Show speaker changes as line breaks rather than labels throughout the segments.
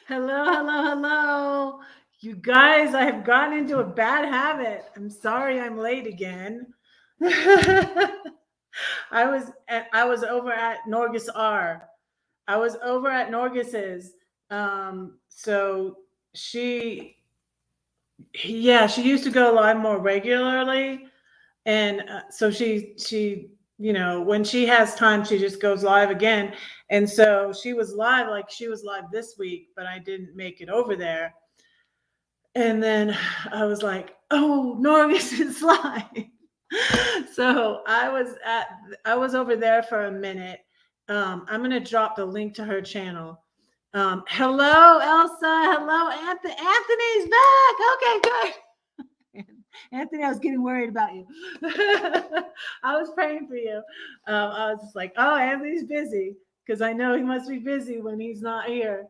Hello, hello, hello. You guys, I have gotten into a bad habit. I'm sorry I'm late again. I was over at Norgus R. I was over at Norgus's. So she yeah, she used to go live more regularly, and so she when she has time she just goes live again, and so she was live this week, but I didn't make it over there. And then I was like, oh, Norris is live. So I was over there for a minute. I'm gonna drop the link to her channel. Hello, Elsa. Hello, Anthony. Anthony's back. Okay, good. Anthony, I was getting worried about you. I was praying for you. I was just like, oh, Anthony's busy, because I know he must be busy when he's not here.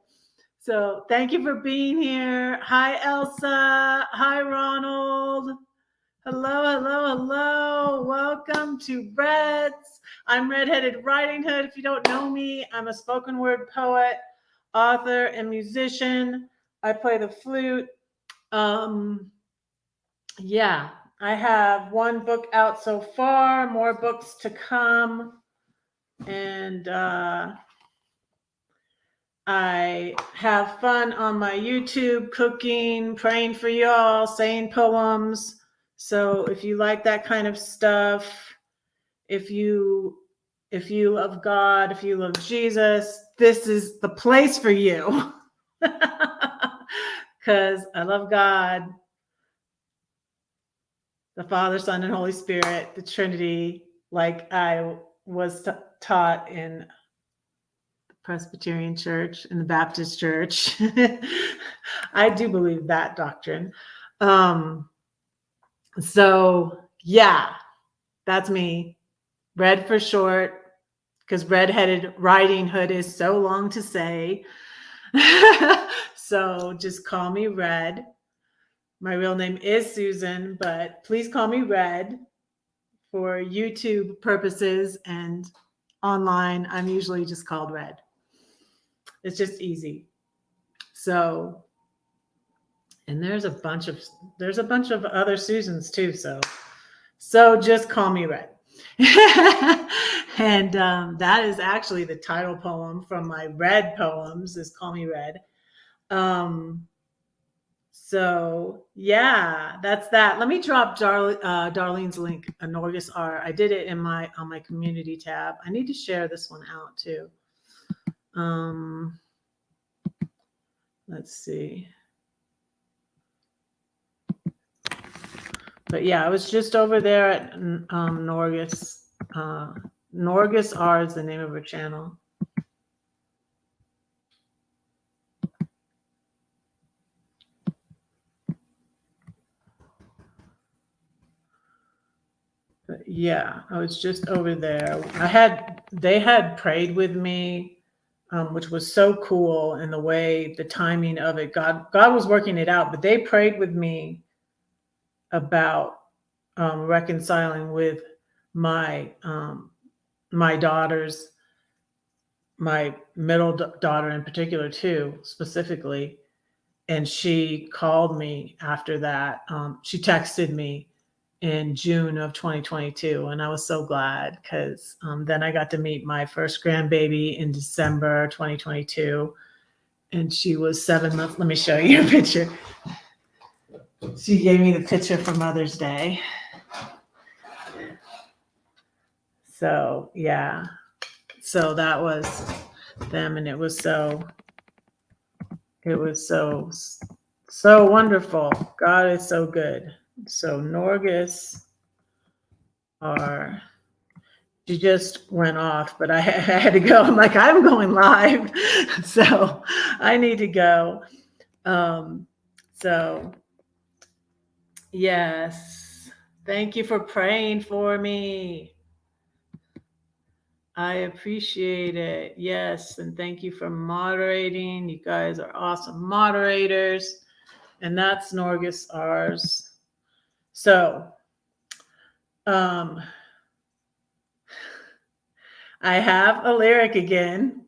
So thank you for being here. Hi, Elsa. Hi, Ronald. Hello, hello, hello. Welcome to Reds. I'm Redheaded Riding Hood. If you don't know me, I'm a spoken word poet, author, and musician. I play the flute. Um, yeah, I have one book out so far, more books to come. And I have fun on my YouTube, cooking, praying for y'all, saying poems. So if you like that kind of stuff, if you love God, if you love Jesus, this is the place for you. Cuz I love God, the Father, Son, and Holy Spirit, the Trinity, like I was taught in Presbyterian Church and the Baptist Church. I do believe that doctrine. Um, so yeah, that's me. Red for short, because Redheaded Riding Hood is so long to say. So just call me Red. My real name is Susan, but please call me Red for YouTube purposes, and online I'm usually just called Red. It's just easy. So, and there's a bunch of other Susans too. So just call me Red. And that is actually the title poem from my Red poems, is Call Me Red. Um, so yeah, that's that. Let me drop Darlene's link, Norgus R. I did it on my community tab. I need to share this one out too. Um, let's see. But yeah, I was just over there at Norgus. Norgus R is the name of her channel. But yeah, I was just over there. They had prayed with me, which was so cool in the way, the timing of it. God was working it out, but they prayed with me about reconciling with my my daughters, my middle daughter in particular too, specifically. And she called me after that. She texted me in June of 2022, and I was so glad, because then I got to meet my first grandbaby in December 2022, and she was 7 months. Let me show you a picture. She gave me the picture for Mother's Day. So yeah, so that was them, and it was so wonderful. God is so good. So Norgus R, she just went off, but I had to go. I'm like, I'm going live, so I need to go. So yes, thank you for praying for me. I appreciate it. Yes, and thank you for moderating. You guys are awesome moderators, and that's Norgus R's. So, I have a lyric again.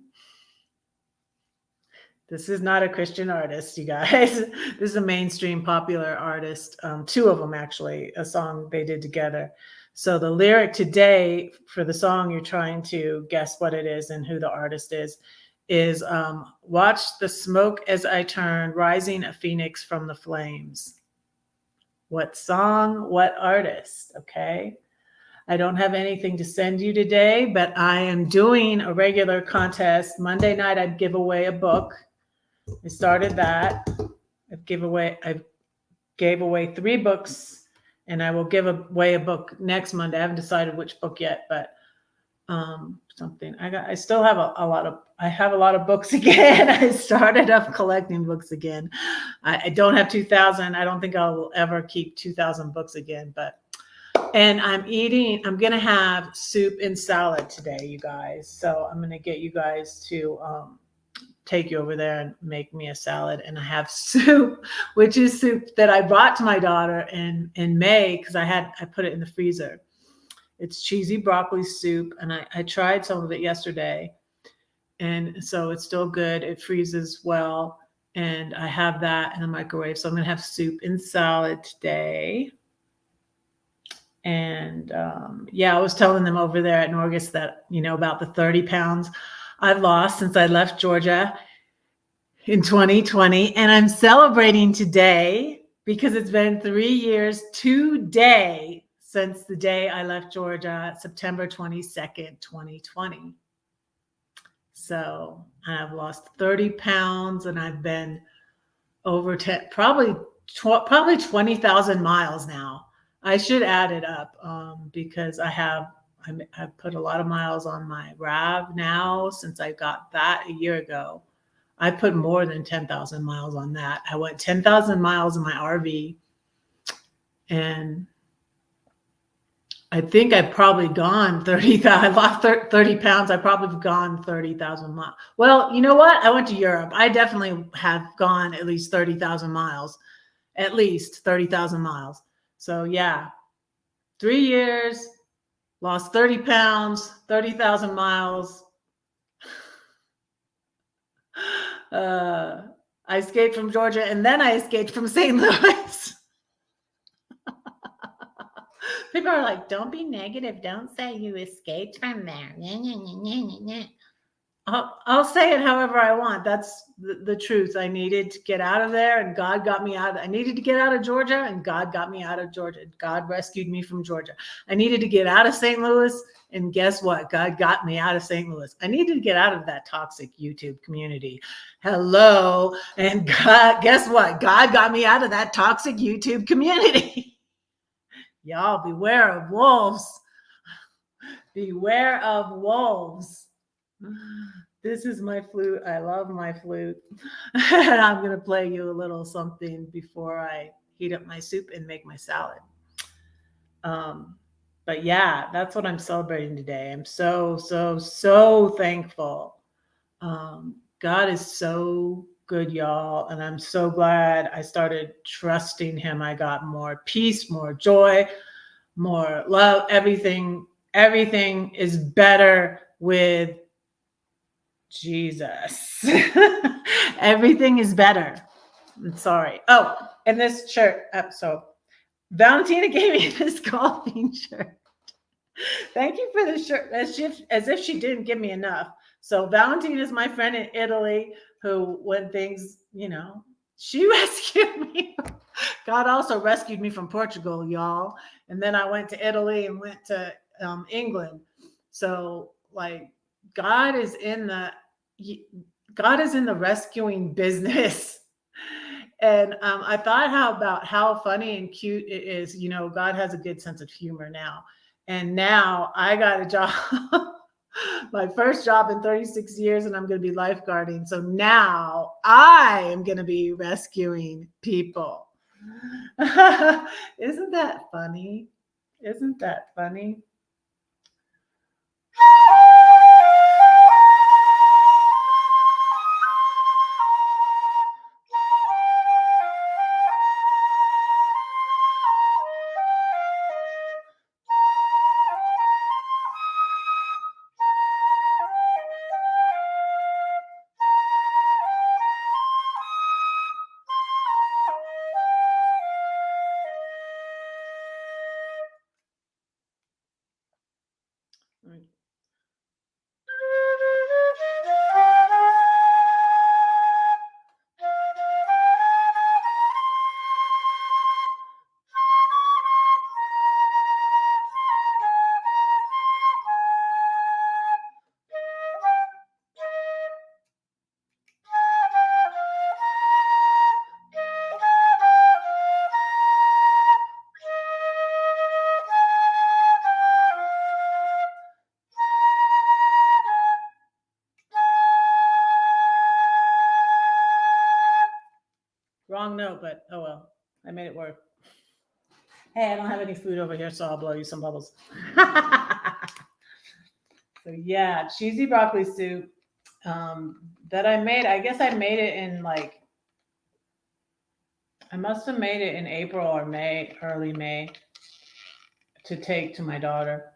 This is not a Christian artist, you guys. This is a mainstream popular artist. Two of them, actually, a song they did together. So the lyric today for the song, you're trying to guess what it is and who the artist is watch the smoke as I turn, rising a phoenix from the flames. What song, what artist, okay? I don't have anything to send you today, but I am doing a regular contest. Monday night, I'd give away a book. I started that. I gave away 3 books, and I will give away a book next Monday. I haven't decided which book yet, but something. I still have a lot of books again. I started up collecting books again. I don't have 2,000. I don't think I'll ever keep 2,000 books again, and I'm going to have soup and salad today, you guys. So I'm going to get you guys to take you over there and make me a salad. And I have soup, which is soup that I brought to my daughter in May because I put it in the freezer. It's cheesy broccoli soup, and I tried some of it yesterday, and so it's still good. It freezes well, and I have that in the microwave. So I'm going to have soup and salad today. And I was telling them over there at Norgus that, about the 30 pounds I've lost since I left Georgia in 2020. And I'm celebrating today because it's been 3 years today since the day I left Georgia, September 22nd, 2020. So I've lost 30 pounds and I've been over probably 20,000 miles now. I should add it up because I've put a lot of miles on my RAV now since I got that a year ago. I put more than 10,000 miles on that. I went 10,000 miles in my RV, and I think I've probably gone 30,000. I lost 30 pounds. I've probably gone 30,000 miles. Well, you know what? I went to Europe. I definitely have gone at least 30,000 miles, at least 30,000 miles. So 3 years, lost 30 pounds, 30,000 miles. I escaped from Georgia, and then I escaped from St. Louis. People are like, don't be negative. Don't say you escaped from there. I'll say it however I want. That's the truth. I needed to get out of there, and God got me out. I needed to get out of Georgia, and God got me out of Georgia. God rescued me from Georgia. I needed to get out of St. Louis, and guess what? God got me out of St. Louis. I needed to get out of that toxic YouTube community. Hello. And guess what? God got me out of that toxic YouTube community. Y'all, beware of wolves. Beware of wolves. This is my flute. I love my flute. And I'm going to play you a little something before I heat up my soup and make my salad. But that's what I'm celebrating today. I'm so, so, so thankful. God is so good, y'all. And I'm so glad I started trusting him. I got more peace, more joy, more love. Everything is better with Jesus. Everything is better. I'm sorry. Oh, and this shirt. So Valentina gave me this golfing shirt. Thank you for the shirt. As if she didn't give me enough. So Valentina is my friend in Italy who, when things, she rescued me. God also rescued me from Portugal, y'all. And then I went to Italy and went to England. So God is in the rescuing business. And I thought about how funny and cute it is. God has a good sense of humor now. And now I got a job, my first job in 36 years, and I'm going to be lifeguarding. So now I am going to be rescuing people. Isn't that funny? Isn't that funny? wrong note, but oh well. I made it work. Hey, I don't have any food over here, so I'll blow you some bubbles. So yeah, cheesy broccoli soup that I made. I guess I made it in like, I must have made it in April or May, early May, to take to my daughter.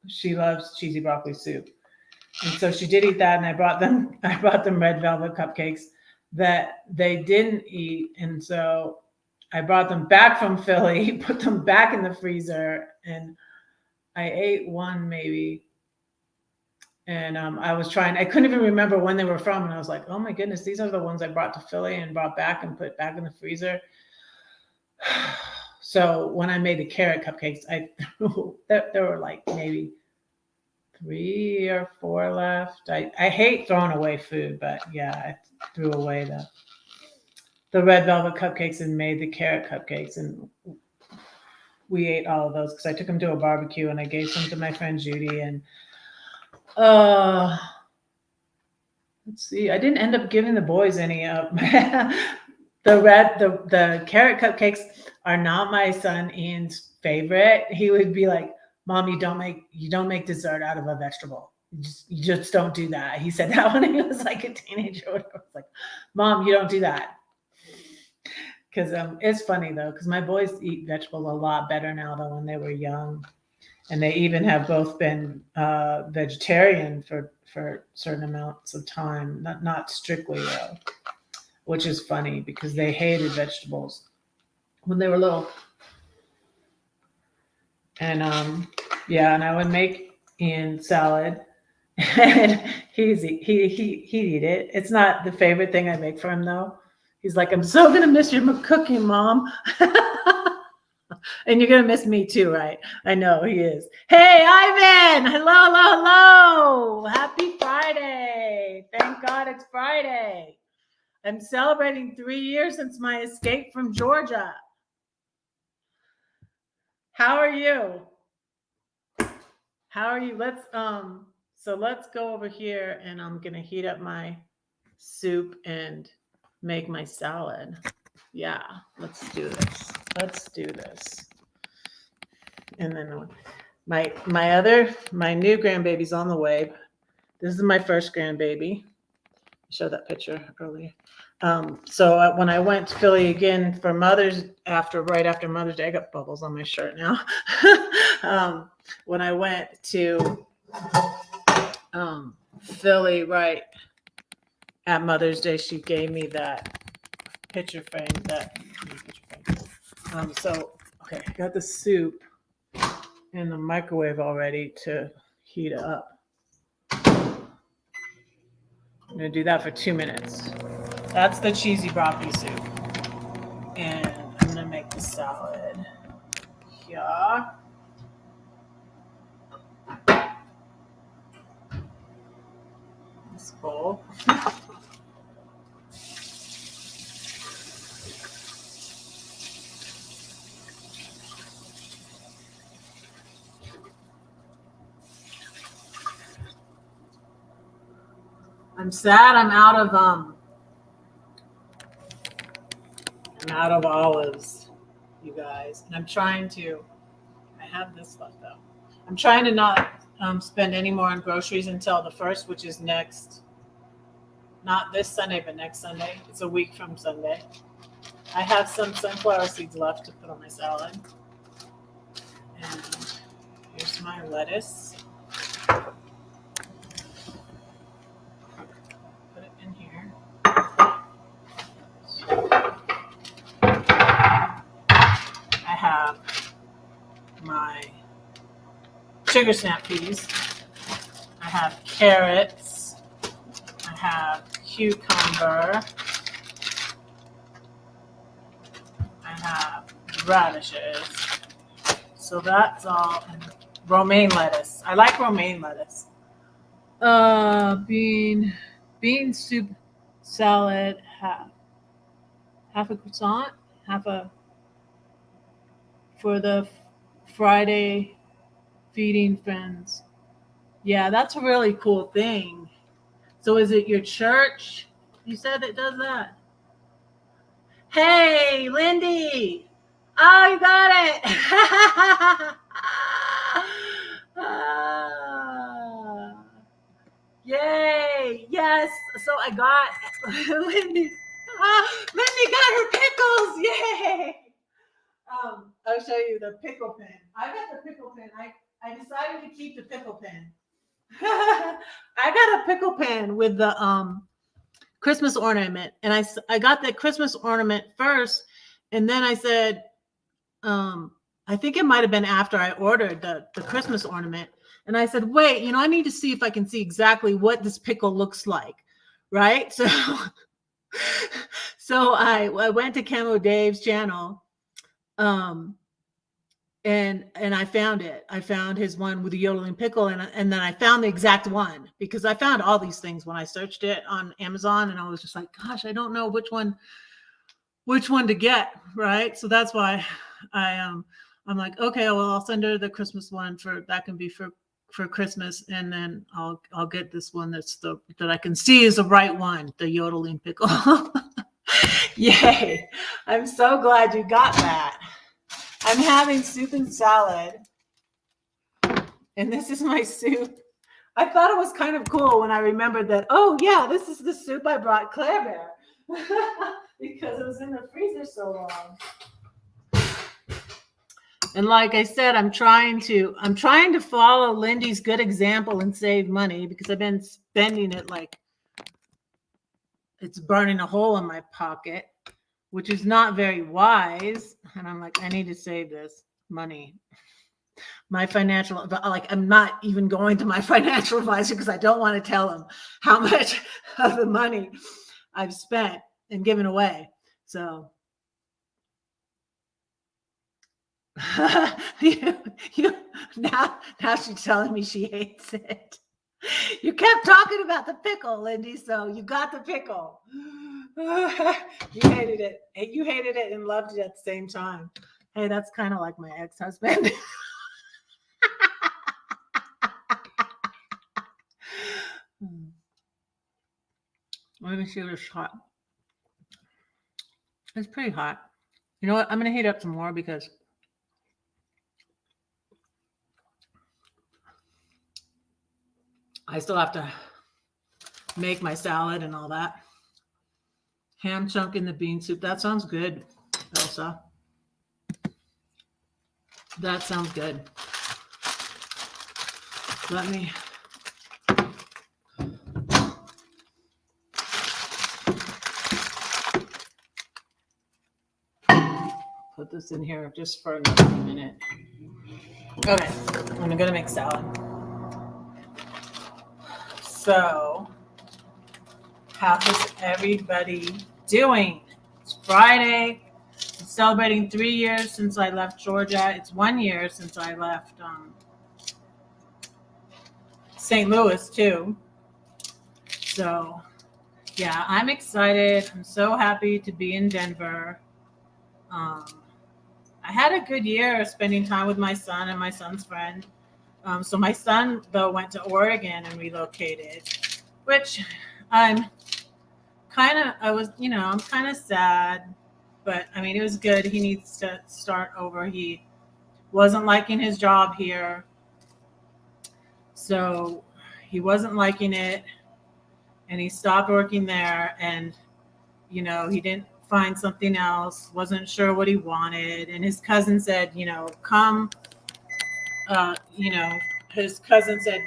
She loves cheesy broccoli soup. And so she did eat that, and I brought them red velvet cupcakes that they didn't eat. And so I brought them back from Philly, put them back in the freezer, and I ate one maybe. And I couldn't even remember when they were from. And I was like, oh my goodness, these are the ones I brought to Philly and brought back and put back in the freezer. So when I made the carrot cupcakes, there were like maybe 3 or 4 left. I hate throwing away food, but yeah, I threw away the red velvet cupcakes and made the carrot cupcakes. And we ate all of those because I took them to a barbecue and I gave some to my friend Judy. And let's see, I didn't end up giving the boys any up. The carrot cupcakes are not my son Ian's favorite. He would be like, Mom, you don't make dessert out of a vegetable. You just don't do that. He said that when he was like a teenager. I was like, Mom, you don't do that. Because it's funny though, because my boys eat vegetables a lot better now than when they were young. And they even have both been vegetarian for certain amounts of time, not strictly though, which is funny because they hated vegetables when they were little. And and I would make Ian salad, and he'd eat it. It's not the favorite thing I make for him though. He's like, I'm so gonna miss your cooking, Mom. And you're gonna miss me too, right? I know he is. Hey, Ivan! Hello. Happy Friday. Thank God it's Friday. I'm celebrating 3 years since my escape from Georgia. How are you? Let's go over here, and I'm gonna heat up my soup and make my salad. Yeah, let's do this. And then my new grandbaby's on the way. This is my first grandbaby. I showed that picture earlier. So when I went to Philly again for right after Mother's Day, I got bubbles on my shirt now. When I went to Philly right at Mother's Day, she gave me that picture frame. Okay, I got the soup in the microwave already to heat it up. I'm gonna do that for 2 minutes. That's the cheesy broccoli soup. And I'm gonna make the salad. Yeah. This bowl. I'm sad I'm out of olives, you guys. And I have this left though. I'm trying to not spend any more on groceries until the 1st, which is not this Sunday, but next Sunday. It's a week from Sunday. I have some sunflower seeds left to put on my salad. And here's my lettuce. Put it in here. I have my sugar snap peas. I have carrots. I have cucumber. I have radishes. So that's all. And romaine lettuce. I like romaine lettuce. Bean soup salad, half a croissant, for the Friday feeding friends. Yeah, that's a really cool thing. So is it your church? You said it does that. Hey, Lindy. Oh, you got it. Ah, yay. Yes. So I got Lindy. Lindy got her pickles. Yay. I'll show you the pickle pen. I got the pickle pen. I decided to keep the pickle pen. I got a pickle pen with the Christmas ornament, and I got that Christmas ornament first, and then I said, I think it might have been after I ordered the Christmas ornament, and I said, wait, I need to see if I can see exactly what this pickle looks like, right? So, so I went to Camo Dave's channel, and I found it. I found his one with the yodeling pickle, and then I found the exact one, because I found all these things when I searched it on Amazon, and I was just like, gosh, I don't know which one to get, right? So that's why I'm like, okay, well, I'll send her the Christmas one that can be for Christmas, and then I'll get this one that I can see is the right one, the yodeling pickle. Yay! I'm so glad you got that. I'm having soup and salad, and this is my soup. I thought it was kind of cool when I remembered that, oh yeah, this is the soup I brought Claire Bear because it was in the freezer so long. And like I said, I'm trying to follow Lindy's good example and save money, because I've been spending it like it's burning a hole in my pocket, which is not very wise. And I'm like, I need to save this money. My financial, like, I'm not even going to my financial advisor because I don't want to tell him how much of the money I've spent and given away. So now she's telling me she hates it. You kept talking about the pickle, Lindy, so you got the pickle. You hated it. You hated it and loved it at the same time. Hey, that's kind of like my ex-husband. Let me see if it's hot. It's pretty hot. You know what? I'm going to heat up some more because I still have to make my salad and all that. Ham chunk in the bean soup. That sounds good, Elsa. That sounds good. Let me put this in here just for another minute. Okay, I'm gonna make salad. So, how is everybody doing? It's Friday. I'm celebrating 3 years since I left Georgia. It's 1 year since I left St. Louis too. So, yeah, I'm excited. I'm so happy to be in Denver. I had a good year spending time with my son and my son's friend. So my son, though, went to Oregon and relocated, which I'm kind of sad, but I mean, it was good. He needs to start over. He wasn't liking his job here. So he wasn't liking it, and he stopped working there, and, he didn't find something else, wasn't sure what he wanted. And his cousin said, come, his cousin said,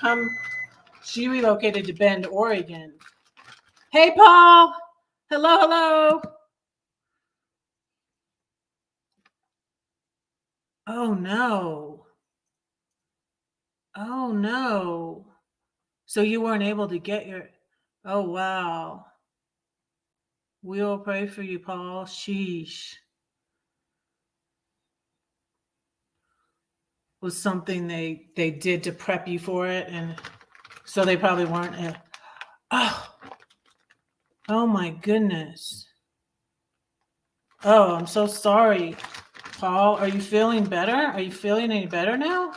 come. She relocated to Bend, Oregon. Hey, Paul. Hello. Oh, no. So you weren't able to get your, oh, wow. We'll pray for you, Paul. Sheesh. Was something they did to prep you for it, and so they probably weren't. Oh my goodness. Oh, I'm so sorry, Paul. Are you feeling better? Are you feeling any better now?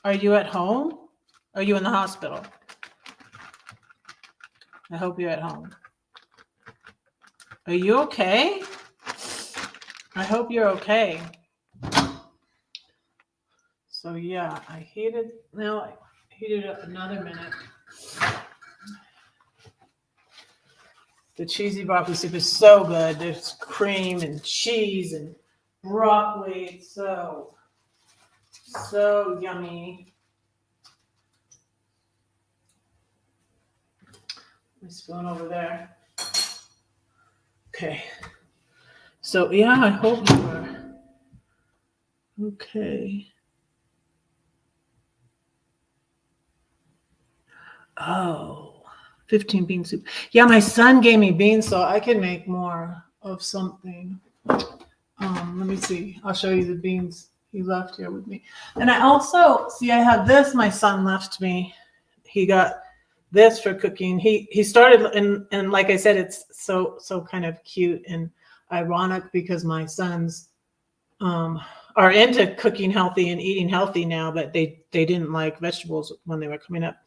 Are you at home? Are you in the hospital? I hope you're at home. Are you okay? I hope you're okay. So yeah, I heated up another minute. The cheesy broccoli soup is so good. There's cream and cheese and broccoli. It's so yummy. My spoon over there. Okay. So yeah, I hope you are okay. Oh, 15 bean soup. Yeah, my son gave me beans, so I can make more of something. Let me see. I'll show you the beans he left here with me. And I also see I have this my son left me. He got this for cooking. He started and like I said, it's so kind of cute and ironic because my sons are into cooking healthy and eating healthy now, but they didn't like vegetables when they were coming up.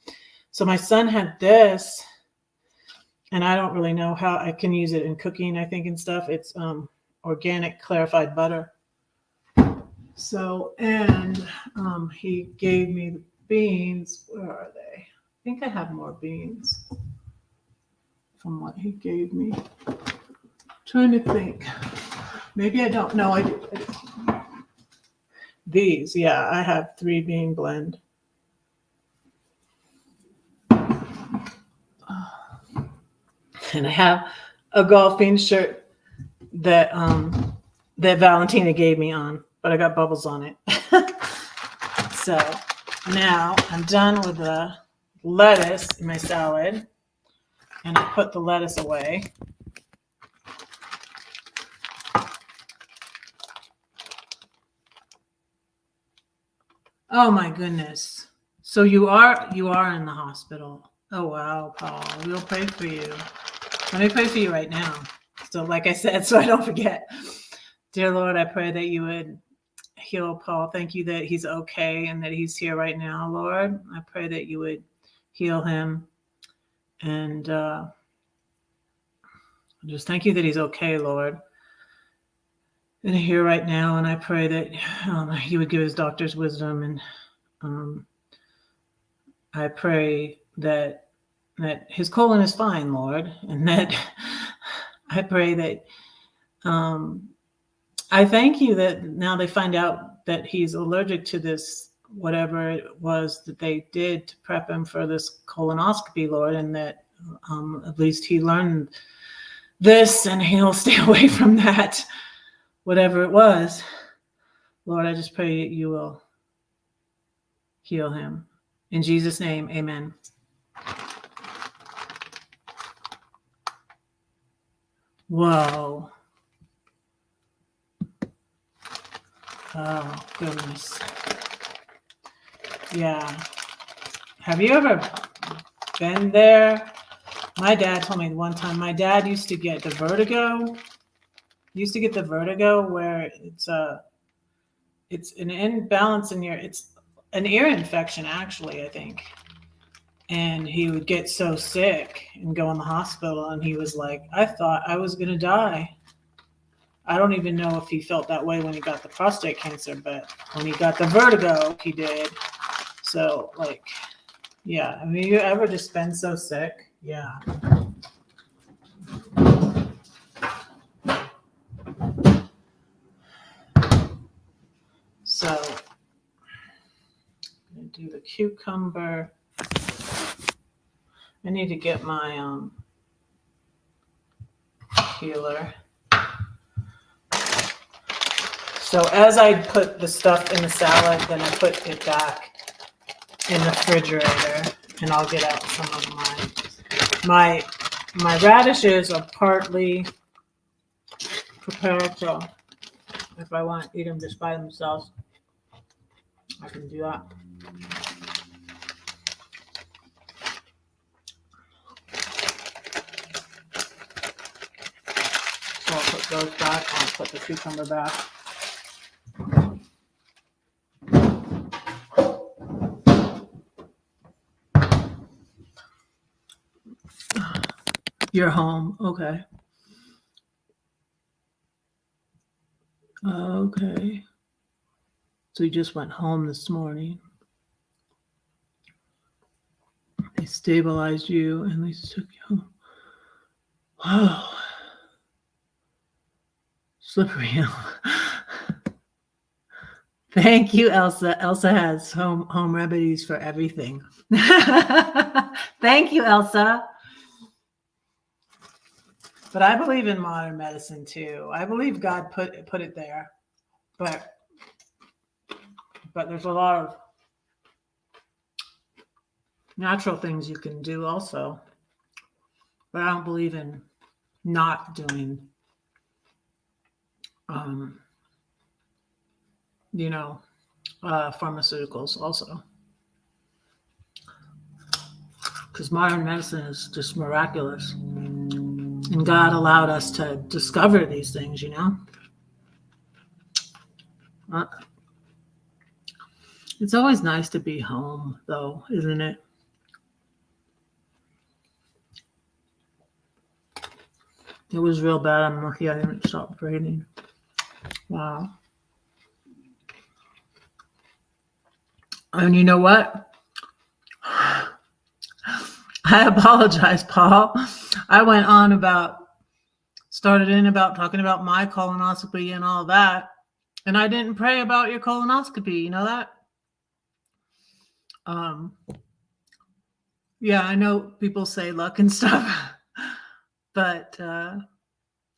So my son had this, and I don't really know how I can use it in cooking, I think, and stuff. It's organic clarified butter. So, and he gave me the beans. Where are they? I think I have more beans from what he gave me. Trying to think. Maybe I don't. No, I do. These, yeah, I have 3 bean blend. And I have a golfing shirt that that Valentina gave me on, but I got bubbles on it. So now I'm done with the lettuce in my salad, and I put the lettuce away. Oh my goodness. So you are in the hospital. Oh wow, Paul. We'll pray for you. Let me pray for you right now. So like I said, so I don't forget. Dear Lord, I pray that you would heal Paul. Thank you that he's okay and that he's here right now, Lord. I pray that you would heal him. And just thank you that he's okay, Lord. And here right now, and I pray that he would give his doctors wisdom, and I pray that his colon is fine, Lord, and that I pray that I thank you that now they find out that he's allergic to this, whatever it was that they did to prep him for this colonoscopy, Lord, and that at least he learned this and he'll stay away from that. Whatever it was, Lord, I just pray that you will heal him. In Jesus' name, amen. Whoa. Oh, goodness. Yeah. Have you ever been there? My dad told me one time, my dad used to get the vertigo. Where it's an imbalance in it's an ear infection, actually, I think. And he would get so sick and go in the hospital, and he was like, I thought I was going to die. I don't even know if he felt that way when he got the prostate cancer, but when he got the vertigo, he did. So, like, yeah. I mean, you ever just been so sick? Yeah. So, I'm going to do the cucumber. I need to get my peeler. So as I put the stuff in the salad, then I put it back in the refrigerator, and I'll get out some of my radishes are partly prepared, so if I want to eat them just by themselves, I can do that. So I'll put those back. I'll put the cucumber back. You're home. Okay. Okay. So you just went home this morning. They stabilized you and they took you home. Wow. Slippery. Thank you, Elsa. Elsa has home remedies for everything. Thank you, Elsa. But I believe in modern medicine too. I believe God put it there. But there's a lot of natural things you can do also. But I don't believe in not doing pharmaceuticals also. Because modern medicine is just miraculous. And God allowed us to discover these things, It's always nice to be home, though, isn't it? It was real bad. I'm lucky I didn't stop breathing. Wow. And you know what? I apologize, Paul. I went on started talking about my colonoscopy and all that. And I didn't pray about your colonoscopy. You know that? Yeah, I know people say luck and stuff, but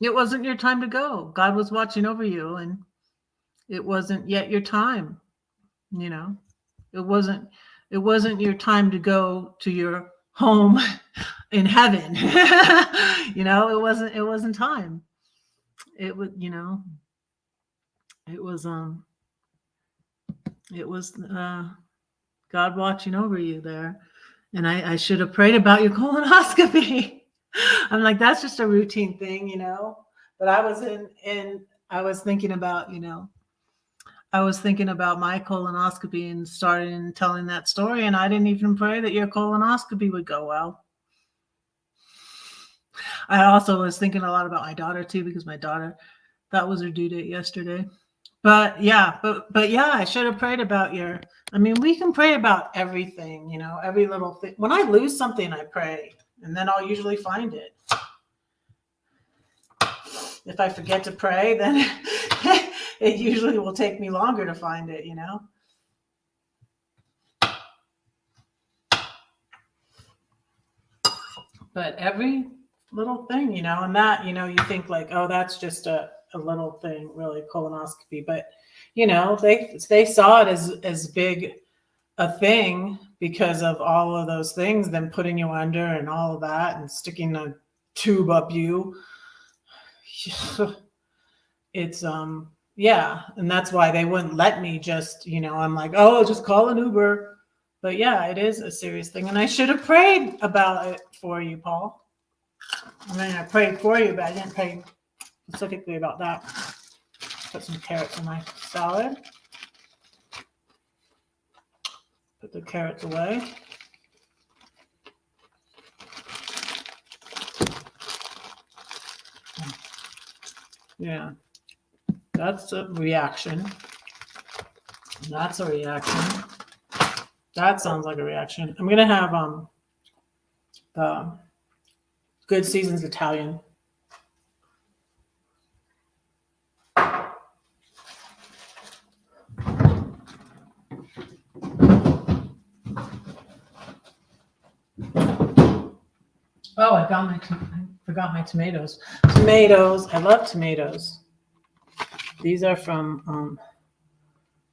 it wasn't your time to go. God was watching over you, and it wasn't yet your time. It wasn't your time to go to your home in heaven. It wasn't time. It was, it was God watching over you there. And I should have prayed about your colonoscopy. I'm like, that's just a routine thing, but I was I was thinking about my colonoscopy and started telling that story, and I didn't even pray that your colonoscopy would go well. I also was thinking a lot about my daughter too, because my daughter, that was her due date yesterday. But yeah, I should have prayed about we can pray about everything, every little thing. When I lose something, I pray, and then I'll usually find it. If I forget to pray, then it usually will take me longer to find it, But every little thing, and that, you think like, oh, that's just a little thing, really, colonoscopy. But, they saw it as big a thing because of all of those things, them putting you under and all of that and sticking a tube up you. It's, yeah. And that's why they wouldn't let me just, I'm like, oh, just call an Uber. But yeah, it is a serious thing. And I should have prayed about it for you, Paul. I prayed for you, but I didn't pray specifically about that. Put some carrots in my salad. Put the carrots away. Yeah, that's a reaction. That's a reaction. That sounds like a reaction. I'm gonna have the Good Seasons Italian. Oh, I forgot my tomatoes. Tomatoes. I love tomatoes. These are from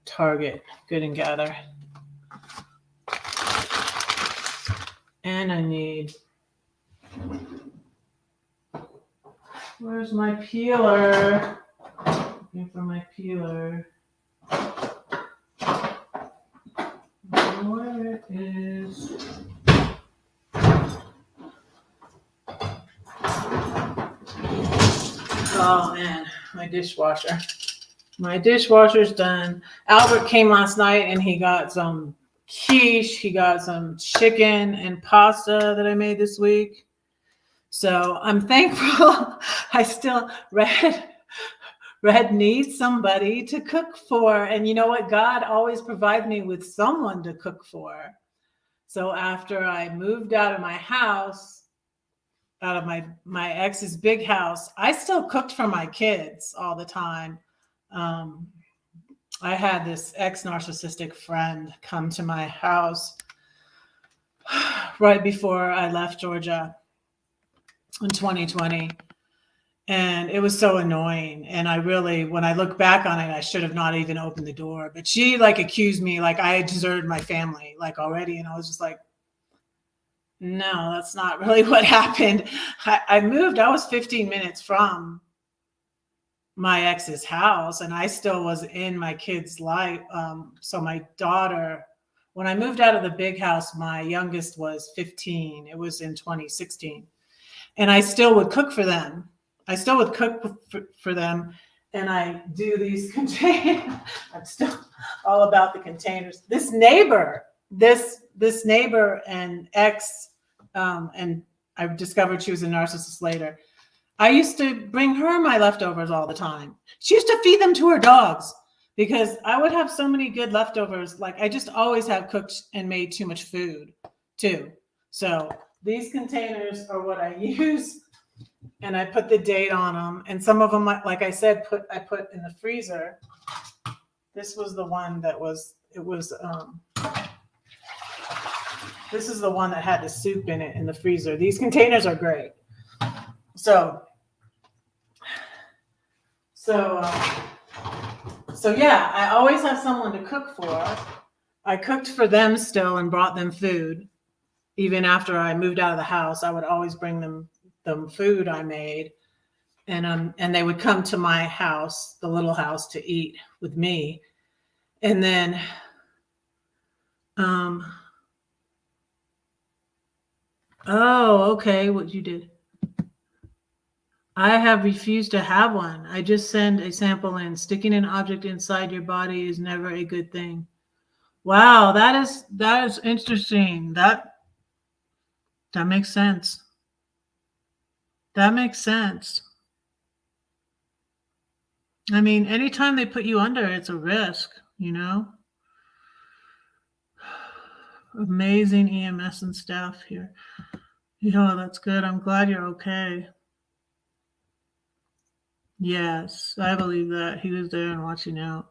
Target. Good and Gather. And I need. Where's my peeler? Looking for my peeler. Where it is. Oh man, my dishwasher. My dishwasher's done. Albert came last night and he got some quiche. He got some chicken and pasta that I made this week. So I'm thankful. I still read Red needs somebody to cook for. And you know what? God always provides me with someone to cook for. So after I moved out of my house, out of my ex's big house, I still cooked for my kids all the time. I had this ex-narcissistic friend come to my house right before I left Georgia in 2020. And it was so annoying. And I really, when I look back on it, I should have not even opened the door. But she like accused me like I had deserted my family like already. And I was just like, no, that's not really what happened. I moved, I was 15 minutes from my ex's house and I still was in my kid's life. So my daughter, when I moved out of the big house, my youngest was 15. It was in 2016. And I still would cook for them. I still would cook for them, and I do these containers. I'm still all about the containers. This neighbor and ex, and I discovered she was a narcissist later. I used to bring her my leftovers all the time. She used to feed them to her dogs because I would have so many good leftovers. Like I just always have cooked and made too much food too. So these containers are what I use. And I put the date on them. And some of them, like I said, I put in the freezer. This was the one that this is the one that had the soup in it in the freezer. These containers are great. So yeah, I always have someone to cook for. I cooked for them still and brought them food. Even after I moved out of the house, I would always bring them the food I made, and they would come to my house, the little house, to eat with me. And then oh, okay, what you did. I have refused to have one. I just send a sample in. Sticking an object inside your body is never a good thing. Wow, that is interesting. That makes sense. That makes sense. I mean, anytime they put you under, it's a risk, you know? Amazing EMS and staff here. Yeah, that's good. I'm glad you're okay. Yes, I believe that. He was there and watching out.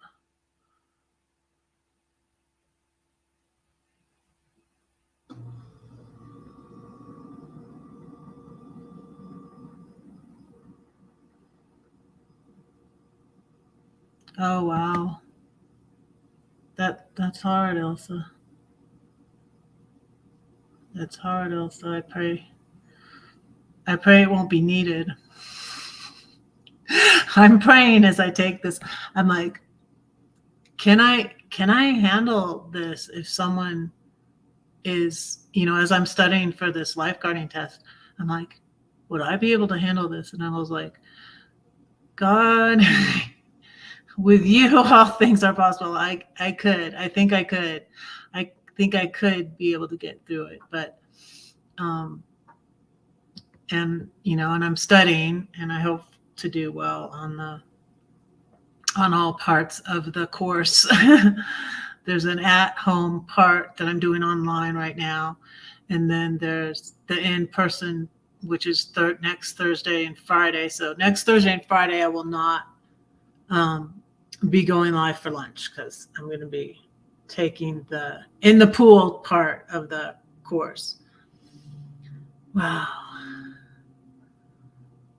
Oh, wow. That's hard, Elsa. That's hard, Elsa. I pray it won't be needed. I'm praying as I take this. I'm like, can I handle this if someone is, as I'm studying for this lifeguarding test, I'm like, would I be able to handle this? And I was like, God, with you, all things are possible. I could. I think I could. I think I could be able to get through it. But, and I'm studying, and I hope to do well on all parts of the course. There's an at-home part that I'm doing online right now, and then there's the in-person, which is next Thursday and Friday. So next Thursday and Friday, I will not be going live for lunch because I'm going to be taking the in the pool part of the course. Wow.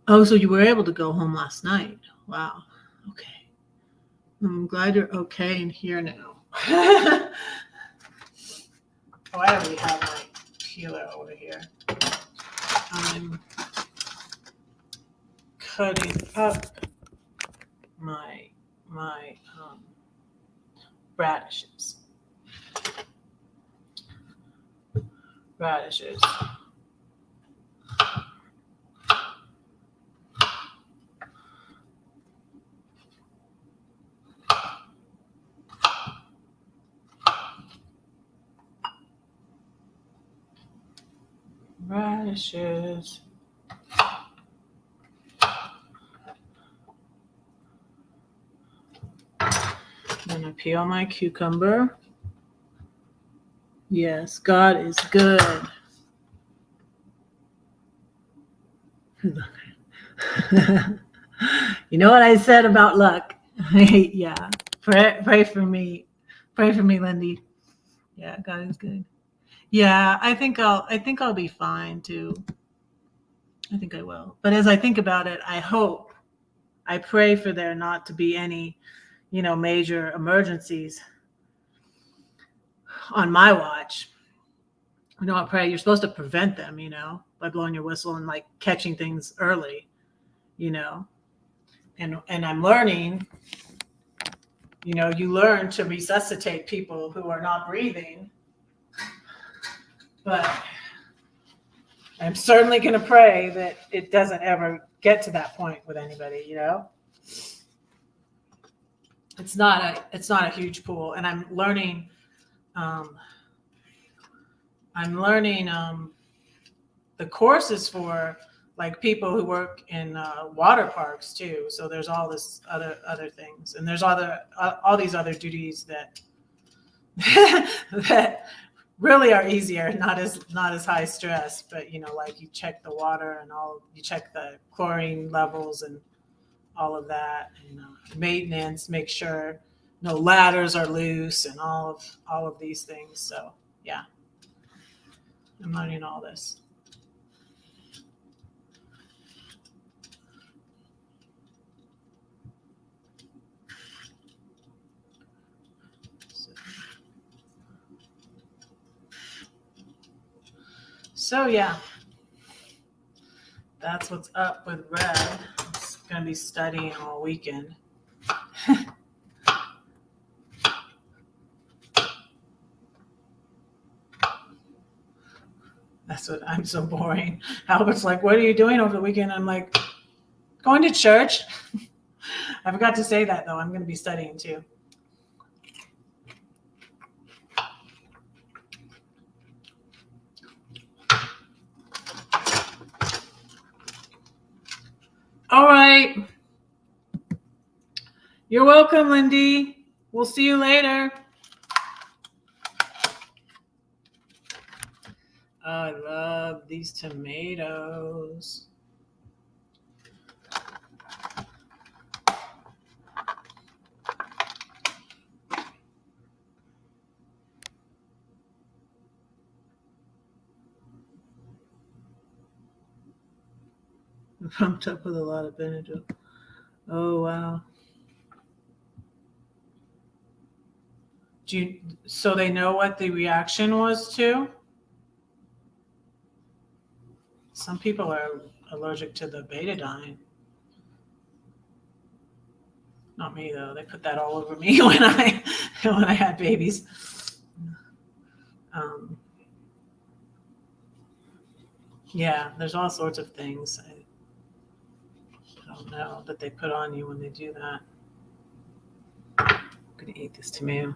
Oh, so you were able to go home last night. Wow. Okay. I'm glad you're okay and here now. Why don't we have my peeler over here? I'm cutting up my radishes. Radishes. Radishes. peel my cucumber. Yes, God is good. You know what I said about luck? Yeah. Pray for me. Pray for me, Lindy. Yeah, God is good. Yeah, I think I'll be fine too. I think I will. But as I think about it, I pray for there not to be any, major emergencies on my watch. I pray you're supposed to prevent them, by blowing your whistle and like catching things early, you know. And I'm learning, you learn to resuscitate people who are not breathing. But I'm certainly going to pray that it doesn't ever get to that point with anybody, It's not a huge pool, and I'm learning the courses for like people who work in water parks too. So there's all this other things, and there's all these other duties that that really are easier, not as high stress, but like you check the water and you check the chlorine levels and all of that, and maintenance, make sure no ladders are loose and all of these things. So yeah, I'm learning all this. So yeah, that's what's up with Red. I'm going to be studying all weekend. That's what I'm so boring. Albert's like, what are you doing over the weekend? I'm like, going to church. I forgot to say that though. I'm going to be studying too. All right. You're welcome, Lindy. We'll see you later. I love these tomatoes. I'm pumped up with a lot of Benadryl. Oh, wow. So they know what the reaction was to? Some people are allergic to the betadine. Not me though. They put that all over me when I had babies. Yeah, there's all sorts of things. I don't know that they put on you when they do that. I'm gonna eat this tomato.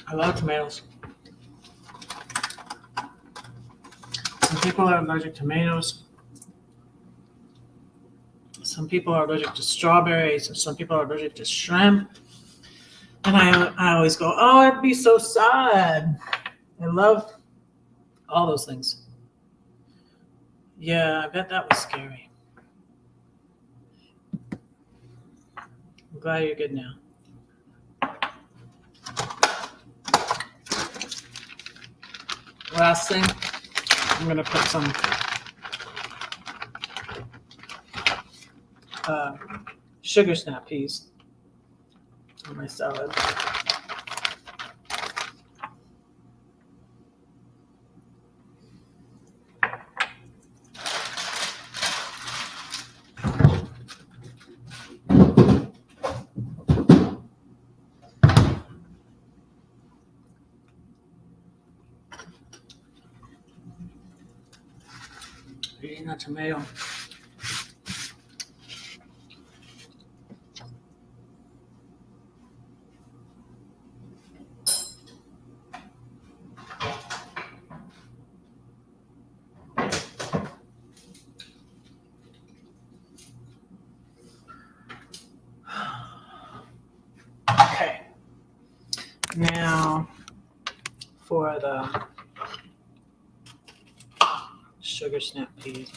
I love tomatoes. Some people are allergic to tomatoes. Some people are allergic to strawberries, and some people are allergic to shrimp. And I always go, oh, I'd be so sad. I love all those things. Yeah, I bet that was scary. I'm glad you're good now. Last thing, I'm going to put some sugar snap peas on my salad. Eating a tomato. Now for the sugar snap peas.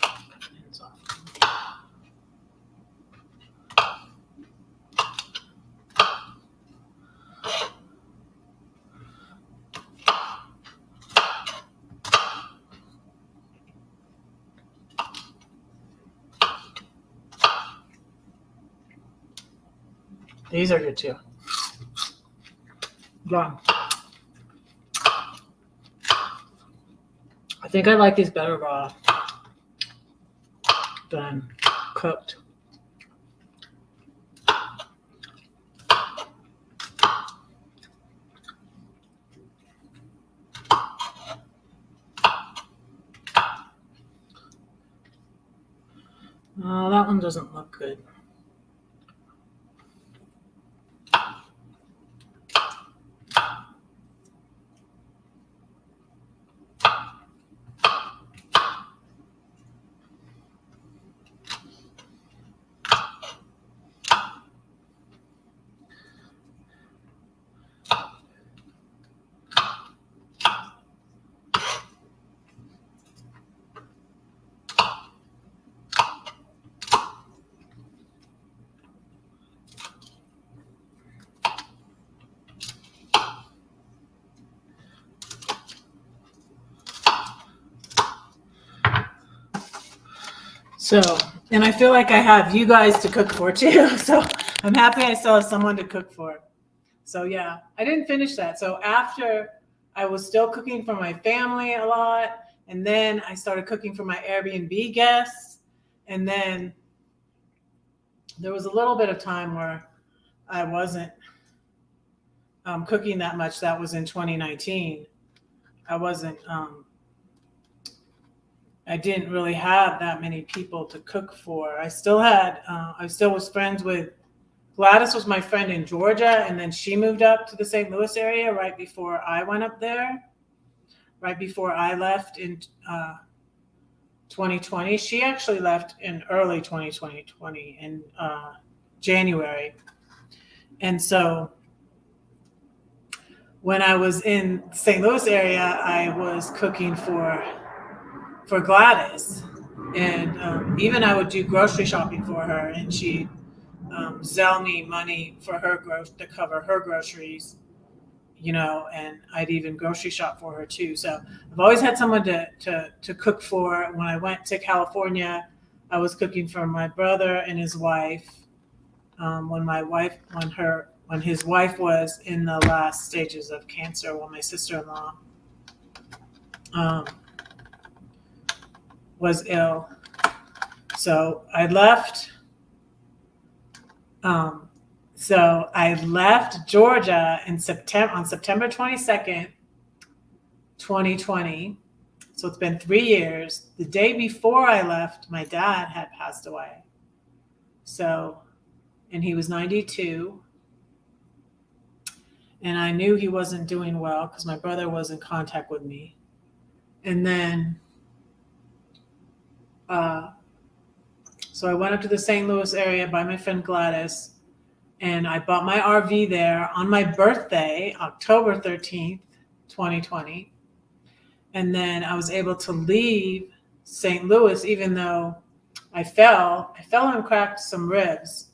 These are good too. Yeah. I think I like these better raw than cooked. Oh, that one doesn't look good. So, and I feel like I have you guys to cook for too. So I'm happy I still have someone to cook for. So yeah, I didn't finish that. So after I was still cooking for my family a lot, and then I started cooking for my Airbnb guests. And then there was a little bit of time where I wasn't cooking that much. That was in 2019. I wasn't I didn't really have that many people to cook for. I still was friends with Gladys was my friend in Georgia, and then she moved up to the St. Louis area right before I went up there, right before I left in 2020. She actually left in early 2020 in January. And so when I was in St. Louis area, I was cooking for Gladys, and even I would do grocery shopping for her, and she'd Zelle me money for her to cover her groceries, and I'd even grocery shop for her too. So I've always had someone to cook for. When I went to California, I was cooking for my brother and his wife. When his wife was in the last stages of cancer, when my sister-in-law was ill. So I left. So I left Georgia on September 22nd, 2020. So it's been 3 years. The day before I left, my dad had passed away. So, and he was 92. And I knew he wasn't doing well because my brother was in contact with me. And then, so I went up to the St. Louis area by my friend Gladys, and I bought my RV there on my birthday, October 13th, 2020. And then I was able to leave St. Louis, even though I fell and cracked some ribs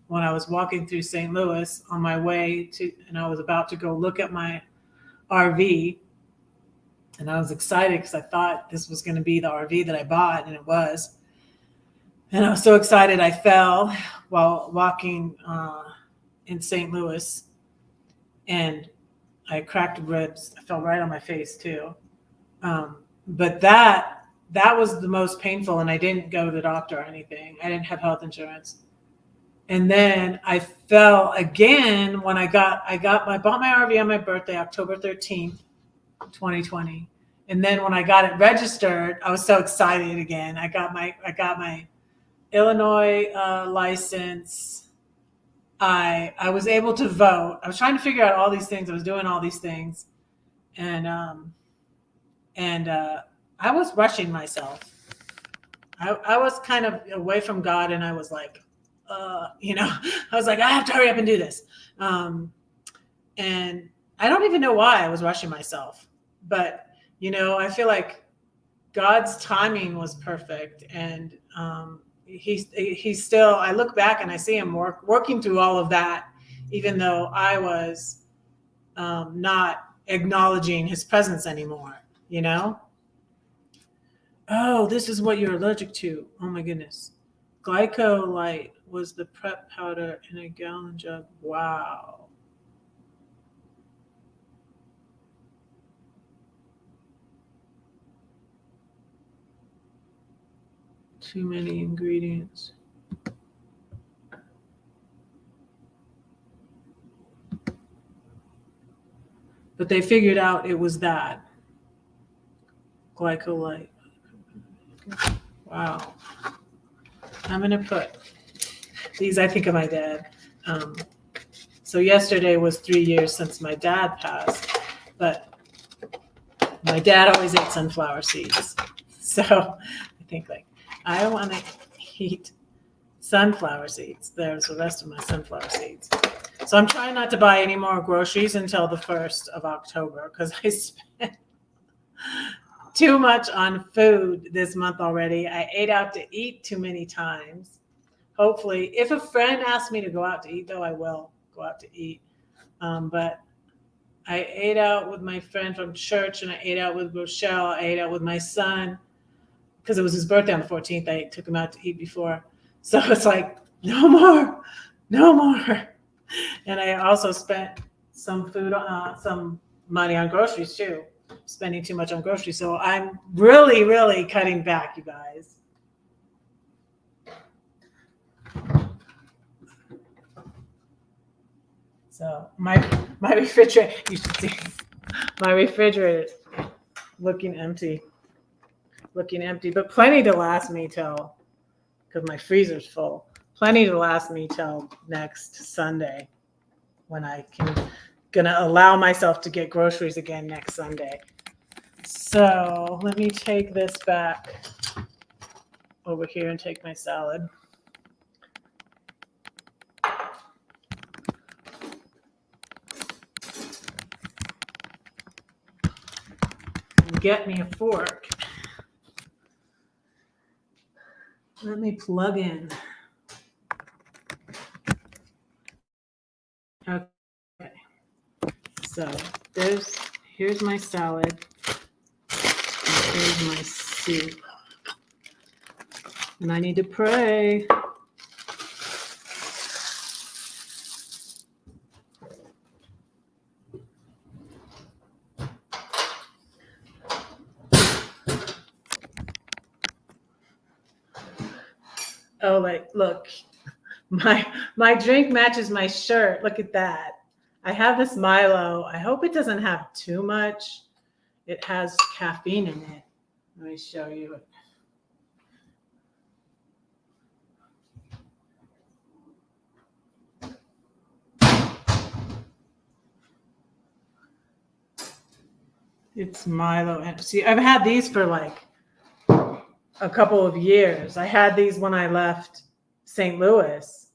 when I was walking through St. Louis on my way and I was about to go look at my RV. And I was excited because I thought this was going to be the RV that I bought, and it was. And I was so excited I fell while walking in St. Louis, and I cracked ribs. I fell right on my face too. But that was the most painful, and I didn't go to the doctor or anything. I didn't have health insurance. And then I fell again when I bought my RV on my birthday, October 13th, 2020. And then when I got it registered, I was so excited again. I got my Illinois license. I was able to vote. I was trying to figure out all these things. I was doing all these things, and I was rushing myself. I was kind of away from God, and I was like, I was like, I have to hurry up and do this. And I don't even know why I was rushing myself, but I feel like God's timing was perfect, and he's still. I look back and I see him working through all of that, even though I was not acknowledging his presence anymore. Oh, this is what you're allergic to. Oh my goodness. Glycolite was the prep powder in a gallon jug. Wow. Too many ingredients. But they figured out it was that. Glycolite. Wow. I'm going to put these, I think, of my dad. So yesterday was 3 years since my dad passed, but my dad always ate sunflower seeds. So I think I want to eat sunflower seeds. There's the rest of my sunflower seeds. So I'm trying not to buy any more groceries until the 1st of October because I spent too much on food this month already. I ate out to eat too many times. Hopefully, if a friend asks me to go out to eat, though, I will go out to eat. But I ate out with my friend from church, and I ate out with Rochelle. I ate out with my son because it was his birthday on the 14th. I took him out to eat before. So it's like, no more. And I also spent some money on groceries too, spending too much on groceries. So I'm really, really cutting back, you guys. So my refrigerator, you should see my refrigerator looking empty, but plenty to last me till, because my freezer's full, plenty to last me till next Sunday when I can gonna allow myself to get groceries again next Sunday. So let me take this back over here and take my salad. Get me a fork. Let me plug in. Okay. So here's my salad. And here's my soup. And I need to pray. Oh, look, my drink matches my shirt. Look at that. I have this Milo. I hope it doesn't have too much. It has caffeine in it. Let me show you it. It's Milo. And see, I've had these for like a couple of years. I had these when I left St. Louis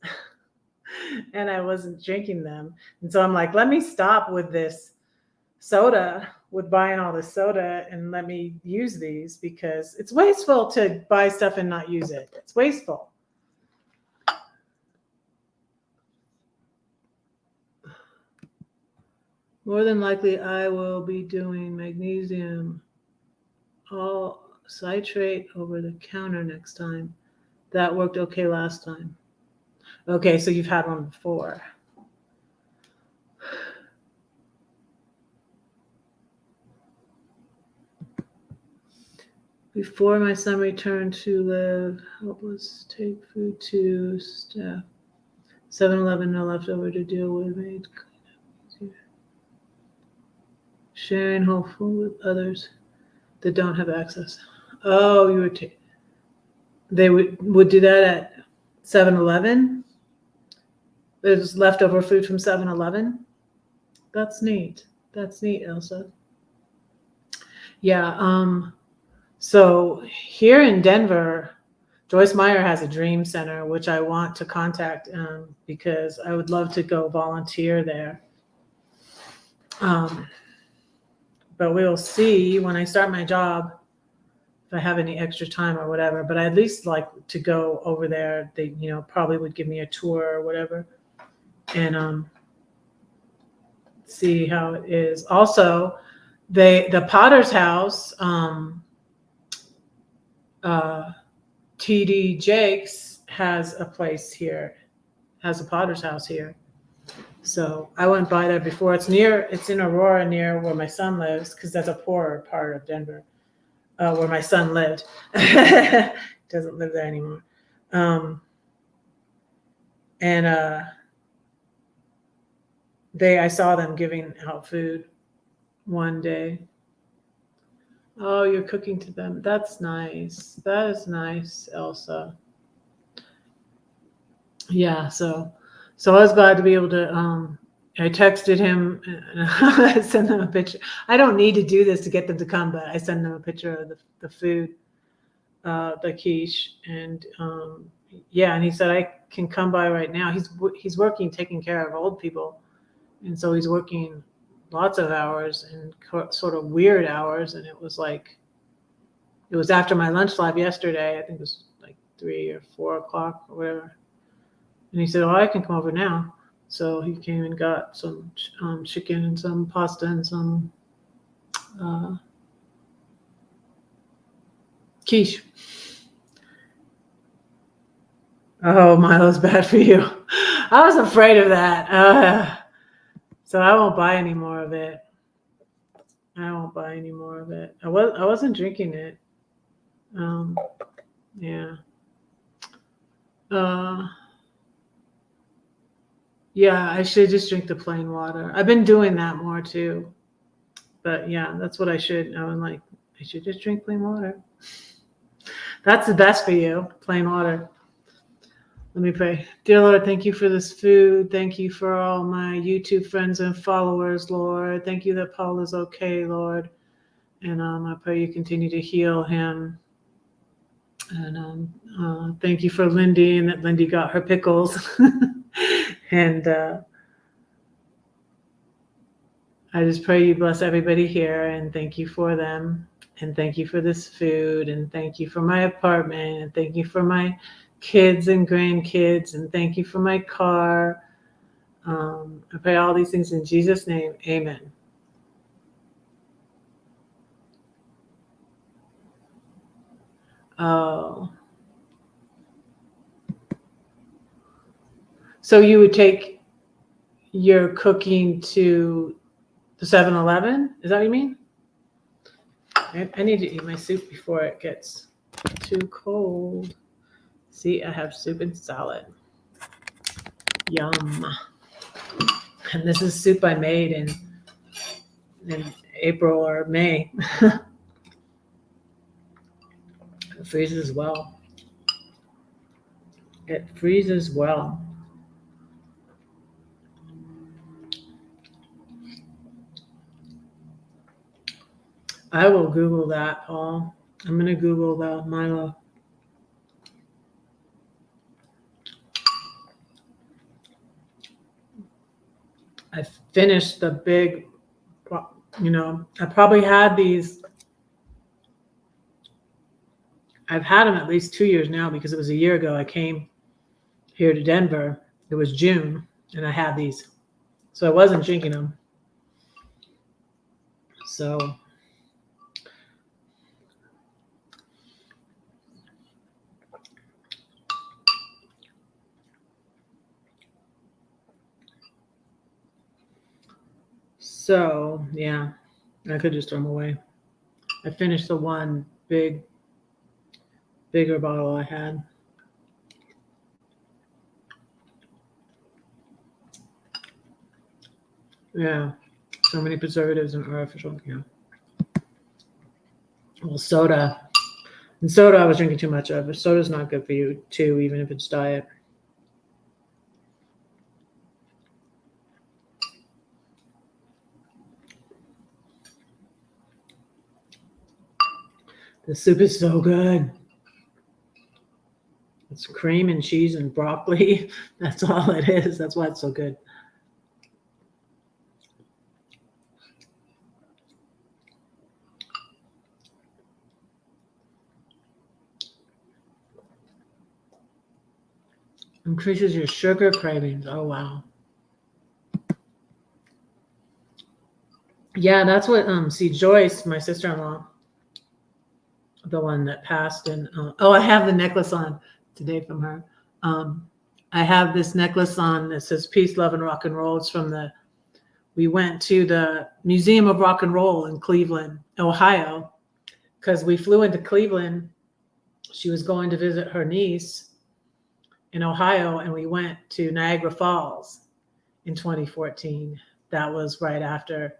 and I wasn't drinking them. And so I'm like, let me stop with this soda, with buying all this soda, and let me use these because it's wasteful to buy stuff and not use it. It's wasteful. More than likely, I will be doing magnesium all citrate over the counter next time. That worked okay last time. Okay, so you've had one before. Before my son returned to live, helpless, take food to staff. 7-Eleven, no leftover to deal with, made clean up easier. Sharing whole food with others that don't have access. Oh, you would they would do that at 7-Eleven? There's leftover food from 7-Eleven? That's neat. That's neat, Elsa. Yeah, so here in Denver, Joyce Meyer has a dream center, which I want to contact because I would love to go volunteer there. But we'll see when I start my job if I have any extra time or whatever. But I at least like to go over there. They, probably would give me a tour or whatever, and see how it is. Also, the Potter's House, TD Jakes has a place here, has a Potter's House here. So I went by there before. It's in Aurora, near where my son lives, because that's a poorer part of Denver, where my son lived. Doesn't live there anymore. And I saw them giving out food one day. Oh, you're cooking to them. That's nice. That is nice, Elsa. Yeah, so I was glad to be able to I texted him and I sent them a picture. I don't need to do this to get them to come, but I sent them a picture of the food, the quiche, and and he said I can come by right now. He's working taking care of old people, and so he's working lots of hours and sort of weird hours, and it was after my lunch live yesterday. I think it was like 3 or 4 o'clock or whatever. And he said, "Oh, I can come over now." So he came and got some chicken and some pasta and some quiche. Oh, Milo's bad for you. I was afraid of that. So I won't buy any more of it. I wasn't drinking it. Yeah. Yeah, I should just drink the plain water. I've been doing that more too. But yeah, that's what I should. I should just drink plain water. That's the best for you, plain water. Let me pray. Dear Lord, thank you for this food. Thank you for all my YouTube friends and followers, Lord. Thank you that Paul is okay, Lord. And I pray you continue to heal him. And thank you for Lindy, and that Lindy got her pickles. And I just pray you bless everybody here, and thank you for them, and thank you for this food, and thank you for my apartment, and thank you for my kids and grandkids, and thank you for my car. I pray all these things in Jesus' name. Amen. Oh. So you would take your cooking to the 7-Eleven? Is that what you mean? I need to eat my soup before it gets too cold. See, I have soup and salad. Yum. And this is soup I made in April or May. It freezes well. It freezes well. I will Google that, Paul. I'm going to Google the Milo. I finished the big, I probably had these. I've had them at least 2 years now, because it was a year ago I came here to Denver. It was June, and I had these. So I wasn't drinking them. So yeah, I could just throw them away. I finished the one bigger bottle I had. Yeah, so many preservatives and artificial. Yeah. Well, soda. And soda I was drinking too much of. But soda's not good for you too, even if it's diet. The soup is so good. It's cream and cheese and broccoli. That's all it is. That's why it's so good. Increases your sugar cravings. Oh, wow. Yeah, that's what, see, Joyce, my sister-in-law, the one that passed, and, I have the necklace on today from her. I have this necklace on that says peace, love, and rock and roll. It's from we went to the Museum of Rock and Roll in Cleveland, Ohio, because we flew into Cleveland. She was going to visit her niece in Ohio, and we went to Niagara Falls in 2014. That was right after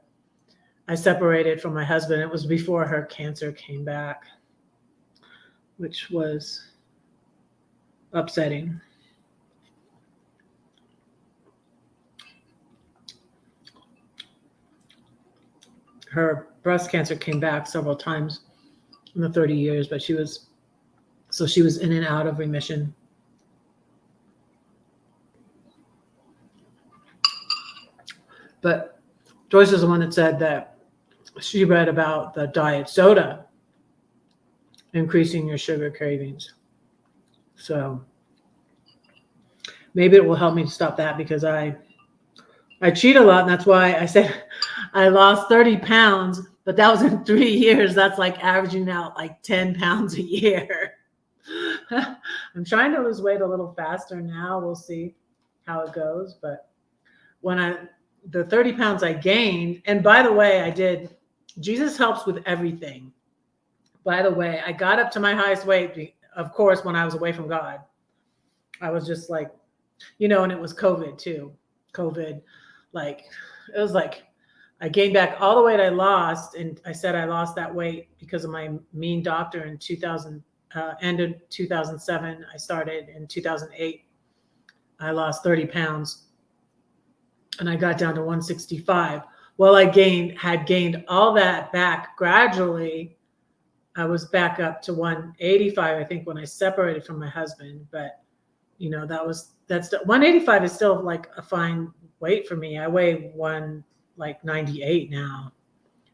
I separated from my husband. It was before her cancer came back, which was upsetting. Her breast cancer came back several times in the 30 years, but she was in and out of remission. But Joyce is the one that said that she read about the diet soda increasing your sugar cravings. So maybe it will help me to stop that, because I cheat a lot, and that's why I said I lost 30 pounds, but that was in 3 years. That's like averaging out like 10 pounds a year. I'm trying to lose weight a little faster now. We'll see how it goes. But the 30 pounds I gained, and by the way, Jesus helps with everything. By the way, I got up to my highest weight, of course, when I was away from God. I was just like, and it was COVID too. COVID, it was like I gained back all the weight I lost, and I said I lost that weight because of my mean doctor in 2000, ended 2007. I started in 2008. I lost 30 pounds, and I got down to 165. Well, I had gained all that back gradually. I was back up to 185, I think, when I separated from my husband. But that's 185 is still like a fine weight for me. I weigh 198 now,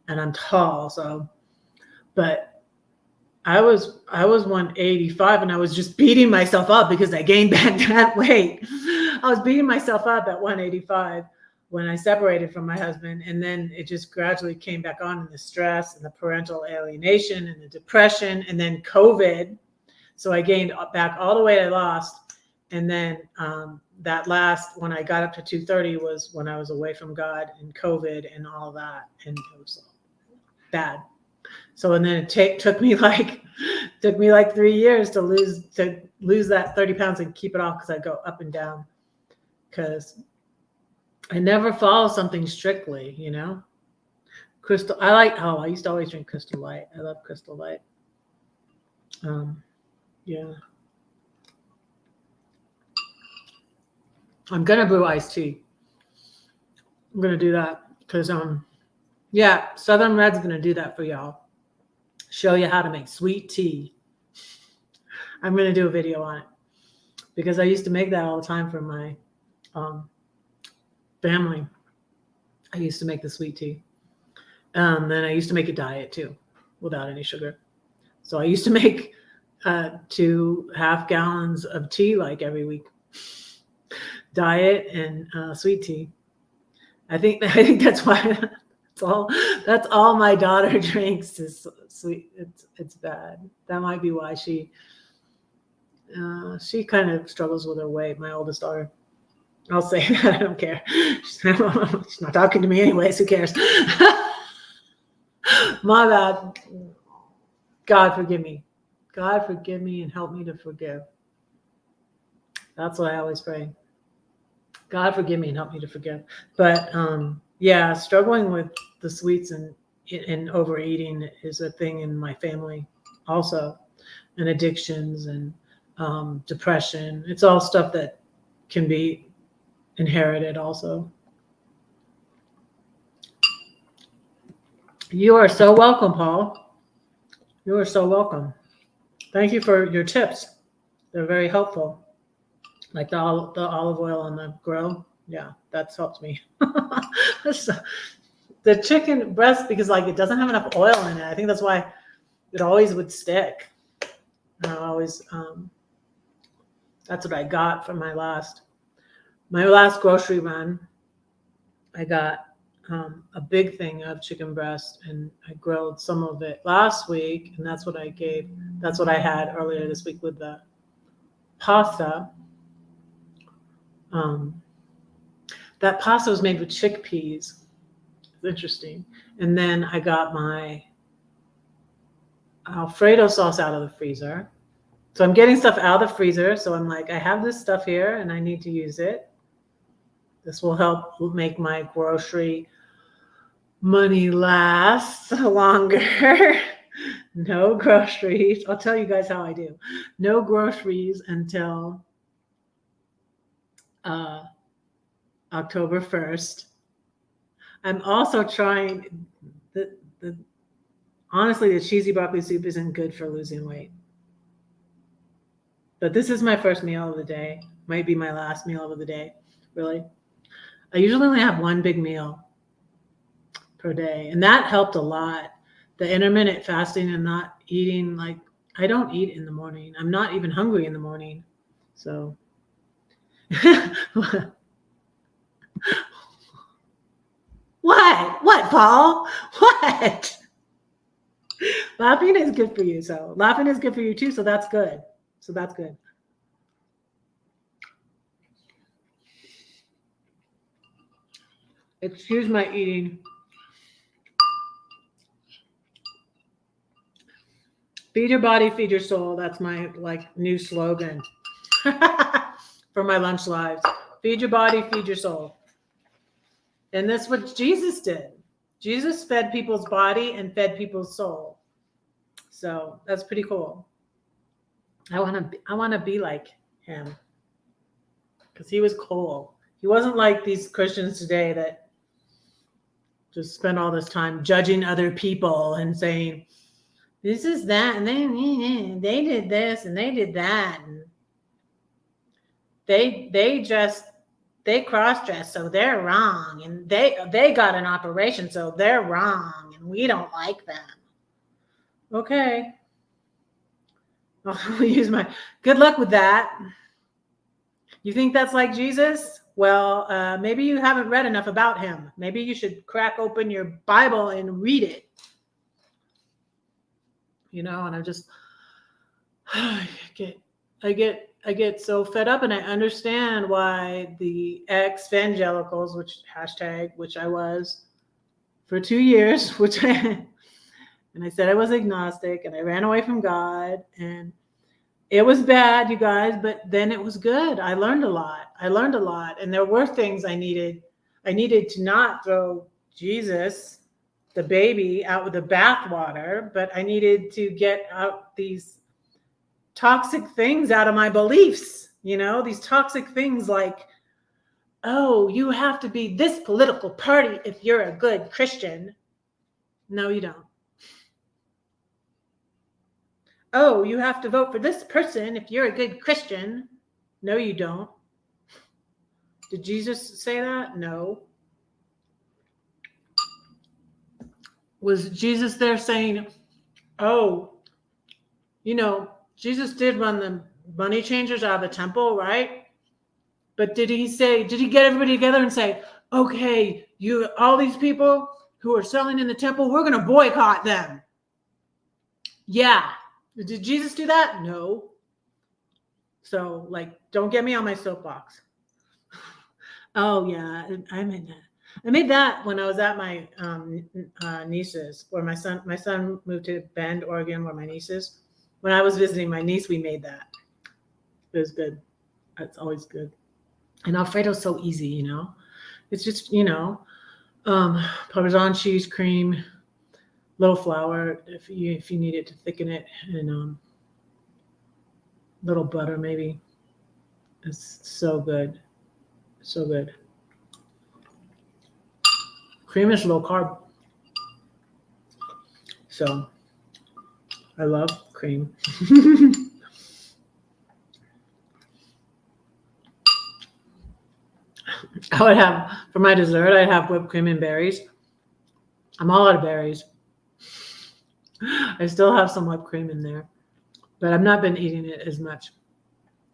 and I'm tall. So, but I was 185, and I was just beating myself up because I gained back that weight. I was beating myself up at 185 when I separated from my husband, and then it just gradually came back on, in the stress and the parental alienation and the depression, and then COVID. So I gained back all the weight I lost. And then that last, when I got up to 230, was when I was away from God and COVID and all that, and it was bad. So, and then it took me like 3 years to lose that 30 pounds and keep it off, because I go up and down, because I never follow something strictly, Crystal, I used to always drink Crystal Light. I love Crystal Light. Yeah. I'm gonna brew iced tea. I'm gonna do that because Southern Red's gonna do that for y'all. Show you how to make sweet tea. I'm gonna do a video on it, because I used to make that all the time for my family. I used to make the sweet tea. Then I used to make a diet too, without any sugar. So I used to make 2.5 gallons of tea like every week. Diet and sweet tea. I think that's why that's all my daughter drinks is sweet. It's bad. That might be why she kind of struggles with her weight. My oldest daughter. I'll say that. I don't care. She's not talking to me anyways. Who cares? My bad. God forgive me. God forgive me and help me to forgive. That's what I always pray. God forgive me and help me to forgive. But struggling with the sweets and overeating is a thing in my family also, and addictions and depression. It's all stuff that can be inherited also. You are so welcome, Paul. You are so welcome. Thank you for your tips. They're very helpful. Like the olive oil on the grill. Yeah, that's helped me. The chicken breast, because it doesn't have enough oil in it. I think that's why it always would stick. And I That's what I got from my last grocery run. I got a big thing of chicken breast, and I grilled some of it last week, and that's what I had earlier this week with the pasta. That pasta was made with chickpeas. It's interesting. And then I got my Alfredo sauce out of the freezer. So I'm getting stuff out of the freezer. So I'm like, I have this stuff here and I need to use it. This will help make my grocery money last longer. No groceries. I'll tell you guys how I do. No groceries until October 1st. I'm also trying honestly, the cheesy broccoli soup isn't good for losing weight. But this is my first meal of the day. Might be my last meal of the day, really. I usually only have one big meal per day, and that helped a lot. The intermittent fasting and not eating, like, I don't eat in the morning. I'm not even hungry in the morning. So What, Paul? What? Laughing is good for you. So laughing is good for you too. So that's good. Excuse my eating. Feed your body, feed your soul. That's my new slogan for my lunch lives. Feed your body, feed your soul. And that's what Jesus did. Jesus fed people's body and fed people's soul. So that's pretty cool. I want to be like him, because he was cool. He wasn't like these Christians today that just spend all this time judging other people and saying, this is that, and they did this and they did that, and they cross-dressed, so they're wrong, and they got an operation, so they're wrong, and we don't like them. Okay. I'll use my good luck with that. You think that's like Jesus? Well, maybe you haven't read enough about him. Maybe you should crack open your Bible and read it. And I get so fed up, and I understand why the ex-evangelicals, which I was for 2 years, and I said I was agnostic, and I ran away from God, and it was bad, you guys, but then it was good. I learned a lot, and there were things I needed to not throw Jesus, the baby, out with the bathwater, but I needed to get out these toxic things out of my beliefs, these toxic things like, oh, you have to be this political party if you're a good Christian. No, you don't. Oh, you have to vote for this person if you're a good Christian. No, you don't. Did Jesus say that? No. Was Jesus there saying, oh, Jesus did run the money changers out of the temple, right? But did he get everybody together and say, okay, all these people who are selling in the temple, we're going to boycott them? Yeah. Did Jesus do that? No. So, don't get me on my soapbox. Oh, yeah, I made that when I was at my niece's, where my son moved to Bend, Oregon, where my niece is. When I was visiting my niece, we made that. It was good. It's always good. And Alfredo's so easy, It's just, Parmesan cheese, cream, little flour if you need it to thicken it, and little butter maybe. It's so good. So good. Cream is low carb. So I love cream. I would have, for my dessert, I'd have whipped cream and berries. I'm all out of berries. I still have some whipped cream in there, but I've not been eating it as much.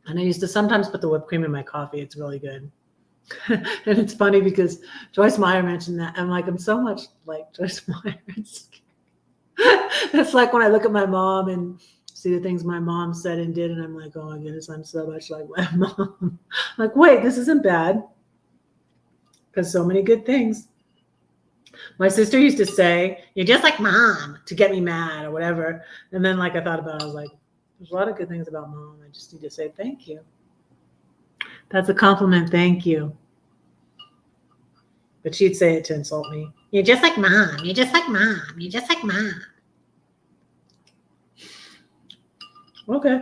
And I used to sometimes put the whipped cream in my coffee. It's really good. And it's funny because Joyce Meyer mentioned that. I'm like, I'm so much like Joyce Meyer. It's like when I look at my mom and see the things my mom said and did, and I'm like, oh my goodness, I'm so much like my mom. I'm like, wait, this isn't bad. Because so many good things. My sister used to say, you're just like mom, to get me mad or whatever. And then like I thought about it, I was like, there's a lot of good things about mom. I just need to say thank you. That's a compliment, thank you. But she'd say it to insult me. You're just like mom. You're just like mom. You're just like mom. Okay.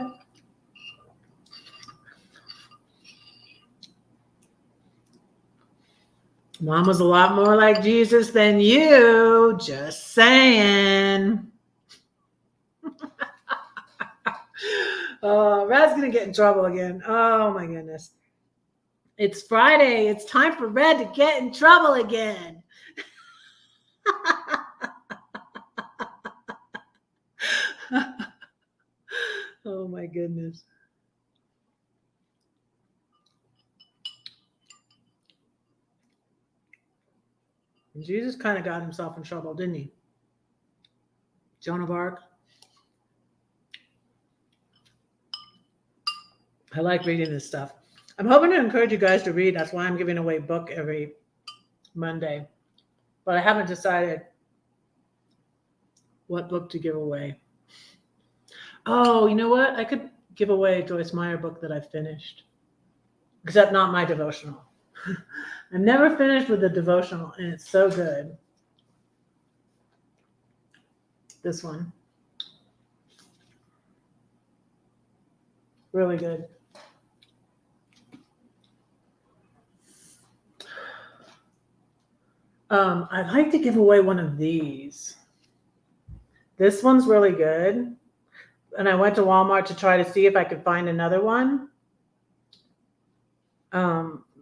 Mom was a lot more like Jesus than you. Just saying. Oh, Rad's going to get in trouble again. Oh, my goodness. It's Friday. It's time for Red to get in trouble again. Oh, my goodness. And Jesus kind of got himself in trouble, didn't he? Joan of Arc. I like reading this stuff. I'm hoping to encourage you guys to read. That's why I'm giving away a book every Monday. But I haven't decided what book to give away. Oh, you know what? I could give away a Joyce Meyer book that I finished. Except not my devotional. I'm never finished with a devotional, and it's so good. This one. Really good. I'd like to give away one of these. This one's really good. And I went to Walmart to try to see if I could find another one.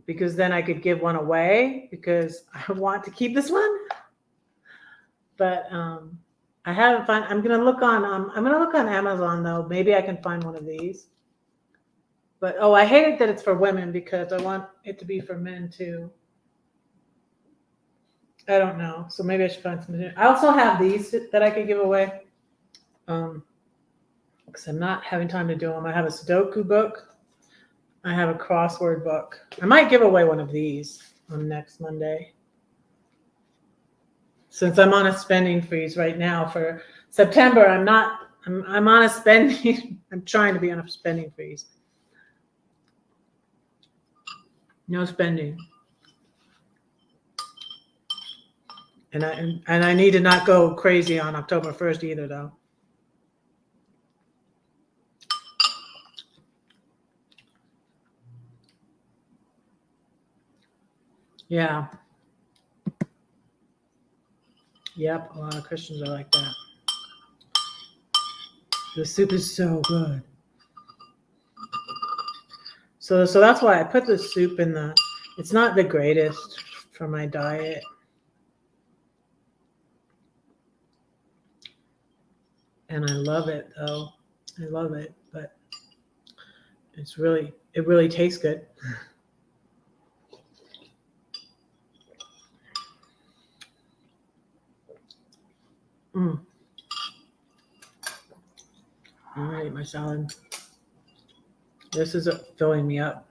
Because then I could give one away because I want to keep this one. But I haven't found. I'm gonna look on Amazon though. Maybe I can find one of these. But I hate it that it's for women because I want it to be for men too. I don't know. So maybe I should find something. I also have these that I could give away. Because I'm not having time to do them. I have a Sudoku book. I have a crossword book. I might give away one of these on next Monday. Since I'm on a spending freeze right now for September, I'm on a spending. I'm trying to be on a spending freeze. No spending. And I need to not go crazy on October 1st either, though. Yeah. Yep, a lot of Christians are like that. The soup is so good. So that's why I put the soup in the. It's not the greatest for my diet. And I love it though. I love it, but it really tastes good. All right, my salad. This is filling me up.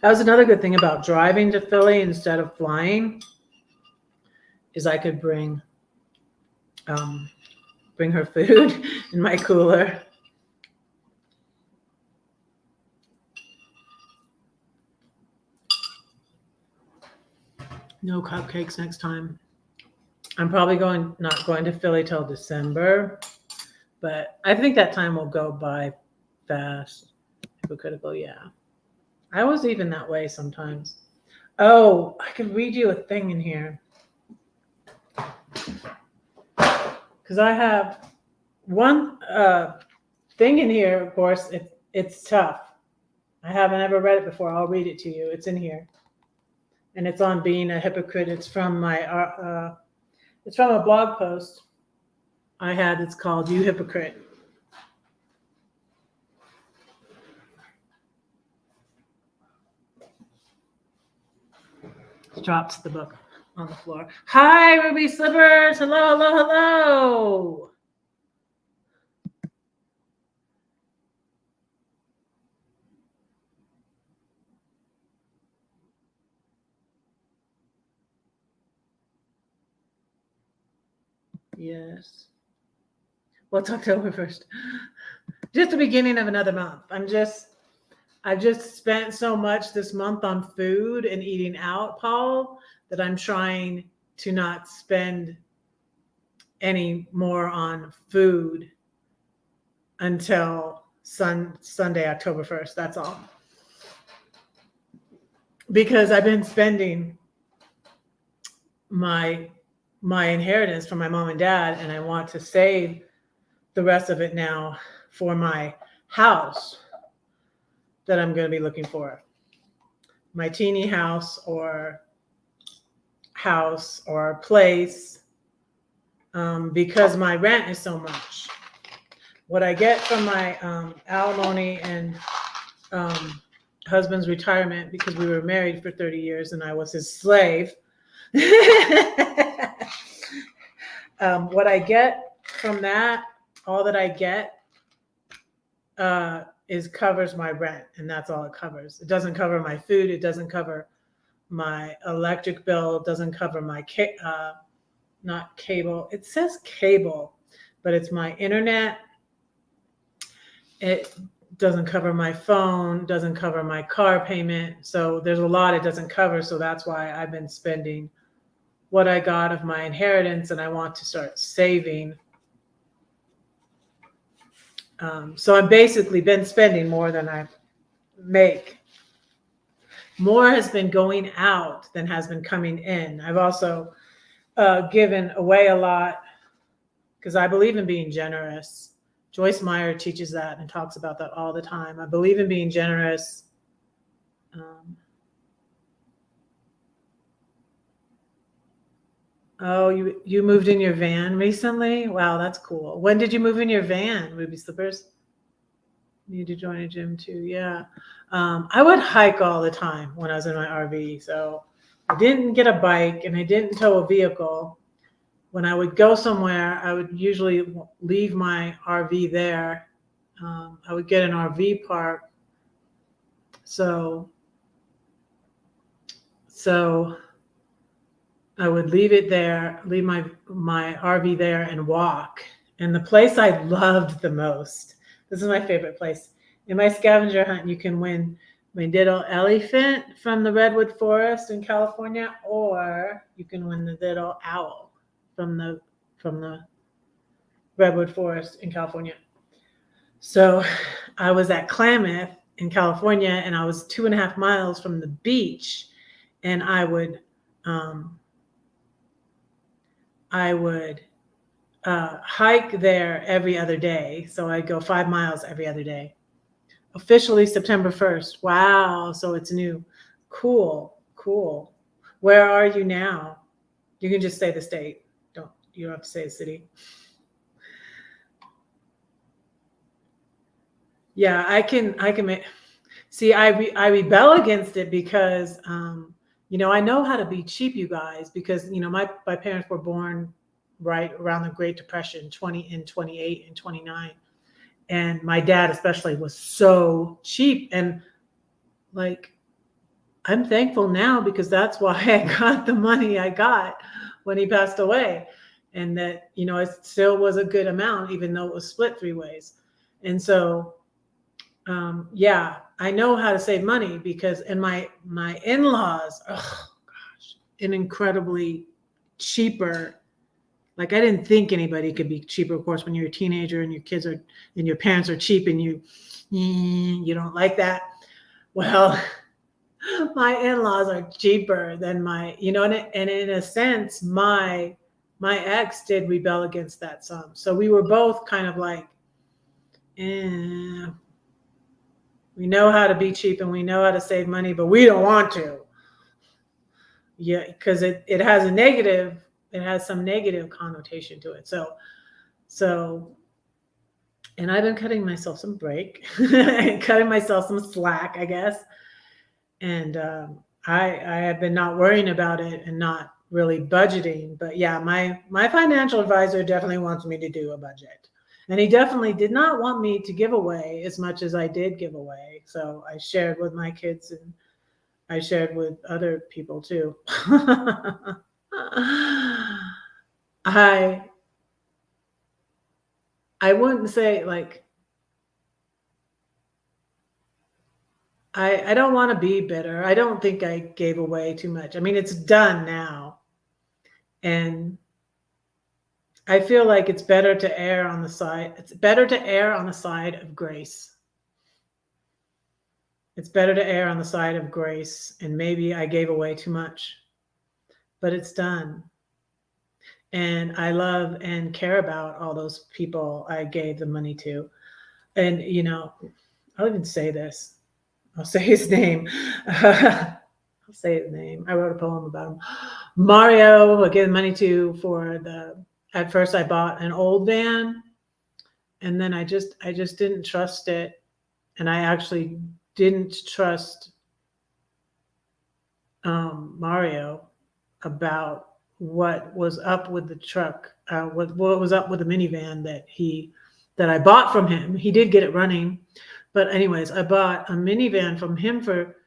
That was another good thing about driving to Philly instead of flying, is I could bring her food in my cooler. No cupcakes next time. I'm probably not going to Philly till December, but I think that time will go by fast. Hypocritical, yeah. I was even that way sometimes. Oh, I could read you a thing in here. Because I have one thing in here, of course, it's tough. I haven't ever read it before. I'll read it to you. It's in here, and it's on being a hypocrite. It's from it's from a blog post I had. It's called "You Hypocrite." Drops the book on the floor. Hi, Ruby Slippers. Hello, hello, hello. Yes. What's October 1st? Just the beginning of another month. I've just spent so much this month on food and eating out, Paul, that I'm trying to not spend any more on food until Sunday, October 1st. That's all. Because I've been spending my inheritance from my mom and dad, and I want to save the rest of it now for my house that I'm going to be looking for. My teeny house or place, because my rent is so much. What I get from my alimony and husband's retirement, because we were married for 30 years and I was his slave. What I get from that, all that I get covers my rent, and that's all it covers. It doesn't cover my food. It doesn't cover my electric bill. It doesn't cover my not cable. It says cable, but it's my internet. It doesn't cover my phone, doesn't cover my car payment. So there's a lot it doesn't cover. So that's why I've been spending what I got of my inheritance, and I want to start saving. So I've basically been spending more than I make. More has been going out than has been coming in. I've also given away a lot because I believe in being generous. Joyce Meyer teaches that and talks about that all the time. I believe in being generous. Oh, you moved in your van recently? Wow, that's cool. When did you move in your van, Ruby Slippers? Need to join a gym too. Yeah. I would hike all the time when I was in my RV. So I didn't get a bike and I didn't tow a vehicle. When I would go somewhere, I would usually leave my RV there. I would get an RV park. So I would leave it there, leave my RV there and walk. And the place I loved the most, this is my favorite place. In my scavenger hunt, you can win my little elephant from the redwood forest in California, or you can win the little owl from the redwood forest in California. So I was at Klamath in California, and I was 2.5 miles from the beach, and I would hike there every other day. So I'd go 5 miles every other day. Officially September 1st. Wow. So it's new. Cool. Where are you now? You can just say the state. You don't have to say the city. Yeah, I can make, see, I rebel against it because, I know how to be cheap, you guys, because, my parents were born right around the Great Depression, 28 and 29. And my dad especially was so cheap. And I'm thankful now because that's why I got the money I got when he passed away. And that, it still was a good amount, even though it was split 3 ways. And so, yeah, I know how to save money because, and my in-laws, oh gosh, an incredibly cheaper. I didn't think anybody could be cheaper. Of course, when you're a teenager and your kids are, and your parents are cheap and you don't like that. Well, my in-laws are cheaper than my, and in a sense, my ex did rebel against that some. So we were both kind of like, We know how to be cheap and we know how to save money, but we don't want to. Yeah, because it has it has some negative connotation to it. So, and I've been cutting myself some break and cutting myself some slack, I guess. And I have been not worrying about it and not really budgeting. But yeah, my financial advisor definitely wants me to do a budget. And he definitely did not want me to give away as much as I did give away. So I shared with my kids and I shared with other people too. I I wouldn't say like I don't want to be bitter. I don't think I gave away too much. I mean, it's done now. And I feel like it's better to err on the side. It's better to err on the side of grace. It's better to err on the side of grace. And maybe I gave away too much, but it's done. And I love and care about all those people I gave the money to. And, I'll even say this. I'll say his name. I'll say his name. I wrote a poem about him. Mario, I gave money to at first I bought an old van and then I just didn't trust it. And I actually didn't trust Mario about what was up with the truck, what was up with the minivan that I bought from him. He did get it running, but anyways, I bought a minivan from him for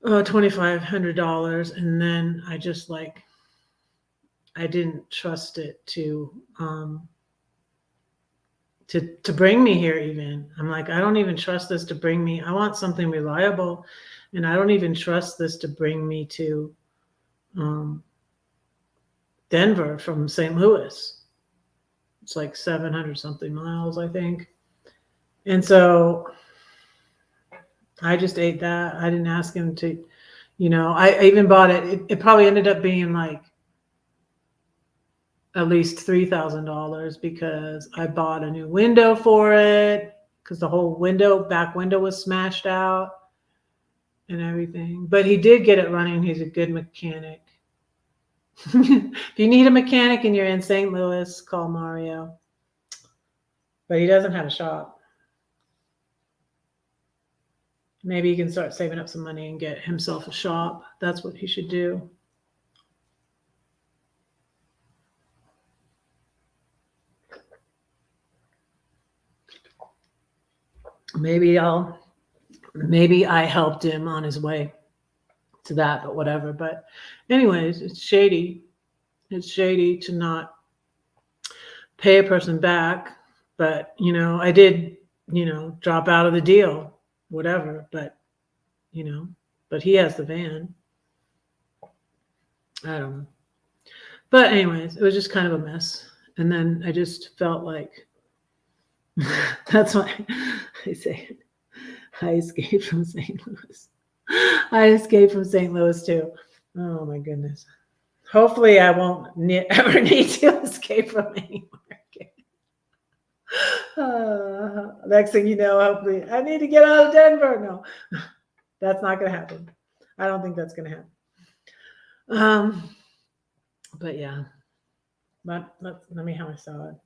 $2,500, and then I just I didn't trust it to bring me here. Even I'm like, I don't even trust this to bring me. I want something reliable, and I don't even trust this to bring me to Denver from St. Louis. It's like 700 something miles, I think. And so I just ate that. I didn't ask him to, I even bought it. It probably ended up being like at least $3,000 because I bought a new window for it because the whole back window was smashed out and everything. But he did get it running. He's a good mechanic. If you need a mechanic and you're in St. Louis, call Mario. But he doesn't have a shop. Maybe he can start saving up some money and get himself a shop. That's what he should do. Maybe I helped him on his way to that, but whatever. But anyways, it's shady. It's shady to not pay a person back. But, I did, drop out of the deal, whatever. But, but he has the van. I don't know. But anyways, it was just kind of a mess. And then I just felt like that's why I say it. I escaped from St. Louis. I escaped from St. Louis too. Oh my goodness. Hopefully I won't ever need to escape from anywhere again. Next thing you know, hopefully I need to get out of Denver. No, that's not going to happen. I don't think that's going to happen. But yeah, but let me how I saw it.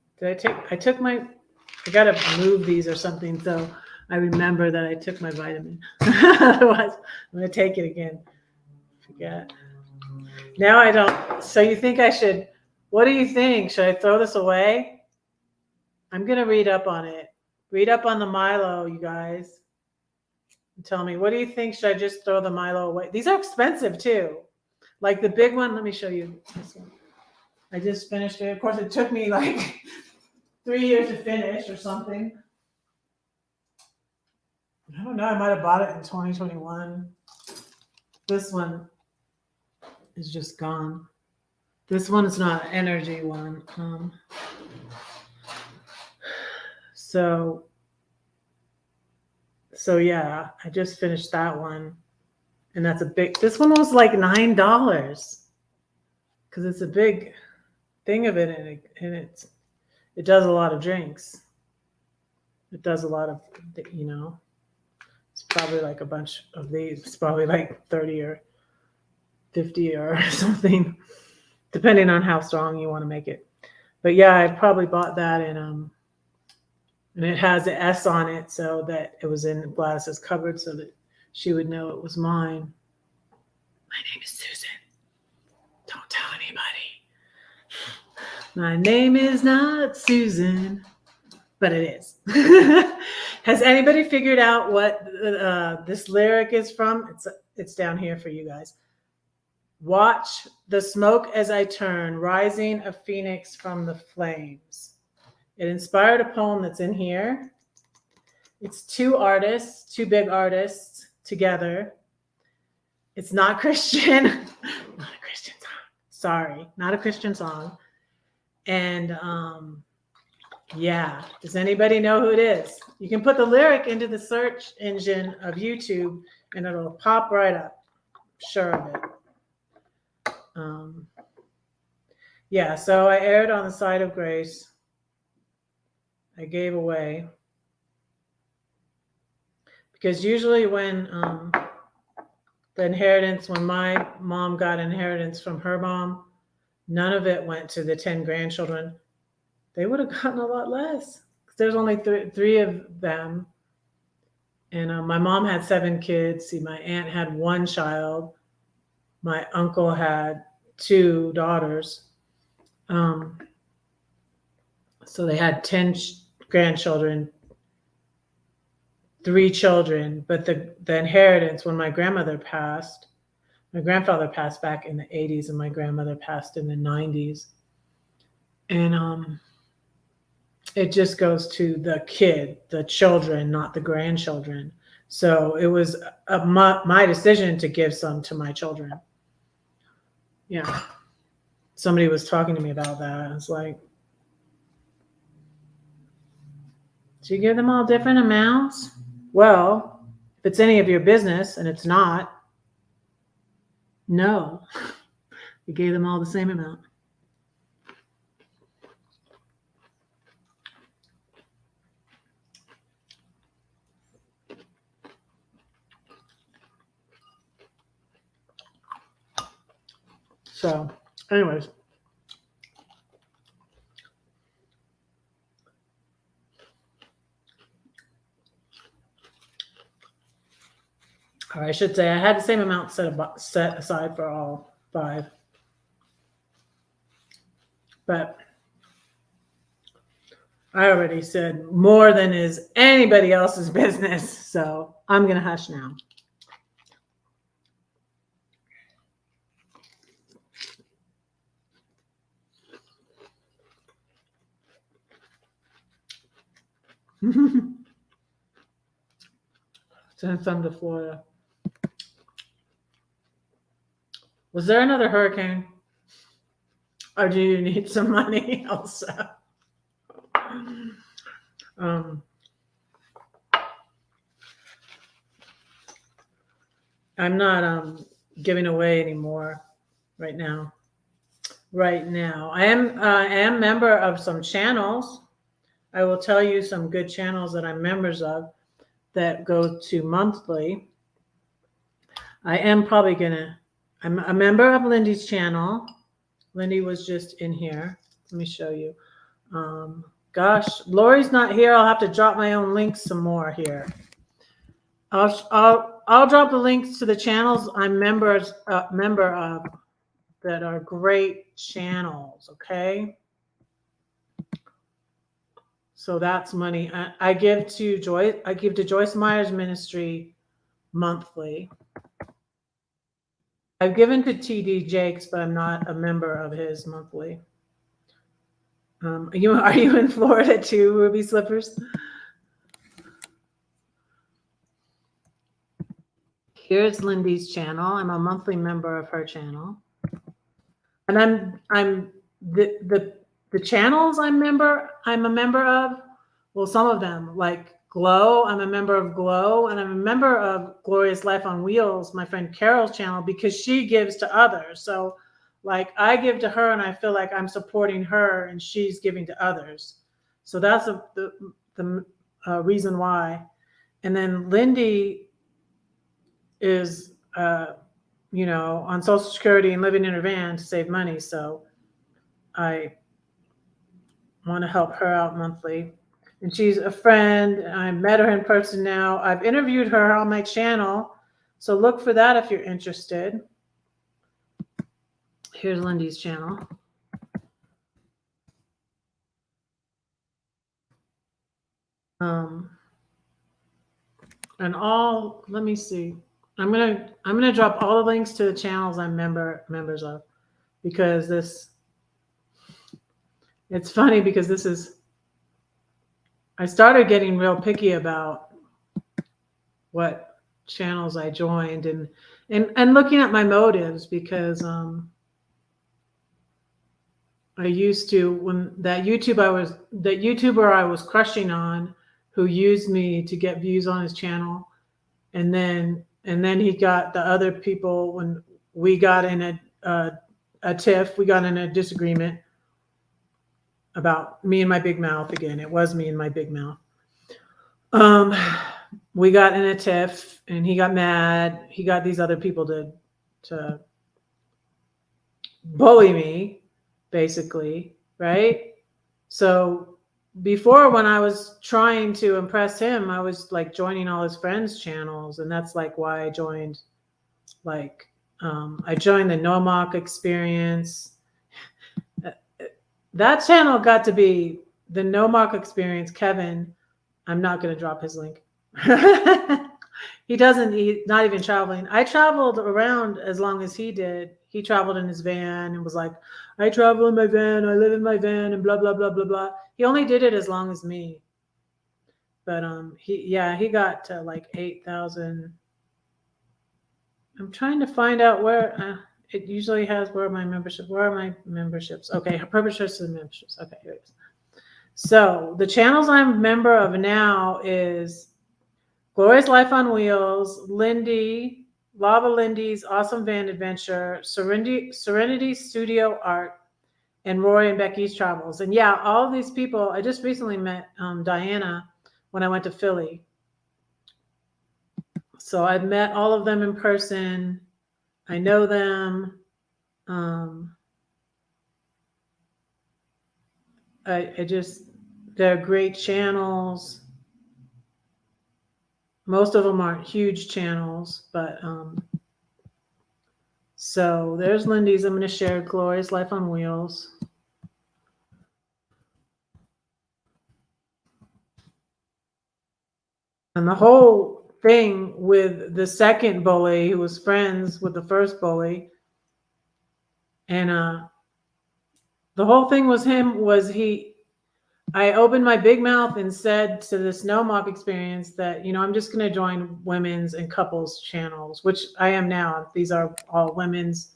I got to move these or something. So I remember that I took my vitamin. Otherwise, I'm going to take it again. Forget. Now I don't. So you think I should? What do you think? Should I throw this away? I'm going to read up on it. Read up on the Milo, you guys. And tell me, what do you think? Should I just throw the Milo away? These are expensive too. Like the big one. Let me show you this one. I just finished it. Of course, it took me like 3 years to finish or something. I don't know. I might have bought it in 2021. This one is just gone. This one is not an energy one. So yeah, I just finished that one. And that's this one was like $9 because it's a big thing of it. And it does a lot of drinks. It does a lot of, probably like a bunch of these. It's probably like 30 or 50 or something, depending on how strong you want to make it. But yeah, I probably bought that and it has an S on it so that it was in Gladys's cupboard so that she would know it was mine. My name is Susan. Don't tell anybody. My name is not Susan, but it is. Has anybody figured out what this lyric is from? It's down here for you guys. Watch the smoke as I turn, rising a phoenix from the flames. It inspired a poem that's in here. It's two artists, two big artists together. It's not Christian. Not a Christian song. Sorry, not a Christian song. And yeah, does anybody know who it is? You can put the lyric into the search engine of YouTube and it'll pop right up. Sure of it. Yeah, so I erred on the side of grace. I gave away. Because usually when the inheritance, when my mom got inheritance from her mom, none of it went to the 10 grandchildren. They would have gotten a lot less. There's only three of them. And my mom had 7 kids. See, my aunt had 1 child. My uncle had 2 daughters. So they had 10 grandchildren, 3 children. But the inheritance, when my grandmother passed, my grandfather passed back in the 80s and my grandmother passed in the 90s. And it just goes to the kid, the children, not the grandchildren. So it was my decision to give some to my children. Yeah. Somebody was talking to me about that. I was like, do you give them all different amounts? Well, if it's any of your business, and it's not, no. You gave them all the same amount. So, anyways. Or I should say I had the same amount set aside for all 5. But I already said more than is anybody else's business. So I'm going to hush now. Send some to Florida. Was there another hurricane? Or do you need some money also? I'm not giving away anymore right now. Right now, I am member of some channels. I will tell you some good channels that I'm members of that go to monthly. I am probably gonna. I'm a member of Lindy's channel. Lindy was just in here. Let me show you. Gosh, Lori's not here. I'll have to drop my own links some more here. I'll drop the links to the channels I'm member of that are great channels. Okay. So that's money. I give to Joyce. I give to Joyce Meyer's ministry monthly. I've given to TD Jakes, but I'm not a member of his monthly. Are you in Florida too, Ruby Slippers? Here's Lindy's channel. I'm a monthly member of her channel, and I'm the channels I'm a member of. Well, some of them like Glow. I'm a member of Glow, and I'm a member of Glorious Life on Wheels, my friend Carol's channel, because she gives to others. So like I give to her and I feel like I'm supporting her and she's giving to others. So that's the reason why. And then Lindy is, on Social Security and living in her van to save money. So I want to help her out monthly. And she's a friend. I met her in person now. I've interviewed her on my channel. So look for that if you're interested. Here's Lindy's channel. Let me see. I'm gonna drop all the links to the channels I'm members of, because it's funny because I started getting real picky about what channels I joined and looking at my motives, because I used to, when that YouTuber I was crushing on, who used me to get views on his channel, and then he got the other people, when we got in a tiff, we got in a disagreement about me and my big mouth again. It was me and my big mouth. We got in a tiff and he got mad. He got these other people to bully me, basically, right? So before, when I was trying to impress him, I was like joining all his friends' channels, and that's like why I joined, I joined the NOMOC Experience. That channel got to be the NOMOC Experience. Kevin, I'm not going to drop his link. He's not even traveling. I traveled around as long as he did. He traveled in his van and was like, I travel in my van, I live in my van, and blah, blah, blah, blah, blah. He only did it as long as me. But he got to like 8,000. I'm trying to find out where it usually has where are my memberships? Okay, memberships. Okay, here it is. So the channels I'm a member of now is Glorious Life on Wheels, Lindy, Lava Lindy's Awesome Van Adventure, Serenity Studio Art, and Roy and Becky's Travels. And yeah, all of these people, I just recently met Diana when I went to Philly. So I've met all of them in person. I know them. They're great channels. Most of them aren't huge channels, but so there's Lindy's. I'm going to share Glorious Life on Wheels. And the whole thing with the second bully, who was friends with the first bully, and the whole thing I opened my big mouth and said to this NOMOC Experience that, I'm just going to join women's and couples channels, which I am now. These are all women's,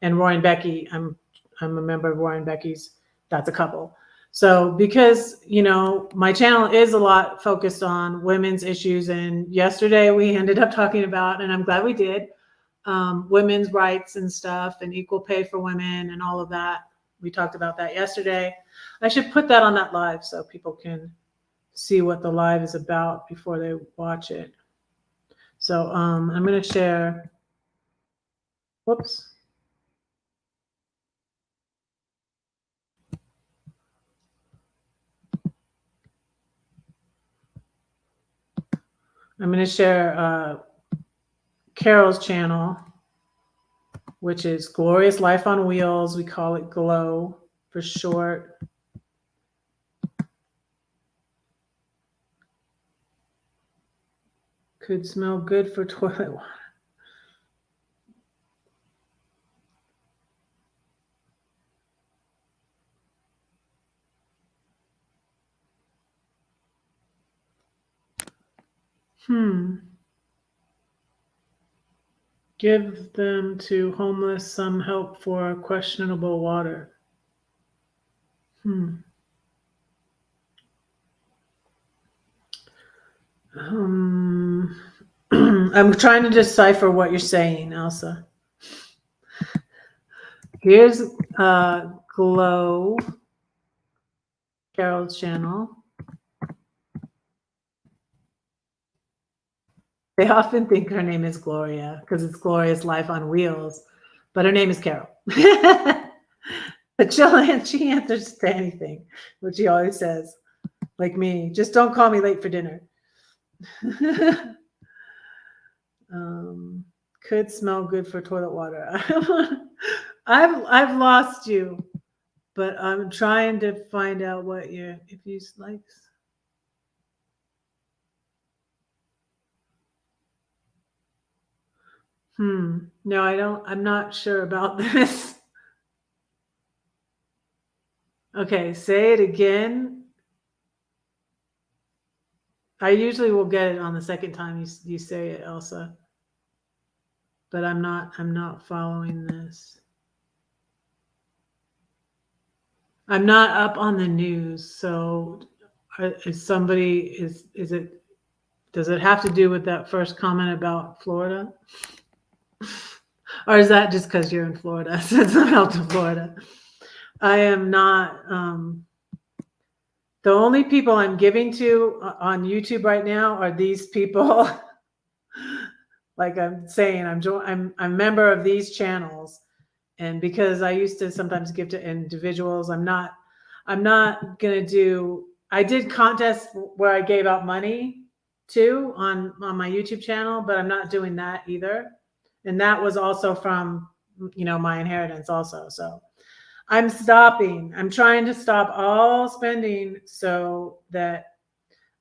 and Roy and Becky. I'm a member of Roy and Becky's. That's a couple. So because, my channel is a lot focused on women's issues, and yesterday we ended up talking about, and I'm glad we did, women's rights and stuff, and equal pay for women and all of that. We talked about that yesterday. I should put that on that live so people can see what the live is about before they watch it. So I'm going to share. Whoops. I'm going to share Carol's channel, which is Glorious Life on Wheels. We call it GLOW for short. Could smell good for toilet water. Give them to homeless some help for questionable water. I'm trying to decipher what you're saying, Elsa. Here's GLOW, Carol's channel. They often think her name is Gloria because it's Gloria's Life on Wheels, but her name is Carol. But she answers to anything, which she always says, like me, just don't call me late for dinner. Could smell good for toilet water. I've lost you, but I'm trying to find out what if you like. No, I don't. I'm not sure about this. Okay, say it again. I usually will get it on the second time you say it, Elsa. But I'm not following this. I'm not up on the news, so is it does it have to do with that first comment about Florida? Or is that just because you're in Florida? Since I'm out to Florida. I am not the only people I'm giving to on YouTube right now are these people. Like I'm saying, I'm a member of these channels, and because I used to sometimes give to individuals, I'm not gonna do. I did contests where I gave out money too on my YouTube channel, but I'm not doing that either. And that was also from my inheritance also. So I'm stopping. I'm trying to stop all spending so that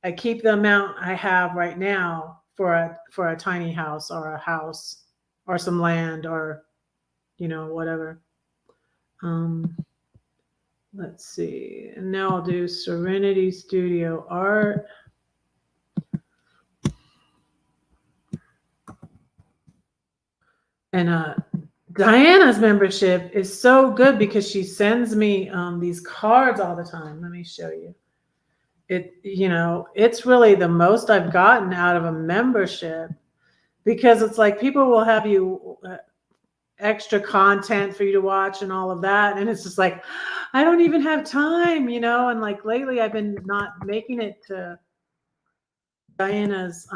I keep the amount I have right now for a tiny house or a house or some land or whatever. Let's see. And now I'll do Serenity Studio Art. And Diana's membership is so good because she sends me these cards all the time. Let me show you. It's really the most I've gotten out of a membership, because it's like people will have you extra content for you to watch and all of that, and it's just like I don't even have time, and like lately I've been not making it to Diana's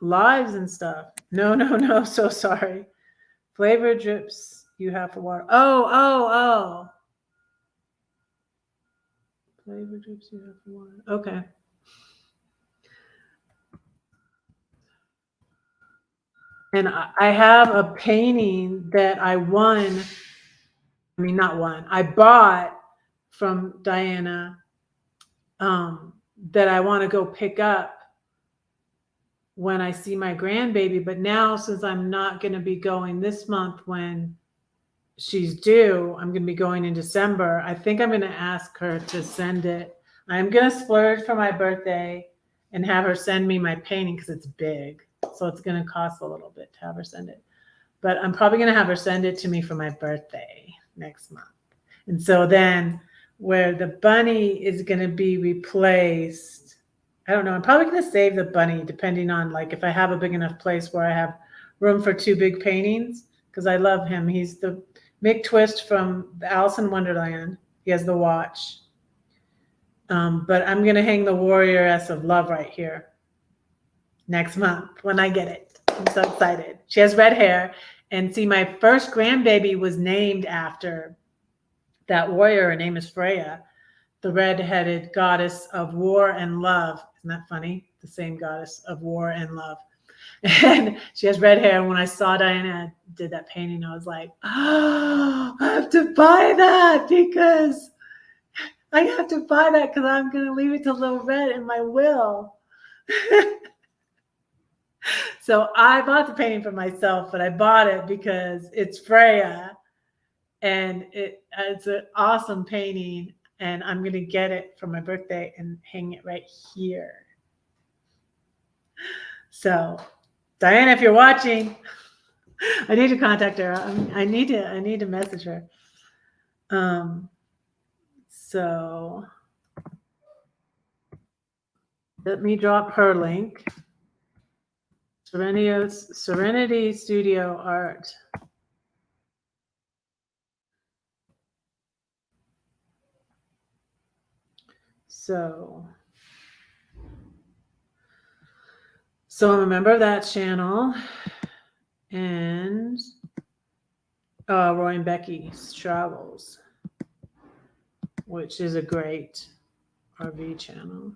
lives and stuff. No, so sorry. Flavor drips you have for water. Oh. Flavor drips you have for water. Okay. And I have a painting that I won. I mean, not won. I bought from Diana that I want to go pick up when I see my grandbaby. But now, since I'm not going to be going this month when she's due, I'm going to be going in December. I think I'm going to ask her to send it. I'm going to splurge for my birthday and have her send me my painting because it's big. So it's going to cost a little bit to have her send it. But I'm probably going to have her send it to me for my birthday next month. And so then where the bunny is going to be replaced, I don't know. I'm probably going to save the bunny depending on like if I have a big enough place where I have room for 2 big paintings, because I love him. He's the Mick Twist from the Alice in Wonderland. He has the watch. But I'm going to hang the Warrioress of Love right here next month when I get it. I'm so excited. She has red hair. And see, my first grandbaby was named after that warrior. Her name is Freya, the red-headed goddess of war and love. Isn't that funny? The same goddess of war and love. And she has red hair. And when I saw Diana did that painting, I was like, oh, I have to buy that because I'm going to leave it to Little Red in my will. So I bought the painting for myself, but I bought it because it's Freya, and it's an awesome painting, and I'm going to get it for my birthday and hang it right here. So, Diana, if you're watching, I need to contact her. I need to message her. So let me drop her link. Serenity Studio Art. So So I'm a member of that channel. And Roy and Becky's Travels, which is a great RV channel.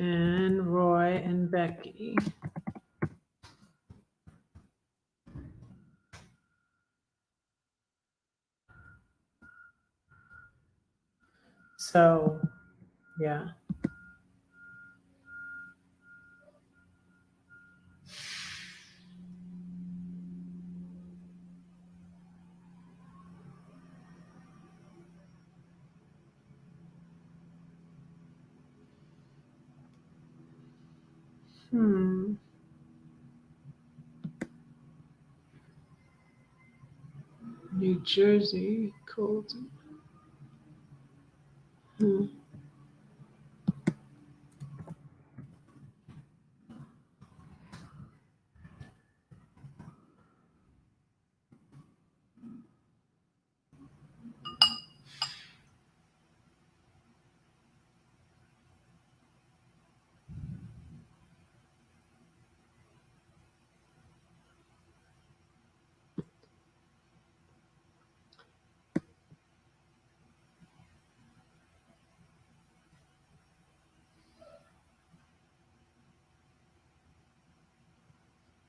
And Roy and Becky. So, yeah. New Jersey, Colton.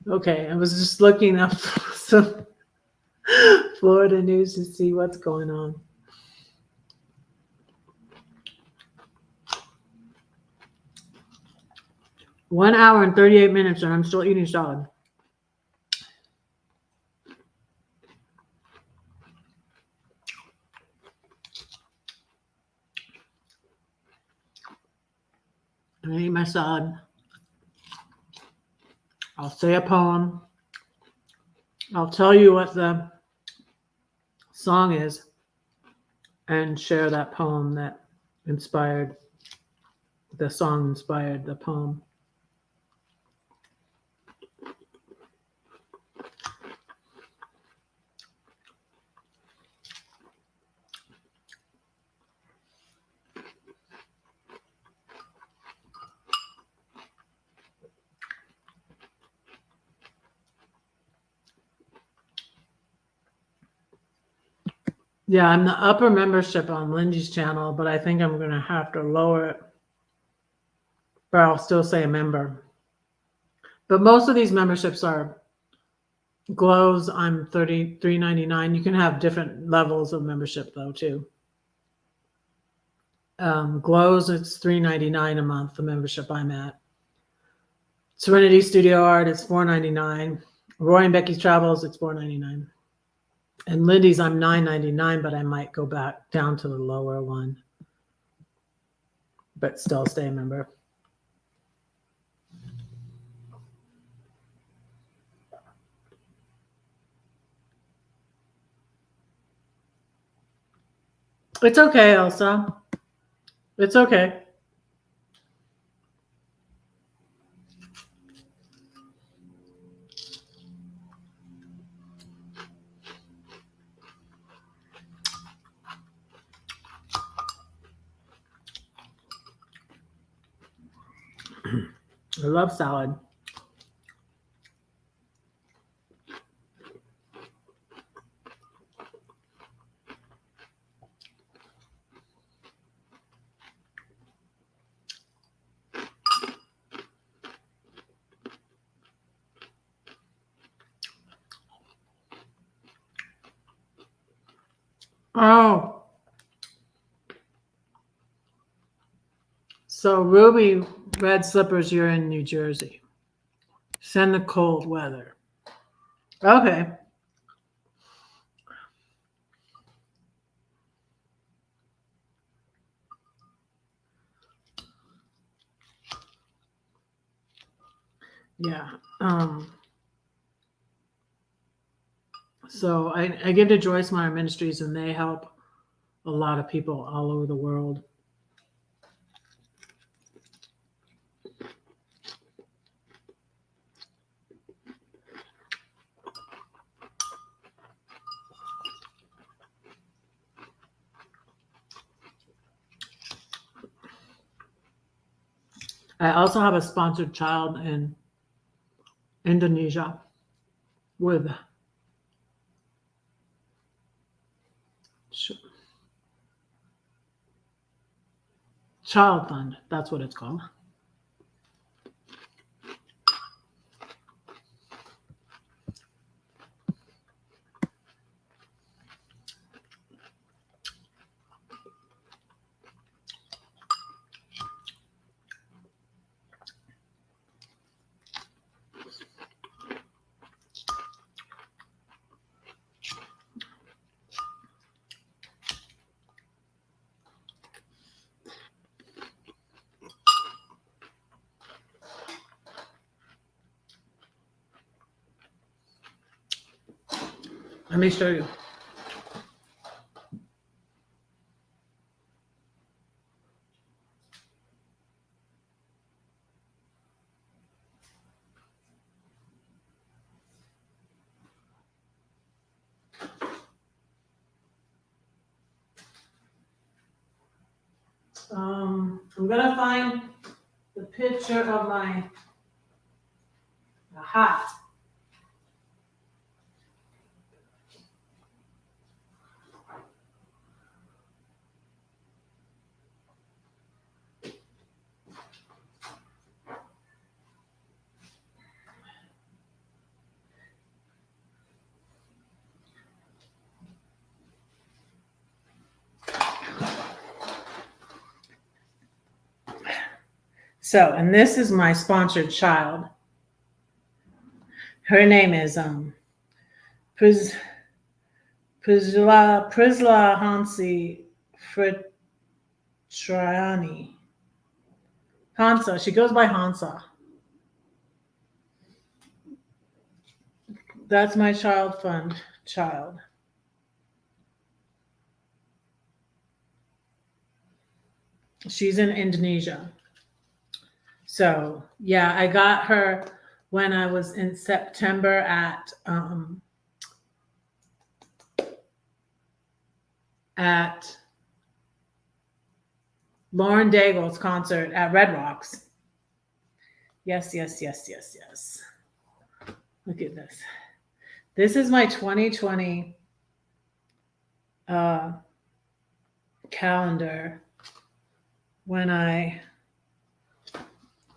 Okay, I was just looking up some Florida news to see what's going on. One hour and 38 minutes, and I'm still eating salad. I eat my salad. I'll say a poem. I'll tell you what the song is and share that poem that inspired the song, inspired the poem. Yeah, I'm the upper membership on Lindy's channel, but I think I'm going to have to lower it. But I'll still say a member. But most of these memberships are Glows. I'm $33.99. You can have different levels of membership though too. Glows, it's $3.99 a month. The membership I'm at. Serenity Studio Art, it's $4.99. Roy and Becky's Travels, it's $4.99. And Lindy's, I'm $9.99, but I might go back down to the lower one, but still stay a member. It's okay, Elsa. It's okay. I love salad. Oh. So Ruby, red slippers, you're in New Jersey. Send the cold weather. Okay. Yeah. So I give to Joyce Meyer Ministries, and they help a lot of people all over the world. I also have a sponsored child in Indonesia with Child Fund. That's what it's called. Let me show you. I'm gonna find the picture of my hat. So, and this is my sponsored child. Her name is Prisla Hansi Fritriani. Hansa. She goes by Hansa. That's my child fund child. She's in Indonesia. So yeah, I got her when I was in September at Lauren Daigle's concert at Red Rocks. Yes. Look at this. This is my 2020 calendar when I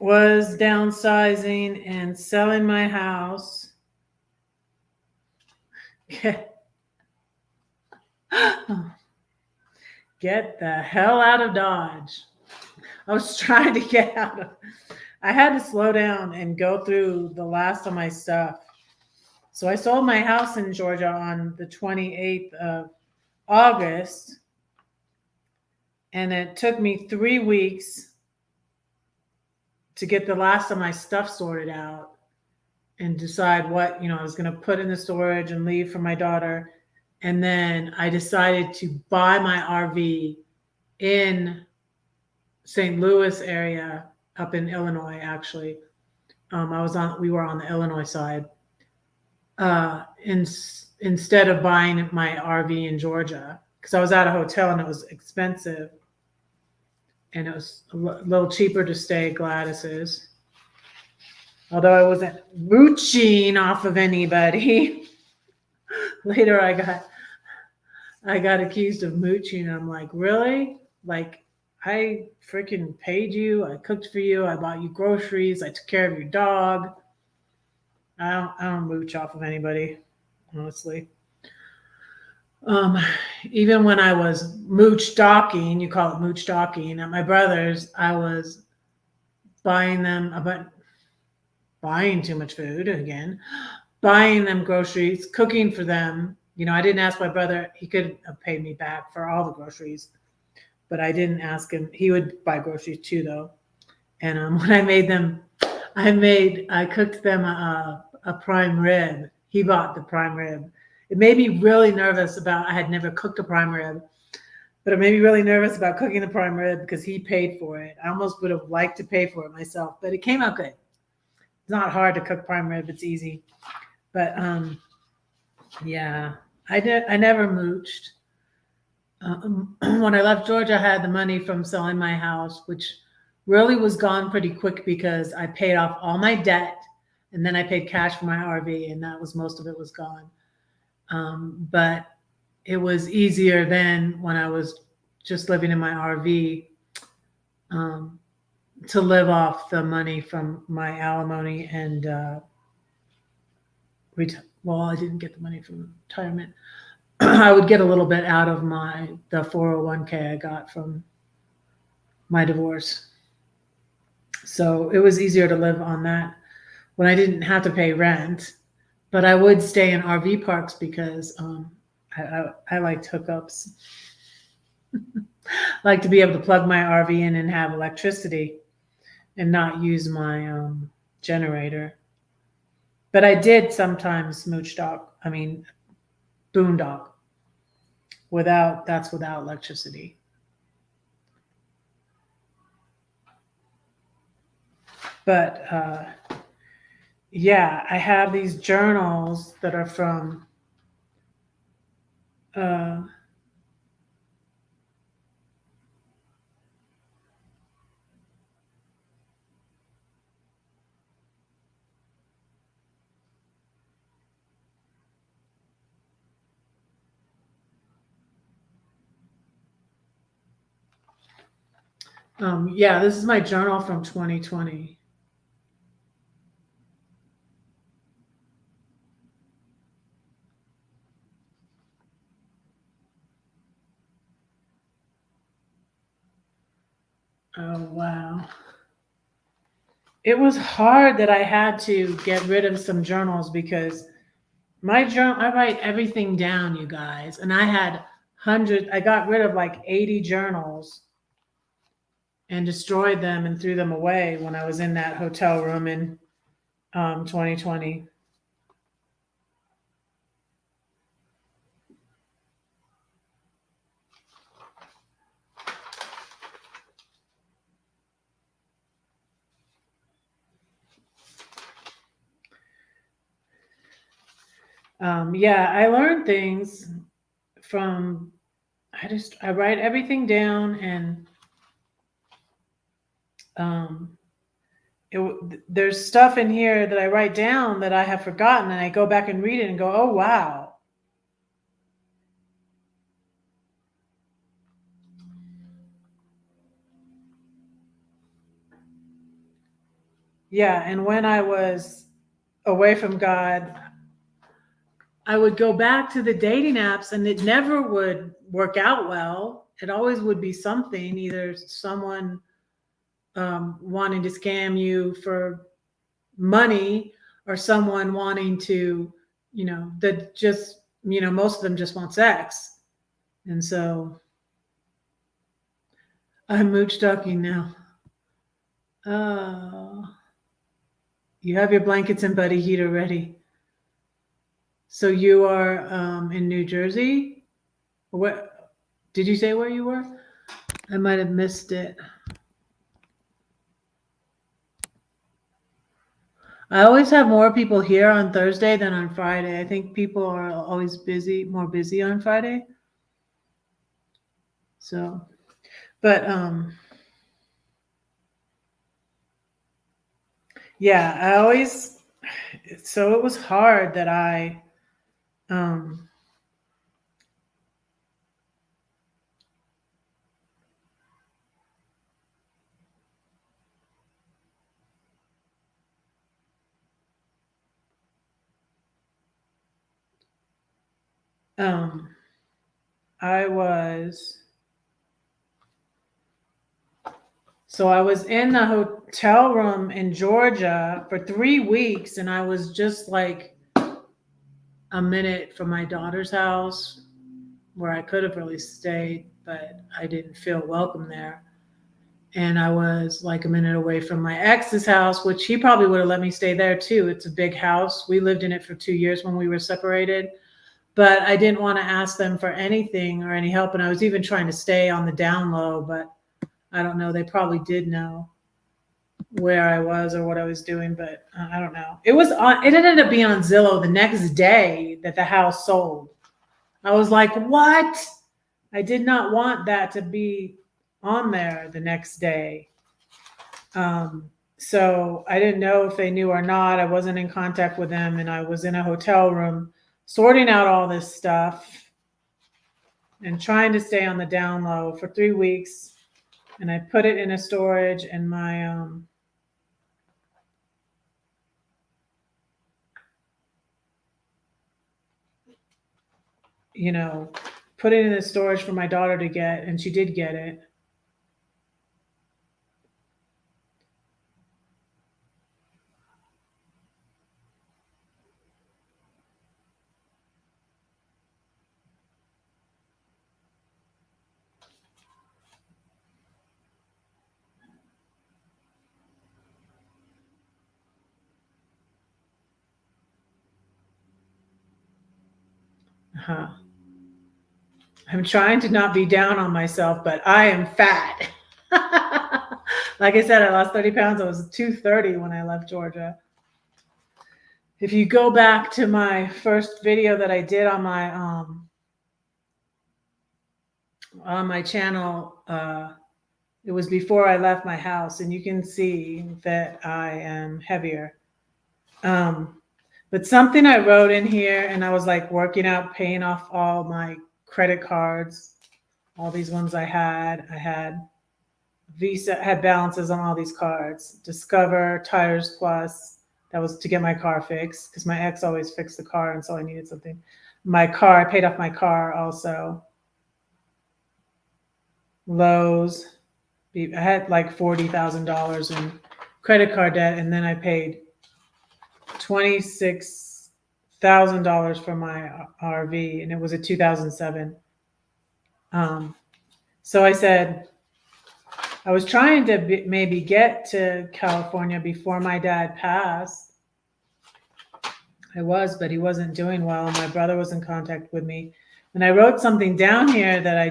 was downsizing and selling my house. Get the hell out of Dodge. I was trying to get out of. I had to slow down and go through the last of my stuff. So I sold my house in Georgia on the 28th of August. And it took me 3 weeks to get the last of my stuff sorted out and decide what, I was going to put in the storage and leave for my daughter. And then I decided to buy my RV in St. Louis area, up in Illinois, actually. We were on the Illinois side. Instead of buying my RV in Georgia, because I was at a hotel and it was expensive. And it was a little cheaper to stay at Gladys's. Although I wasn't mooching off of anybody. Later I got accused of mooching. I'm like, really? Like, I freaking paid you. I cooked for you. I bought you groceries. I took care of your dog. I don't mooch off of anybody, honestly. Even when I was mooch docking, you call it mooch docking, at my brother's, I was buying too much food again, buying them groceries, cooking for them. I didn't ask my brother. He could have paid me back for all the groceries, but I didn't ask him. He would buy groceries too, though. And when I made them, I cooked them a prime rib. He bought the prime rib. It made me really nervous I had never cooked a prime rib, but it made me really nervous about cooking the prime rib because he paid for it. I almost would have liked to pay for it myself, but it came out good. It's not hard to cook prime rib. It's easy. But yeah, I never mooched. When I left Georgia, I had the money from selling my house, which really was gone pretty quick because I paid off all my debt and then I paid cash for my RV, and that was most of it was gone. But it was easier then when I was just living in my RV um, to live off the money from my alimony and well, I didn't get the money from retirement. I would get a little bit out of the 401k I got from my divorce. So it was easier to live on that when I didn't have to pay rent. But I would stay in RV parks because I liked hookups. Like to be able to plug my RV in and have electricity and not use my generator. But I did sometimes boondog without electricity. But yeah, I have these journals that are from yeah, this is my journal from 2020. Oh, wow. It was hard that I had to get rid of some journals because my journal, I write everything down, you guys. And I got rid of like 80 journals and destroyed them and threw them away when I was in that hotel room in 2020. Yeah, I learned things from, I write everything down and um, there's stuff in here that I write down that I have forgotten, and I go back and read it and go, oh, wow. Yeah, and when I was away from God, I would go back to the dating apps and it never would work out well. It always would be something, either someone wanting to scam you for money or someone wanting to, that just, most of them just want sex. And so I'm mooch ducking now. Oh, you have your blankets and buddy heater ready. So you are in New Jersey? What did you say where you were? I might have missed it. I always have more people here on Thursday than on Friday. I think people are always more busy on Friday. So, but yeah, so it was hard that I I was I was in the hotel room in Georgia for 3 weeks, and I was just like a minute from my daughter's house where I could have really stayed, but I didn't feel welcome there. And I was like a minute away from my ex's house, which he probably would have let me stay there too. It's a big house. We lived in it for 2 years when we were separated, but I didn't want to ask them for anything or any help. And I was even trying to stay on the down low, but I don't know. They probably did know where I was or what I was doing, but I don't know. It ended up being on Zillow the next day that the house sold. I was like, what? I did not want that to be on there the next day. So I didn't know if they knew or not. I wasn't in contact with them, and I was in a hotel room sorting out all this stuff and trying to stay on the down low for 3 weeks. And I put it in a storage in my put it in the storage for my daughter to get, and she did get it. Uh-huh. I'm trying to not be down on myself, but I am fat. Like I said, I lost 30 pounds. I was 230 when I left Georgia. If you go back to my first video that I did on my channel, it was before I left my house, and you can see that I am heavier. But something I wrote in here, and I was like working out, paying off all my credit cards, all these ones I had Visa, had balances on all these cards. Discover, Tires Plus, that was to get my car fixed because my ex always fixed the car, and so I needed something. My car, I paid off my car also. Lowe's, I had like $40,000 in credit card debt, and then I paid $26,000 for my RV, and it was a 2007. So I said, I was trying to maybe get to California before my dad passed. I was, but he wasn't doing well. My brother was in contact with me. And I wrote something down here that I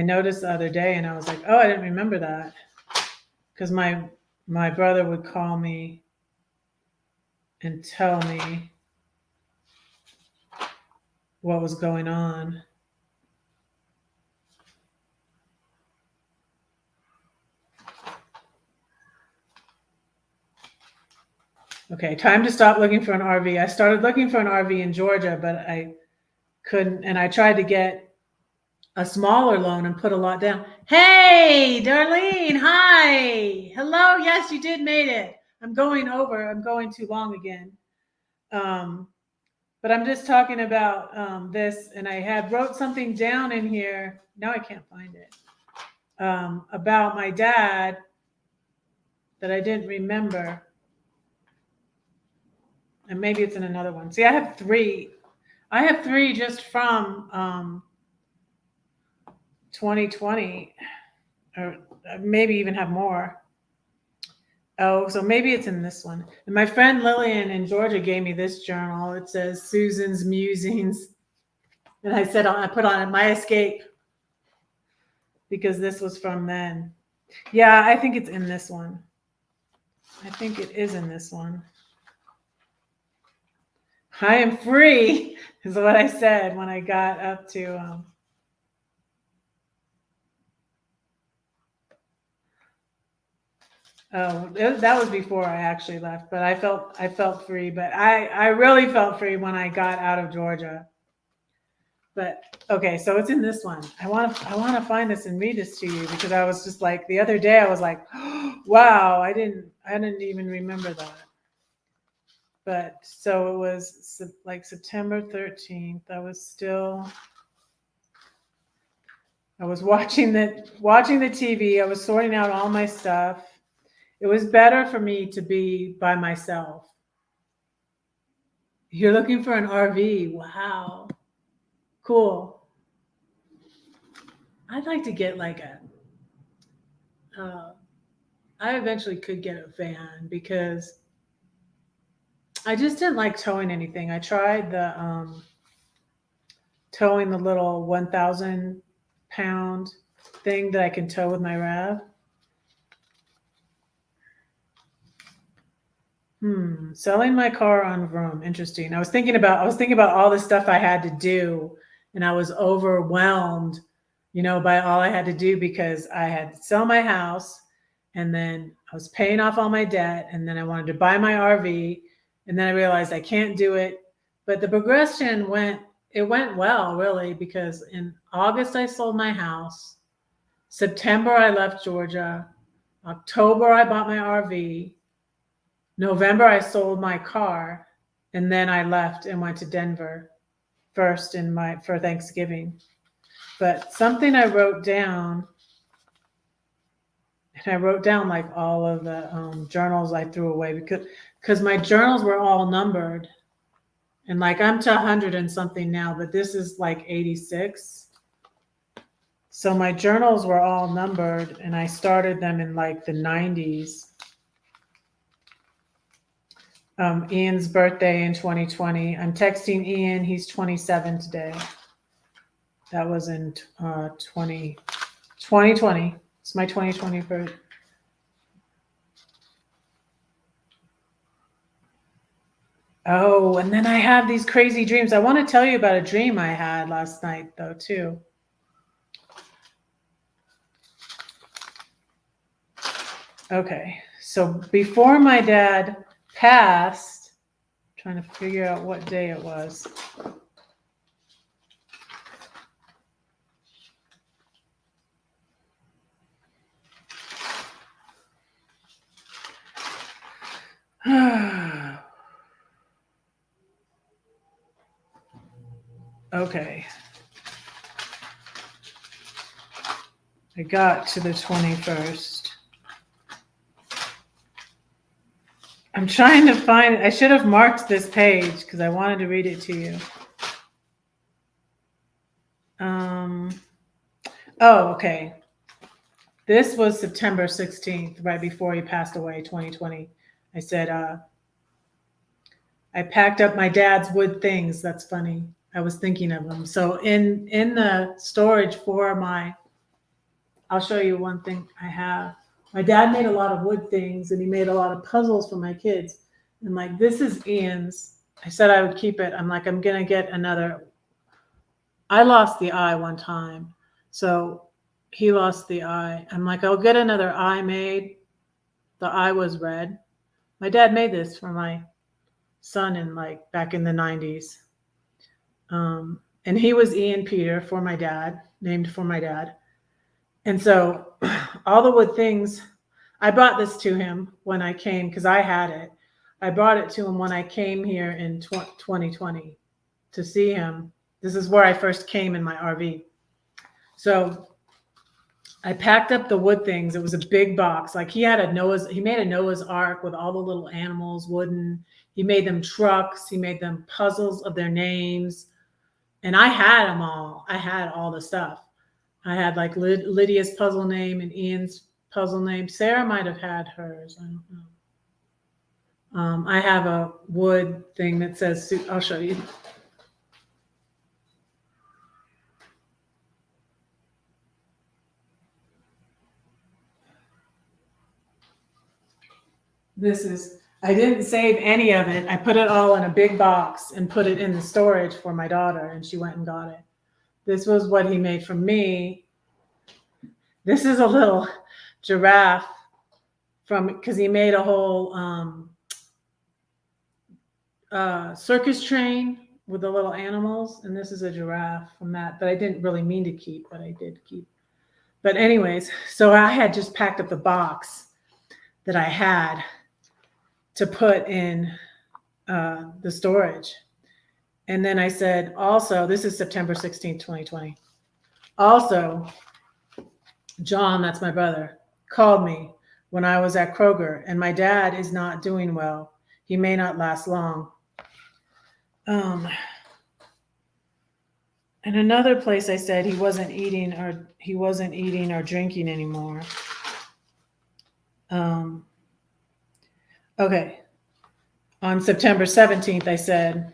noticed the other day, and I was like, oh, I didn't remember that. Because my brother would call me and tell me what was going on. Okay, time to stop looking for an RV. I started looking for an RV in Georgia, but I couldn't. And I tried to get a smaller loan and put a lot down. Hey, Darlene, hi. Hello. Yes, you did made it. I'm going too long again. But I'm just talking about this, and I had wrote something down in here. Now I can't find it. About my dad that I didn't remember. And maybe it's in another one. See, I have three. I have three just from 2020, or maybe even have more. Oh, so maybe it's in this one. And my friend Lillian in Georgia gave me this journal. It says Susan's Musings. And I said, I put on it, My Escape, because this was from then. Yeah, I think it's in this one. I think it is in this one. I am free, is what I said when I got up to. Oh, that was before I actually left, but I felt free. But I really felt free when I got out of Georgia. But okay, so it's in this one. I want to find this and read this to you, because I was just like, the other day I was like, oh, wow, I didn't even remember that. But so it was like September 13th. I was watching the TV. I was sorting out all my stuff. It was better for me to be by myself. You're looking for an RV. Wow. Cool. I'd like to get like I eventually could get a van, because I just didn't like towing anything. I tried the towing the little 1,000 pound thing that I can tow with my RAV. Selling my car on Vroom. Interesting. I was thinking about all the stuff I had to do, and I was overwhelmed, by all I had to do, because I had to sell my house, And then I was paying off all my debt. And then I wanted to buy my RV. And then I realized I can't do it. But the progression went well, really, because in August, I sold my house. September, I left Georgia. October, I bought my RV. November, I sold my car. And then I left and went to Denver first for Thanksgiving. But something I wrote down, and I wrote down like all of the journals I threw away because my journals were all numbered. And like I'm to 100 and something now, but this is like 86. So my journals were all numbered and I started them in like the 90s. Ian's birthday in 2020. I'm texting Ian. He's 27 today. That was in 2020. It's my 2020 birthday. Oh, and then I have these crazy dreams. I want to tell you about a dream I had last night, though, too. Okay, so before my dad passed, I'm trying to figure out what day it was. Okay. I got to the 21st. I'm trying to find it. I should have marked this page because I wanted to read it to you. Oh, okay. This was September 16th, right before he passed away, 2020. I said, I packed up my dad's wood things. That's funny. I was thinking of them. So in the storage for I'll show you one thing I have. My dad made a lot of wood things and he made a lot of puzzles for my kids. And like, this is Ian's. I said I would keep it. I'm like, I'm going to get another. I lost the eye one time. So he lost the eye. I'm like, I'll get another eye made. The eye was red. My dad made this for my son in like back in the 90s. And he was Ian Peter for my dad, named for my dad. And so all the wood things, I brought this to him when I came because I had it. I brought it to him when I came here in 2020 to see him. This is where I first came in my RV. So I packed up the wood things. It was a big box. Like he made a Noah's Ark with all the little animals, wooden. He made them trucks. He made them puzzles of their names. And I had them all. I had all the stuff. I had like Lydia's puzzle name and Ian's puzzle name. Sarah might have had hers. I don't know. I have a wood thing that says, I'll show you. I didn't save any of it. I put it all in a big box and put it in the storage for my daughter, and she went and got it. This was what he made for me. This is a little giraffe because he made a whole circus train with the little animals. And this is a giraffe from that I didn't really mean to keep, but I did keep. But anyways, so I had just packed up the box that I had to put in the storage. And then I said, also, this is September 16th, 2020. Also, John, that's my brother, called me when I was at Kroger, and my dad is not doing well. He may not last long. And another place I said he wasn't eating or drinking anymore. Okay. On September 17th, I said,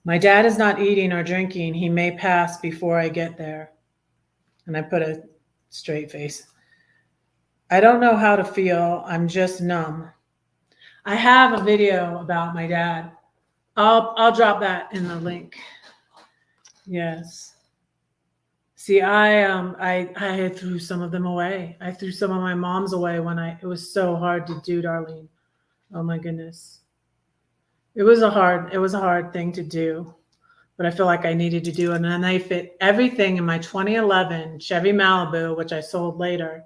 my dad is not eating or drinking. He may pass before I get there. And I put a straight face. I don't know how to feel. I'm just numb. I have a video about my dad. I'll drop that in the link. Yes. See, I threw some of them away. I threw some of my mom's away when it was so hard to do, Darlene. Oh my goodness. It was a hard thing to do, but I feel like I needed to do it. And then I fit everything in my 2011 Chevy Malibu, which I sold later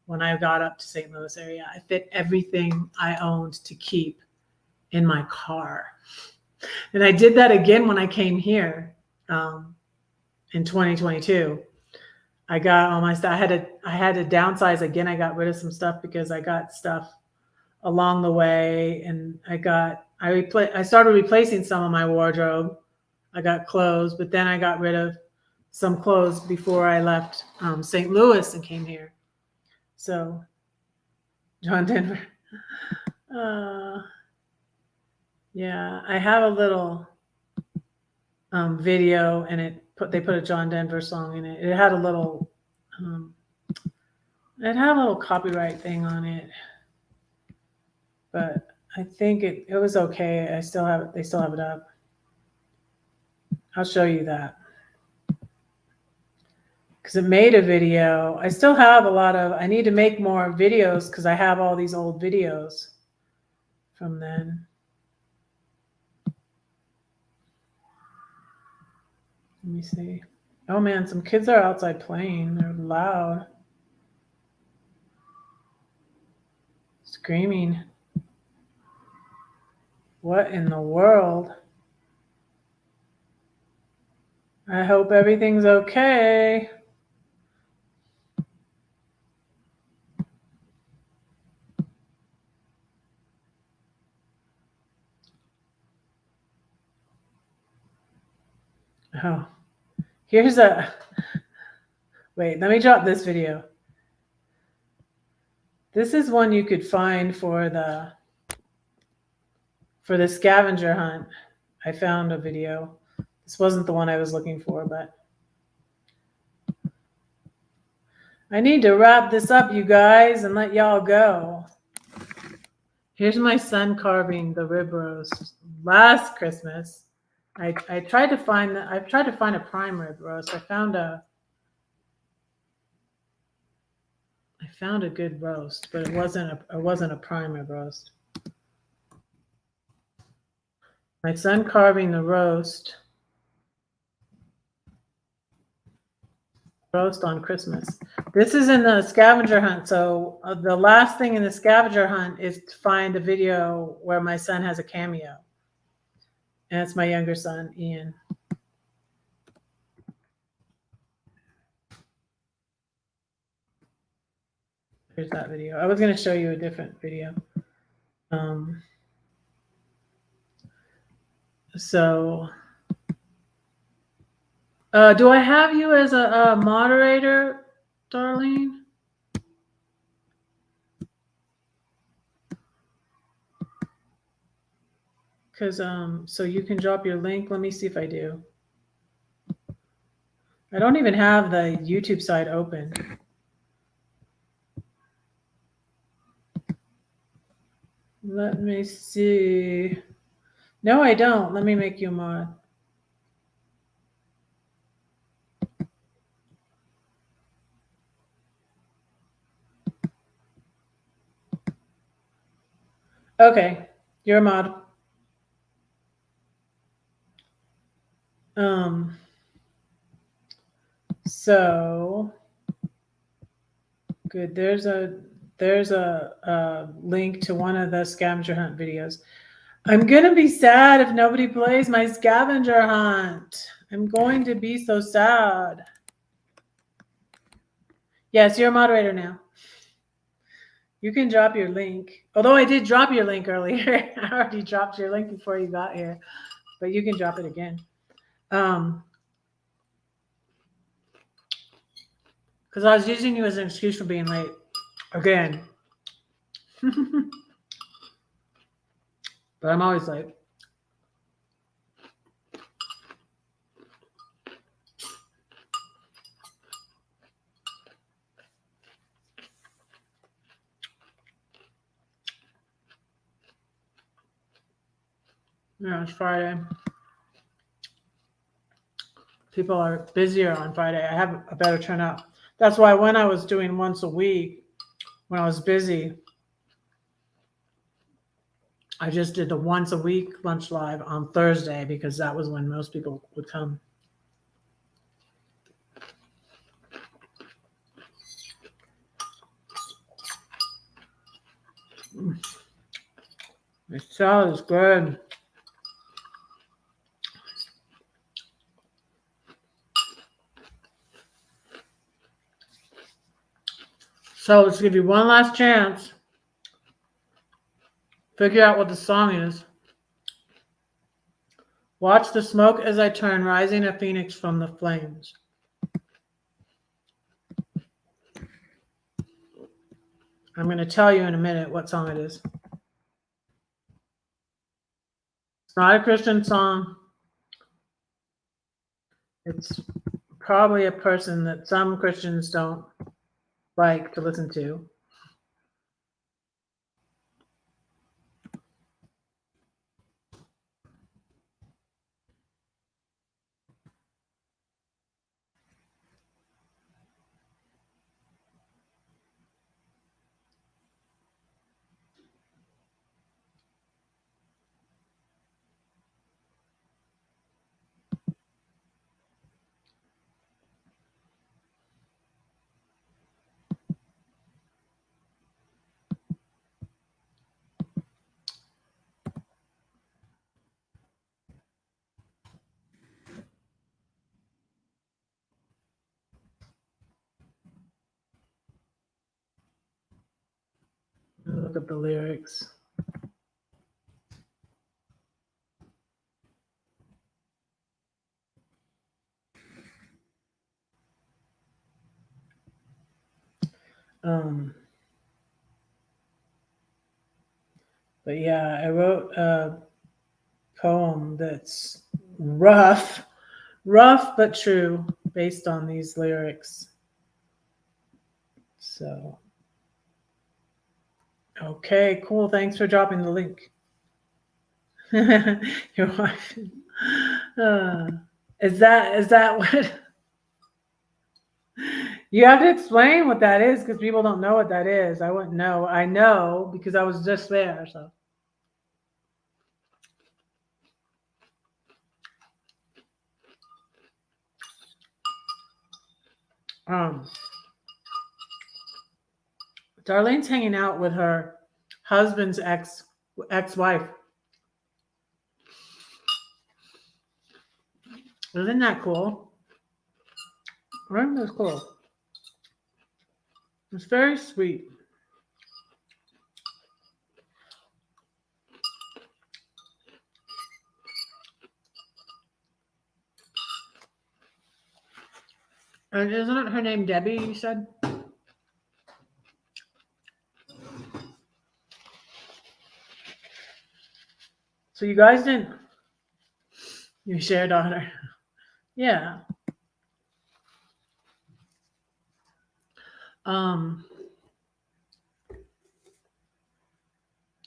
when I got up to St. Louis area. I fit everything I owned to keep in my car. And I did that again when I came here in 2022. I got all my stuff. I had to downsize again. I got rid of some stuff because I got stuff along the way, and I started replacing some of my wardrobe. I got clothes, but then I got rid of some clothes before I left St. Louis and came here. So, John Denver. Yeah, I have a little video, and they put a John Denver song in it. It had a little copyright thing on it, but I think it was okay. I still have it. They still have it up. I'll show you that because it made a video. I still have I need to make more videos because I have all these old videos from then. Let me see. Oh man, some kids are outside playing. They're loud. Screaming. What in the world? I hope everything's okay. Oh, wait, let me drop this video. This is one you could find for the scavenger hunt. I found a video. This wasn't the one I was looking for, but I need to wrap this up, you guys, and let y'all go. Here's my son carving the rib roast last Christmas. I tried to find a prime rib roast. I found a good roast, but it wasn't a prime rib roast. My son carving the roast on Christmas. This is in the scavenger hunt. So the last thing in the scavenger hunt is to find a video where my son has a cameo. And it's my younger son, Ian. Here's that video. I was going to show you a different video. Do I have you as a moderator, Darlene? Because so you can drop your link. Let me see if I do. I don't even have the YouTube side open. Let me see. No, I don't. Let me make you a mod. Okay, you're a mod. So good. There's a link to one of the scavenger hunt videos. I'm gonna be sad if nobody plays my scavenger hunt. I'm going to be so sad. Yes, you're a moderator now. You can drop your link. Although I did drop your link earlier. I already dropped your link before you got here. But you can drop it again. Because I was using you as an excuse for being late. Again. But I'm always late. Yeah, it's Friday. People are busier on Friday. I have a better turnout. That's why when I was doing once a week, when I was busy, I just did the once a week lunch live on Thursday because that was when most people would come. The salad is good. So let's give you one last chance. Figure out what the song is. Watch the smoke as I turn, rising a phoenix from the flames. I'm going to tell you in a minute what song it is. It's not a Christian song. It's probably a person that some Christians don't like to listen to. Look at the lyrics. But yeah, I wrote a poem that's rough but true, based on these lyrics. So, okay, cool. Thanks for dropping the link. Your wife. Is that what? You have to explain what that is because people don't know what that is. I wouldn't know. I know because I was just there. So. Darlene's hanging out with her husband's ex-wife. Isn't that cool? Isn't that cool? It's very sweet. And isn't it her name Debbie, you said? So you guys didn't... You share a daughter. Yeah.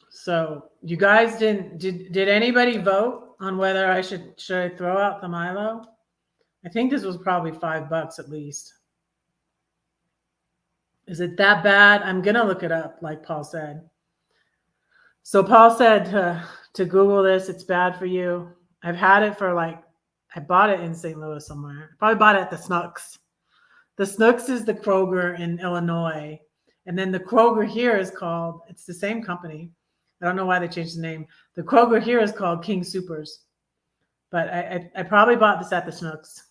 So you guys did anybody vote on whether I should I throw out the Milo? I think this was probably $5 at least. Is it that bad? I'm gonna look it up, like Paul said. So Paul said to Google this. It's bad for you. I've had it for I bought it in St. Louis somewhere. I probably bought it at the Snooks. The Snooks is the Kroger in Illinois. And then the Kroger here is called, it's the same company. I don't know why they changed the name. The Kroger here is called King Soopers. But I probably bought this at the Snooks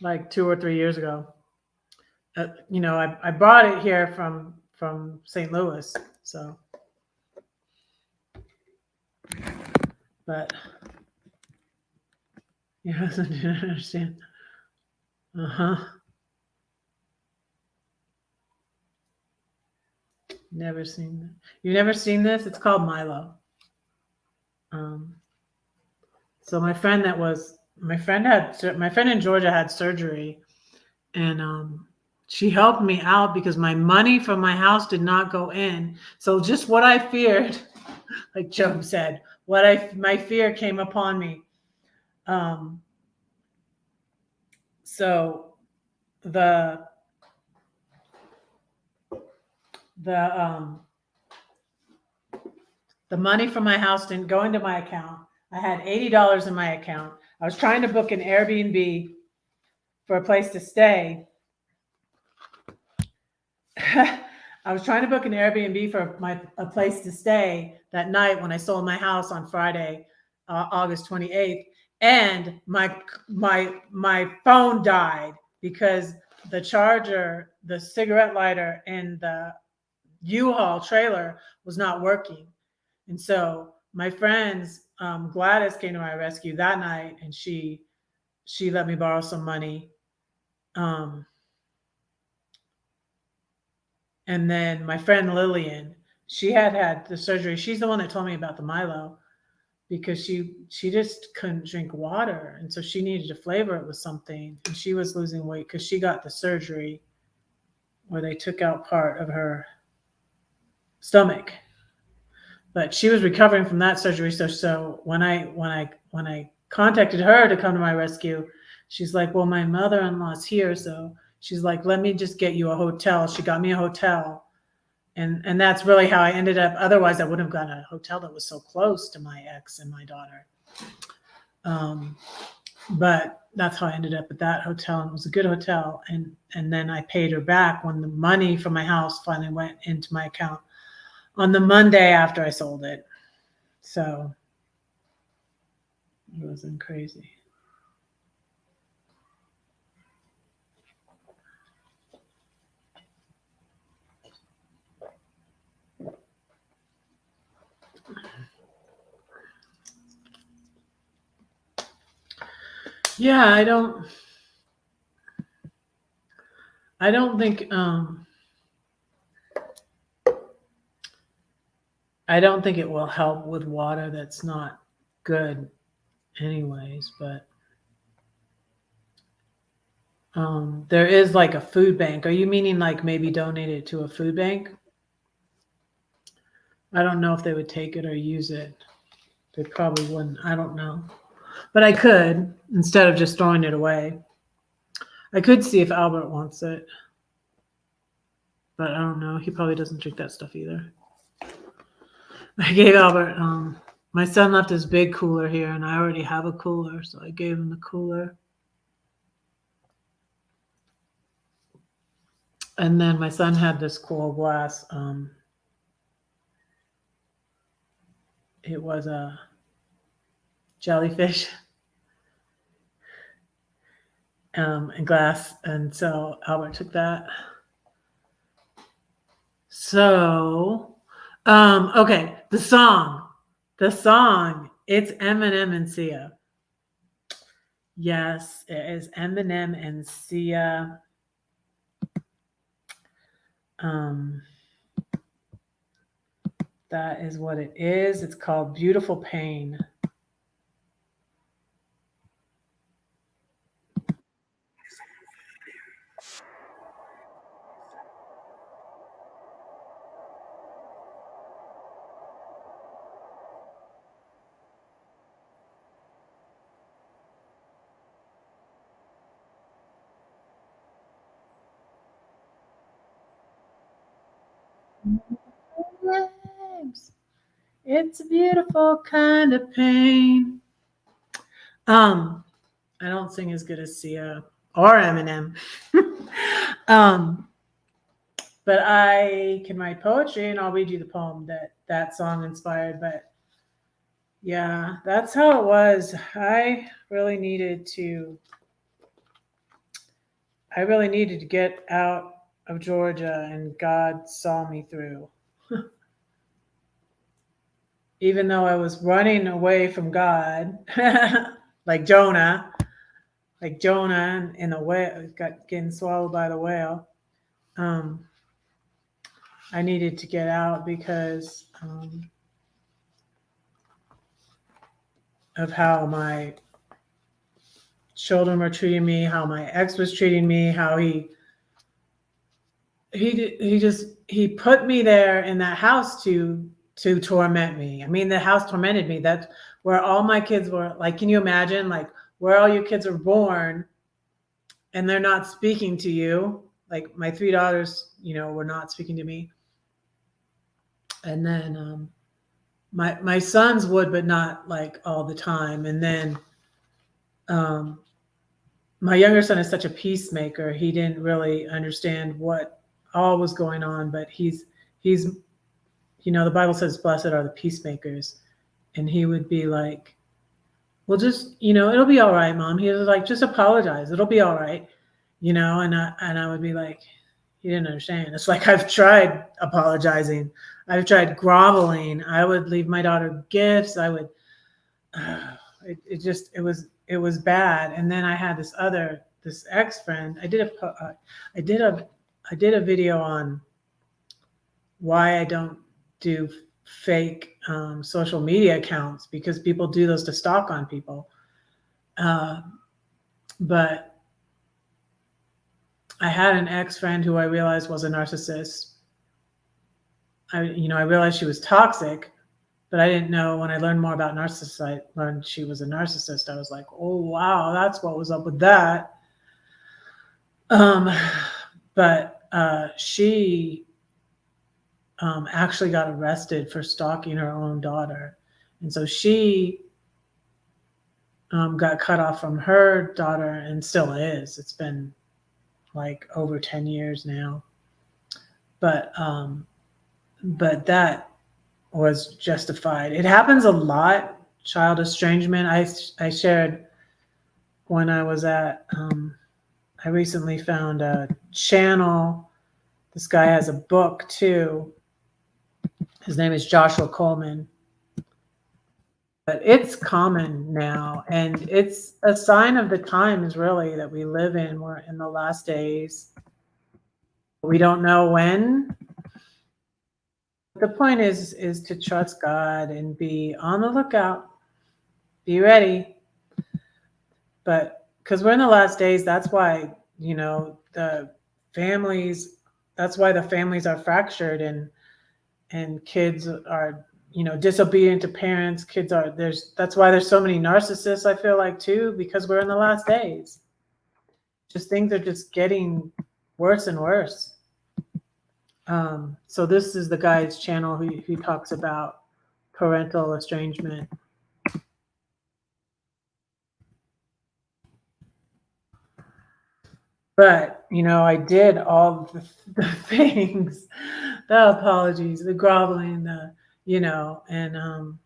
like 2 or 3 years ago. I bought it here from St. Louis. So, but your husband didn't understand. Never seen that. You've never seen this? It's called Milo. So my friend in Georgia had surgery, and she helped me out because my money from my house did not go in. So just what I feared, like Job said, my fear came upon me. Um, so the the um, the money from my house didn't go into my account. I had $80 in my account. I was trying to book an Airbnb for a place to stay. I was trying to book an Airbnb for a place to stay that night when I sold my house on Friday, August 28th, and my phone died because the charger, the cigarette lighter, and the U-Haul trailer was not working. And so my friends, Gladys came to my rescue that night, and she let me borrow some money. And then my friend Lillian, she had the surgery. She's the one that told me about the Milo because she just couldn't drink water, and so she needed to flavor it with something. And she was losing weight because she got the surgery where they took out part of her stomach. But she was recovering from that surgery. So when I contacted her to come to my rescue, she's like, "Well, my mother-in-law's here, so she's like, let me just get you a hotel." She got me a hotel. And that's really how I ended up. Otherwise, I wouldn't have gotten a hotel that was so close to my ex and my daughter. But that's how I ended up at that hotel, and it was a good hotel. And then I paid her back when the money from my house finally went into my account on the Monday after I sold it. So it wasn't crazy. Yeah, I don't think I don't think it will help with water that's not good anyways, but there is like a food bank. Are you meaning like maybe donate it to a food bank? I don't know if they would take it or use it. They probably wouldn't. I don't know. But I could, instead of just throwing it away. I could see if Albert wants it. But I don't know. He probably doesn't drink that stuff either. I gave Albert, my son left his big cooler here, and I already have a cooler, so I gave him the cooler. And then my son had this cool glass. It was a jellyfish and glass, and so Albert took that. So, okay, the song, it's Eminem and Sia. Yes, it is Eminem and Sia. That is what it is. It's called Beautiful Pain. It's a beautiful kind of pain. I don't sing as good as Sia or Eminem. But I can write poetry, and I'll read you the poem that song inspired. But yeah, that's how it was. I really needed to get out of Georgia, and God saw me through. Even though I was running away from God, like Jonah in the whale, got getting swallowed by the whale. I needed to get out because of how my children were treating me, how my ex was treating me, how he put me there in that house to to torment me. I mean, the house tormented me. That's where all my kids were. Like, can you imagine, like, where all your kids are born and they're not speaking to you? Like, my 3 daughters, were not speaking to me. And then my sons would, but not like all the time. And then my younger son is such a peacemaker. He didn't really understand what all was going on, but he's the Bible says, blessed are the peacemakers. And he would be like, well, just, it'll be all right, Mom. He was like, just apologize. It'll be all right. And I would be like, you didn't understand. It's like, I've tried apologizing. I've tried groveling. I would leave my daughter gifts. I would, it was bad. And then I had this ex-friend. I did a video on why I don't do fake social media accounts, because people do those to stalk on people. But I had an ex-friend who I realized was a narcissist. I realized she was toxic, but I didn't know. When I learned more about narcissists, I learned she was a narcissist. I was like, oh, wow, that's what was up with that. But she actually got arrested for stalking her own daughter. And so she got cut off from her daughter, and still is. It's been like over 10 years now. But that was justified. It happens a lot, child estrangement. I shared when I was at, I recently found a channel. This guy has a book too. His name is Joshua Coleman. But it's common now, and it's a sign of the times, really, that we live in. We're in the last days. We don't know when. The point is to trust God and be on the lookout. Be ready. But because we're in the last days, that's why, the families, that's why the families are fractured, and kids are, disobedient to parents. That's why there's so many narcissists, I feel like, too, because we're in the last days. Just things are just getting worse and worse. So this is the guy's channel who talks about parental estrangement. But, I did all the things, the apologies, the groveling, and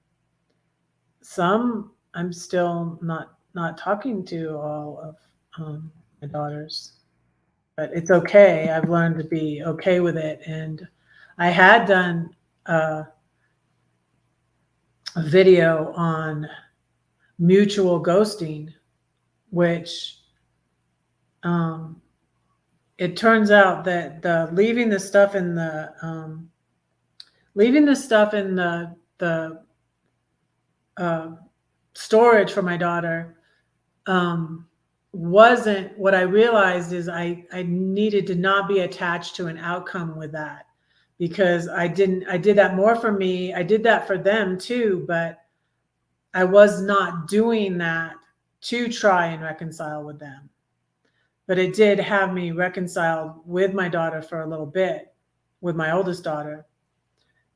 some I'm still not talking to all of my daughters. But it's okay. I've learned to be okay with it. And I had done a video on mutual ghosting, which it turns out that leaving the stuff in the storage for my daughter wasn't what I realized. Is I needed to not be attached to an outcome with that, because I did that more for me. I did that for them too, but I was not doing that to try and reconcile with them. But it did have me reconciled with my daughter for a little bit, with my oldest daughter.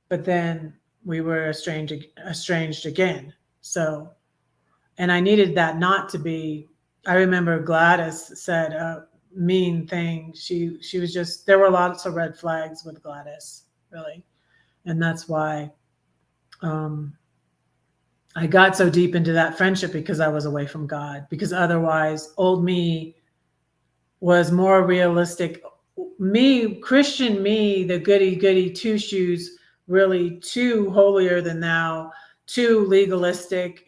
But then we were estranged again. So, and I needed that not to be. I remember Gladys said a mean thing. She was just, there were lots of red flags with Gladys, really. And that's why I got so deep into that friendship, because I was away from God. Because otherwise, old me was more realistic. Me, Christian me, the goody two shoes, really too holier than thou, too legalistic,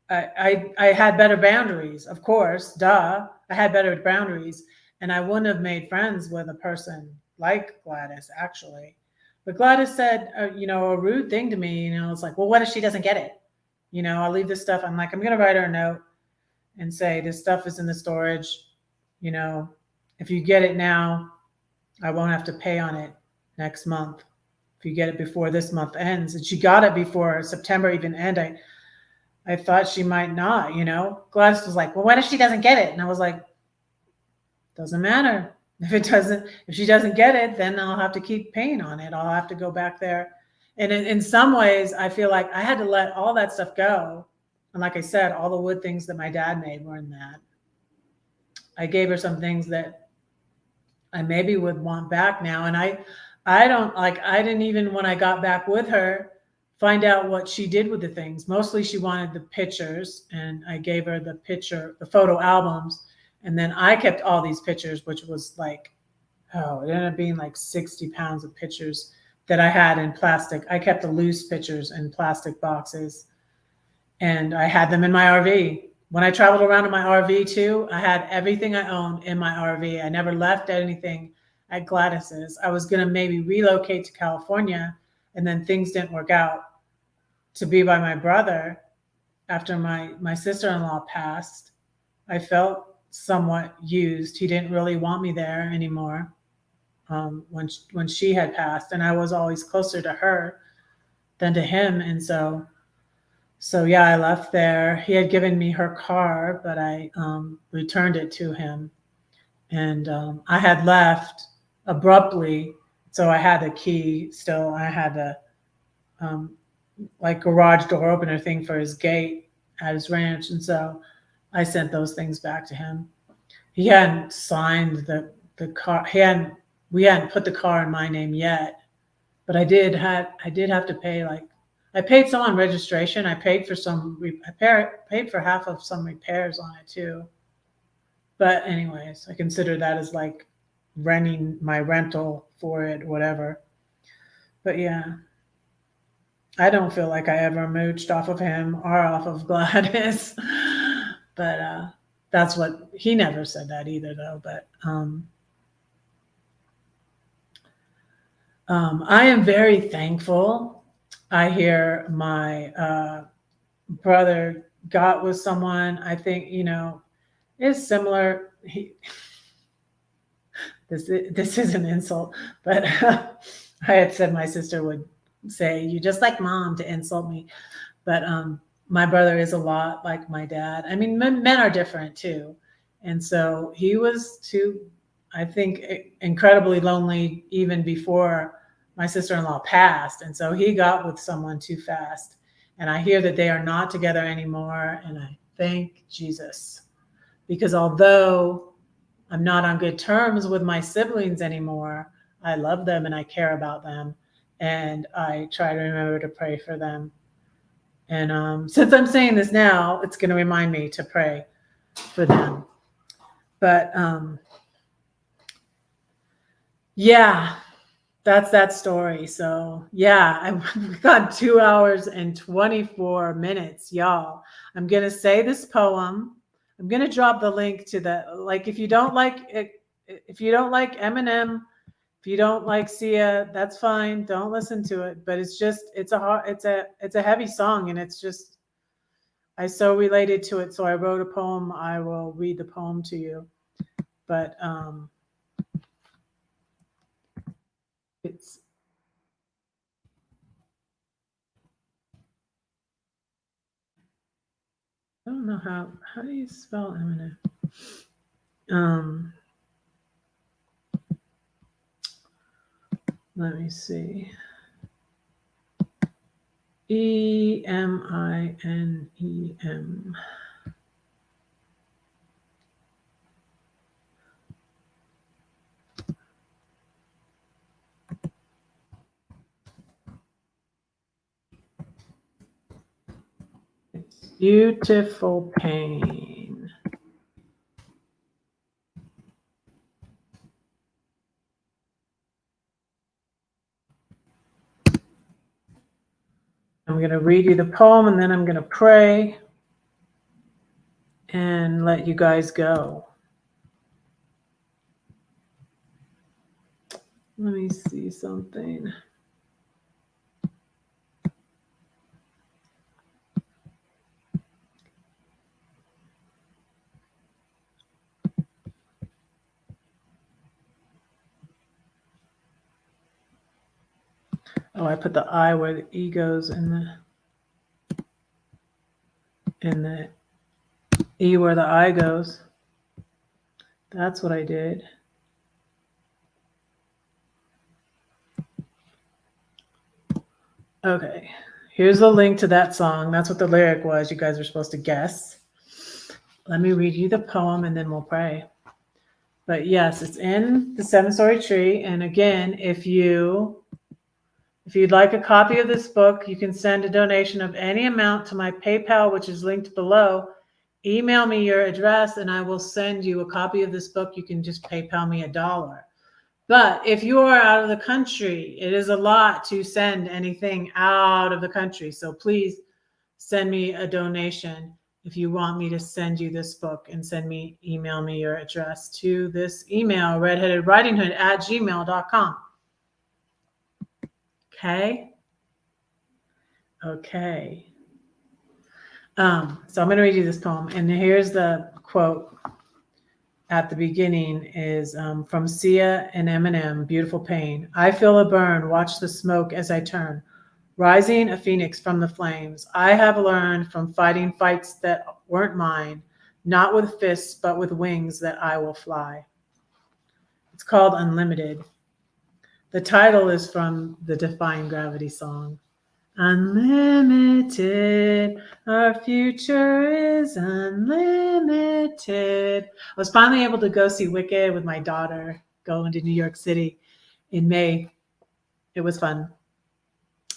I had better boundaries, of course, duh. I had better boundaries, and I wouldn't have made friends with a person like Gladys, actually. But Gladys said, a rude thing to me. It's like, well, what if she doesn't get it? I'll leave this stuff. I'm like, I'm going to write her a note and say, this stuff is in the storage. If you get it now, I won't have to pay on it next month if you get it before this month ends. And she got it before September even end. I thought she might not, you know. Gladys was like, well, what if she doesn't get it? And I was like, doesn't matter. If she doesn't get it, then I'll have to keep paying on it. I'll have to go back there. And in some ways, I feel like I had to let all that stuff go. And like I said, all the wood things that my dad made were in that. I gave her some things that I maybe would want back now. And I don't like, I didn't even, when I got back with her, find out what she did with the things. Mostly she wanted the pictures, and I gave her the photo albums. And then I kept all these pictures, which was like, oh, it ended up being like 60 pounds of pictures that I had in plastic. I kept the loose pictures in plastic boxes, and I had them in my RV. When I traveled around in my RV too, I had everything I owned in my RV. I never left anything at Gladys's. I was going to maybe relocate to California, and then things didn't work out to be by my brother after my sister-in-law passed. I felt somewhat used. He didn't really want me there anymore when she had passed, and I was always closer to her than to him. And so yeah, I left there. He had given me her car, but I returned it to him, and I had left abruptly, so I had the key still. I had the um, like garage door opener thing for his gate at his ranch, and so I sent those things back to him. He hadn't signed the car. We hadn't put the car in my name yet, but I did have to pay, like, I paid some on registration. I paid for paid for half of some repairs on it too. But anyways, I consider that as like renting my rental for it, whatever. But yeah, I don't feel like I ever mooched off of him or off of Gladys. But that's what he never said that either, though. But I am very thankful. I hear my brother got with someone. I think, you know, is similar. This is an insult, but I had said my sister would say, "You just like mom," to insult me. But my brother is a lot like my dad. I mean, men are different too, and so he was too, I think, incredibly lonely even before my sister-in-law passed, and so he got with someone too fast. And I hear that they are not together anymore, and I thank Jesus, because although I'm not on good terms with my siblings anymore, I love them and I care about them, and I try to remember to pray for them. And since I'm saying this now, it's going to remind me to pray for them. But yeah, that's that story. So yeah, I've got 2 hours and 24 minutes, y'all. I'm going to say this poem. I'm going to drop the link to the, like, if you don't like it, if you don't like Eminem, if you don't like Sia, that's fine. Don't listen to it. But it's a heavy song, and it's just, I so related to it. So I wrote a poem. I will read the poem to you. But it's, I don't know how do you spell Eminem? Um, let me see. Eminem. It's beautiful pain. I'm going to read you the poem, and then I'm going to pray and let you guys go. Let me see something. Oh, I put the I where the E goes and the E where the I goes. That's what I did. Okay. Here's the link to that song. That's what the lyric was. You guys are supposed to guess. Let me read you the poem and then we'll pray. But yes, it's in the Seven Story Tree. And again, if you'd like a copy of this book, you can send a donation of any amount to my PayPal, which is linked below. Email me your address and I will send you a copy of this book. You can just PayPal me $1. But if you are out of the country, it is a lot to send anything out of the country. So please send me a donation if you want me to send you this book, and email me your address to this email, redheadedwritinghood@gmail.com. Okay. Okay. So I'm going to read you this poem, and here's the quote at the beginning is from Sia and Eminem, Beautiful Pain. I feel a burn, watch the smoke as I turn, rising a phoenix from the flames. I have learned from fighting fights that weren't mine, not with fists, but with wings that I will fly. It's called Unlimited. The title is from the Defying Gravity song. Unlimited, our future is unlimited. I was finally able to go see Wicked with my daughter, going to New York City in May. It was fun.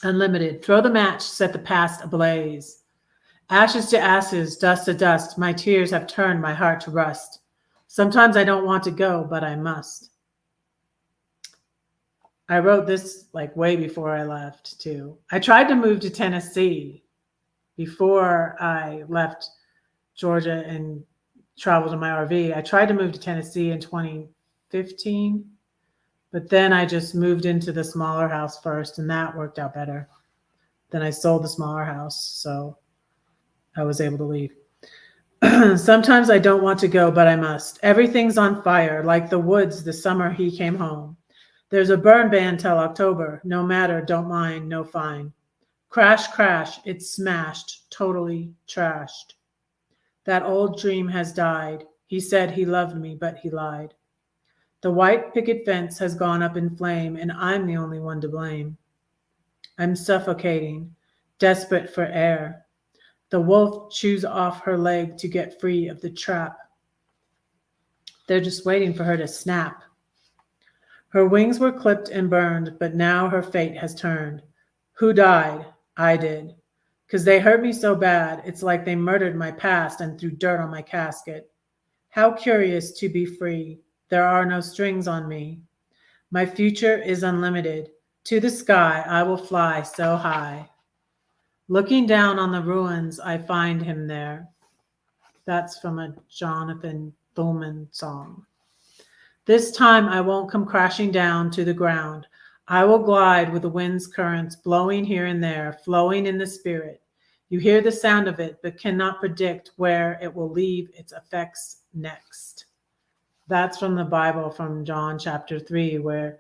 Unlimited, throw the match, set the past ablaze. Ashes to ashes, dust to dust, my tears have turned my heart to rust. Sometimes I don't want to go, but I must. I wrote this like way before I left too. I tried to move to Tennessee before I left Georgia and traveled in my RV. I tried to move to Tennessee in 2015, but then I just moved into the smaller house first, and that worked out better. Then I sold the smaller house, so I was able to leave. Sometimes I don't want to go, but I must. Everything's on fire, like the woods the summer he came home. There's a burn ban till October. No matter, don't mind, no fine. Crash, crash, it's smashed, totally trashed. That old dream has died. He said he loved me, but he lied. The white picket fence has gone up in flame, and I'm the only one to blame. I'm suffocating, desperate for air. The wolf chews off her leg to get free of the trap. They're just waiting for her to snap. Her wings were clipped and burned, but now her fate has turned. Who died? I did. 'Cause they hurt me so bad, it's like they murdered my past and threw dirt on my casket. How curious to be free. There are no strings on me. My future is unlimited. To the sky I will fly so high. Looking down on the ruins, I find him there. That's from a Jonathan Thulman song. This time I won't come crashing down to the ground. I will glide with the wind's currents blowing here and there, flowing in the spirit. You hear the sound of it, but cannot predict where it will leave its effects next. That's from the Bible, from John chapter 3, where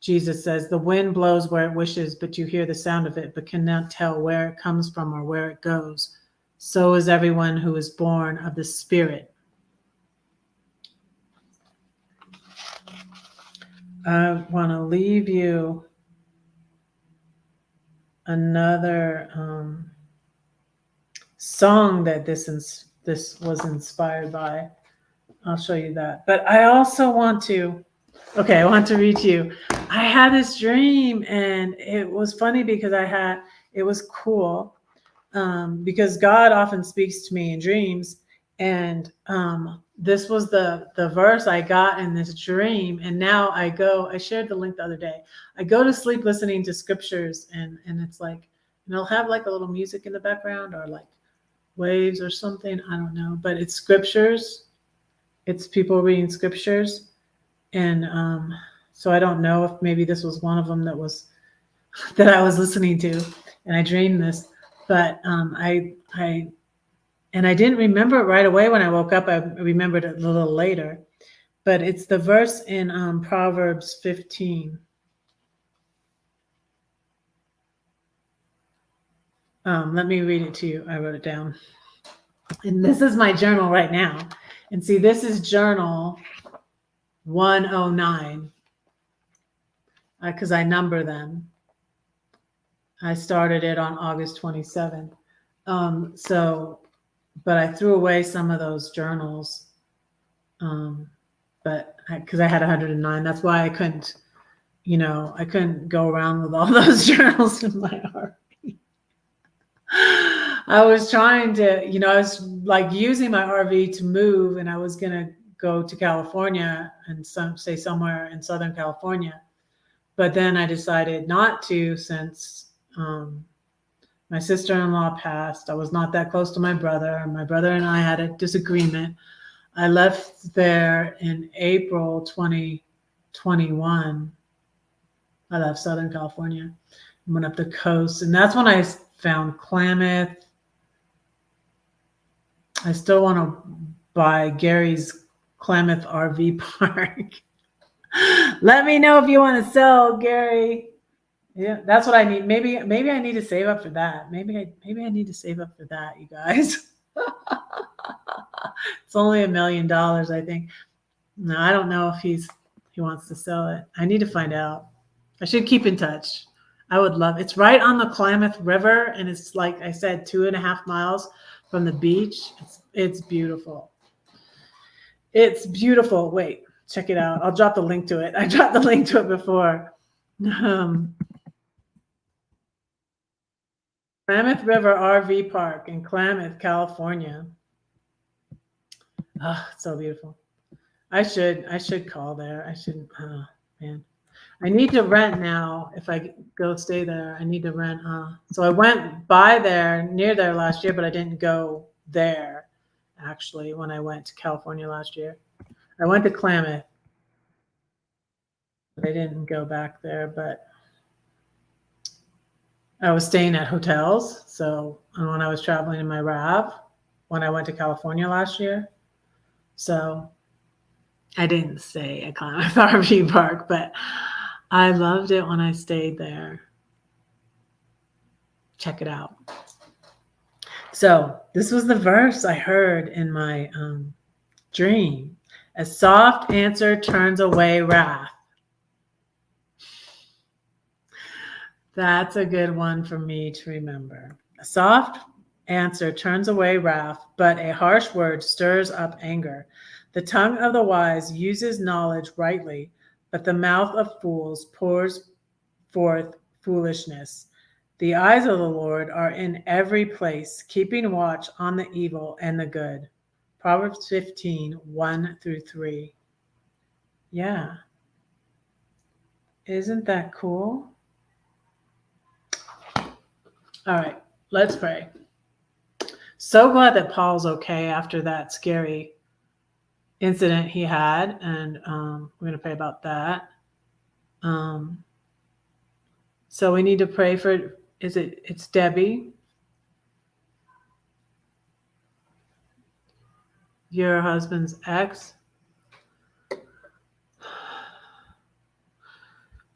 Jesus says, the wind blows where it wishes, but you hear the sound of it, but cannot tell where it comes from or where it goes. So is everyone who is born of the Spirit. I want to leave you another song that this was inspired by. I'll show you that. But I also want to read to you. I had this dream, and it was funny because it was cool because God often speaks to me in dreams. And this was the verse I got in this dream. And now I shared the link the other day. I go to sleep listening to scriptures, and it's like, and I'll have like a little music in the background or like waves or something. I don't know, but it's scriptures. It's people reading scriptures. And so I don't know if maybe this was one of them that I was listening to, and I dreamed this, but I didn't remember it right away when I woke up. I remembered it a little later, but it's the verse in Proverbs 15. Let me read it to you. I wrote it down. And this is my journal right now. And see, this is journal 109 because I number them. I started it on August 27th. But I threw away some of those journals. But because I had 109, that's why I couldn't, I couldn't go around with all those journals in my RV. I was trying to, I was like using my RV to move, and I was going to go to California and say somewhere in Southern California. But then I decided not to since my sister-in-law passed. I was not that close to my brother. My brother and I had a disagreement. I left there in April 2021. I left Southern California and went up the coast. And that's when I found Klamath. I still want to buy Gary's Klamath RV park. Let me know if you want to sell, Gary. Yeah, that's what I need. Maybe I need to save up for that. Maybe I need to save up for that, you guys. It's only $1 million, I think. No, I don't know if he wants to sell it. I need to find out. I should keep in touch. I would love it. It's right on the Klamath River, and it's like I said, 2.5 miles from the beach. It's beautiful. It's beautiful. Wait, check it out. I'll drop the link to it. I dropped the link to it before. Klamath River RV Park in Klamath, California. Oh, it's so beautiful. I should call there. I should. Oh man, I need to rent now. If I go stay there, I need to rent. So I went by there near there last year, but I didn't go there. Actually, when I went to California last year, I went to Klamath, but I didn't go back there. But I was staying at hotels. So when I was traveling in my RAV, when I went to California last year, so I didn't stay at Klamath RV Park, but I loved it when I stayed there. Check it out. So this was the verse I heard in my dream. A soft answer turns away wrath. That's a good one for me to remember. A soft answer turns away wrath, but a harsh word stirs up anger. The tongue of the wise uses knowledge rightly, but the mouth of fools pours forth foolishness. The eyes of the Lord are in every place, keeping watch on the evil and the good. Proverbs 15, 1-3. Yeah. Isn't that cool? All right, let's pray. So glad that Paul's okay after that scary incident he had, and we're going to pray about that. So we need to pray for, it's Debbie, your husband's ex.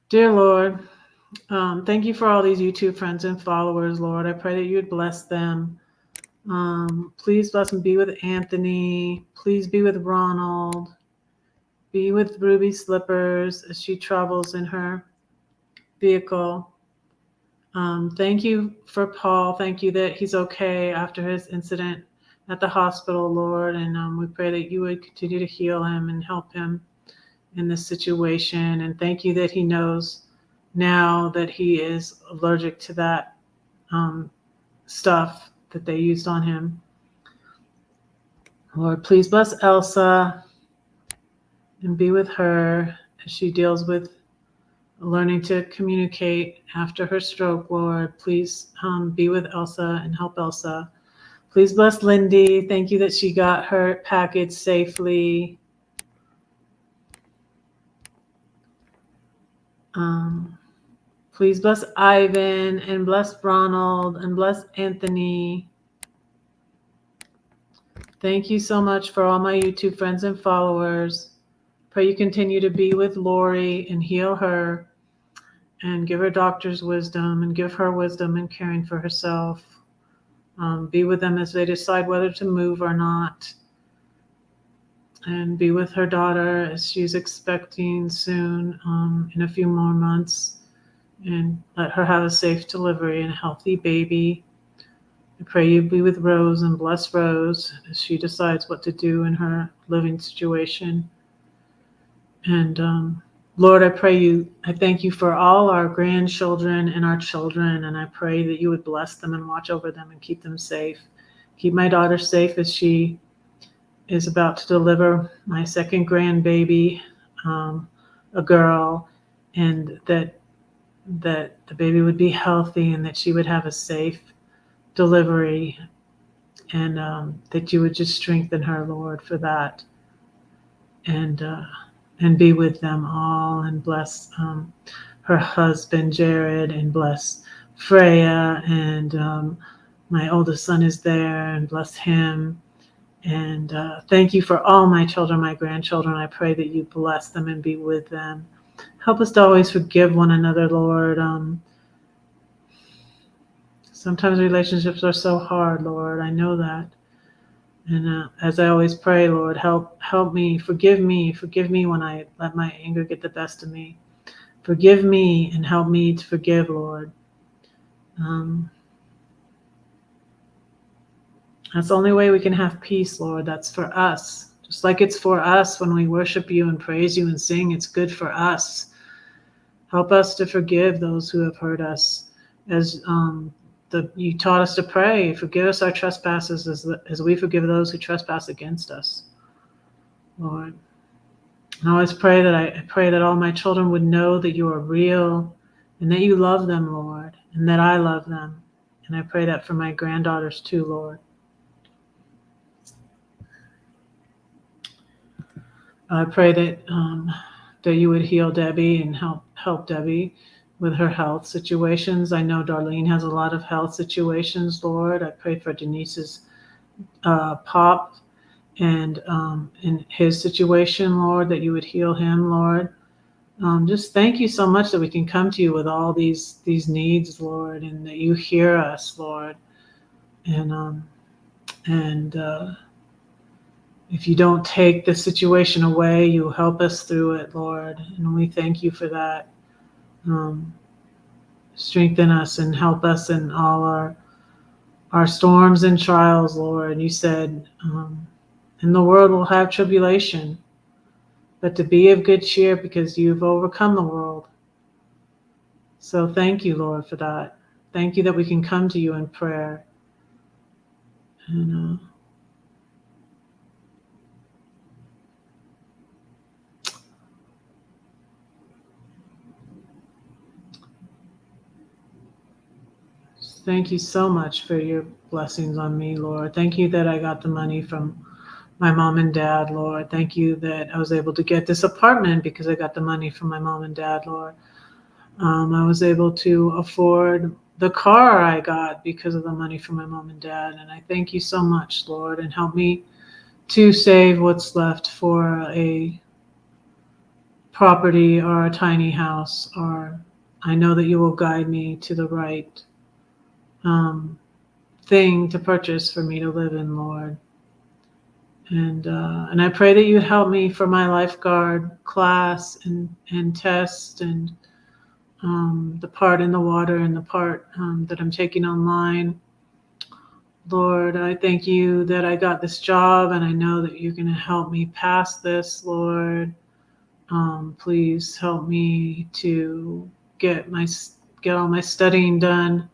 Dear Lord, thank you for all these YouTube friends and followers, Lord. I pray that you would bless them. Please bless and be with Anthony. Please be with Ronald. Be with Ruby Slippers as she travels in her vehicle. Thank you for Paul. Thank you that he's okay after his incident at the hospital, Lord. And we pray that you would continue to heal him and help him in this situation. And thank you that he knows now that he is allergic to that stuff that they used on him. Lord, please bless Elsa and be with her as she deals with learning to communicate after her stroke. Lord, please be with Elsa and help Elsa. Please bless Lindy. Thank you that she got her package safely. Please bless Ivan and bless Ronald and bless Anthony. Thank you so much for all my YouTube friends and followers. Pray you continue to be with Lori and heal her. and give her doctors wisdom and give her wisdom in caring for herself. Be with them as they decide whether to move or not. And be with her daughter as she's expecting soon, in a few more months. And let her have a safe delivery and a healthy baby. I pray you be with Rose and bless Rose as she decides what to do in her living situation. And Lord, I thank you for all our grandchildren and our children, and I pray that you would bless them and watch over them and keep them safe. Keep my daughter safe as she is about to deliver my second grandbaby, a girl, and that the baby would be healthy and that she would have a safe delivery, and that you would just strengthen her, Lord, for that, and be with them all, and bless her husband Jared, and bless Freya, and my oldest son is there, and bless him. And thank you for all my children, my grandchildren. I pray that you bless them and be with them. Help us to always forgive one another, Lord. Sometimes relationships are so hard, Lord. I know that. And as I always pray, Lord, help me, forgive me when I let my anger get the best of me. Forgive me and help me to forgive, Lord. That's the only way we can have peace, Lord. That's for us. Just like it's for us when we worship you and praise you and sing, it's good for us. Help us to forgive those who have hurt us. As you taught us to pray, forgive us our trespasses as we forgive those who trespass against us, Lord. I always pray that all my children would know that you are real and that you love them, Lord, and that I love them. And I pray that for my granddaughters too, Lord. I pray that you would heal Debbie and help Debbie with her health situations. I know Darlene has a lot of health situations, Lord. I pray for Denise's pop and in his situation, Lord, that you would heal him, Lord. Just thank you so much that we can come to you with all these needs, Lord, and that you hear us, Lord. And if you don't take the situation away, you help us through it, Lord. And we thank you for that. Strengthen us and help us in all our storms and trials, Lord. And you said, in the world we'll have tribulation, but to be of good cheer because you've overcome the world. So thank you, Lord, for that. Thank you that we can come to you in prayer. And thank you so much for your blessings on me, Lord. Thank you that I got the money from my mom and dad, Lord. Thank you that I was able to get this apartment because I got the money from my mom and dad, Lord. I was able to afford the car I got because of the money from my mom and dad. And I thank you so much, Lord, and help me to save what's left for a property or a tiny house, or I know that you will guide me to the right thing to purchase for me to live in, Lord. And I pray that you help me for my lifeguard class and test, and the part in the water and the part that I'm taking online. Lord, I thank you that I got this job, and I know that you're going to help me pass this, Lord. Please help me to get all my studying done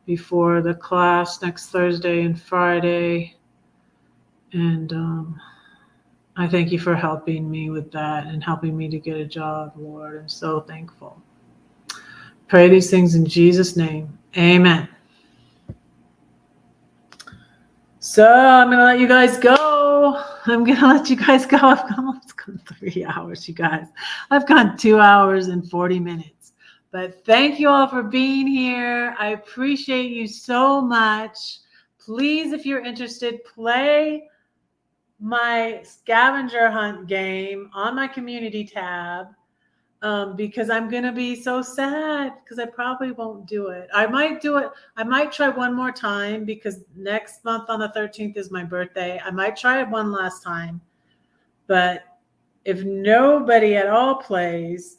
before the class next Thursday and Friday. And I thank you for helping me with that and helping me to get a job, Lord. I'm so thankful. Pray these things in Jesus' name. Amen. So I'm going to let you guys go. I've gone 3 hours, you guys. I've gone 2 hours and 40 minutes. But thank you all for being here. I appreciate you so much. Please, if you're interested, play my scavenger hunt game on my community tab. because I'm going to be so sad because I probably won't do it. I might do it. I might try one more time because next month on the 13th is my birthday. I might try it one last time. But if nobody at all plays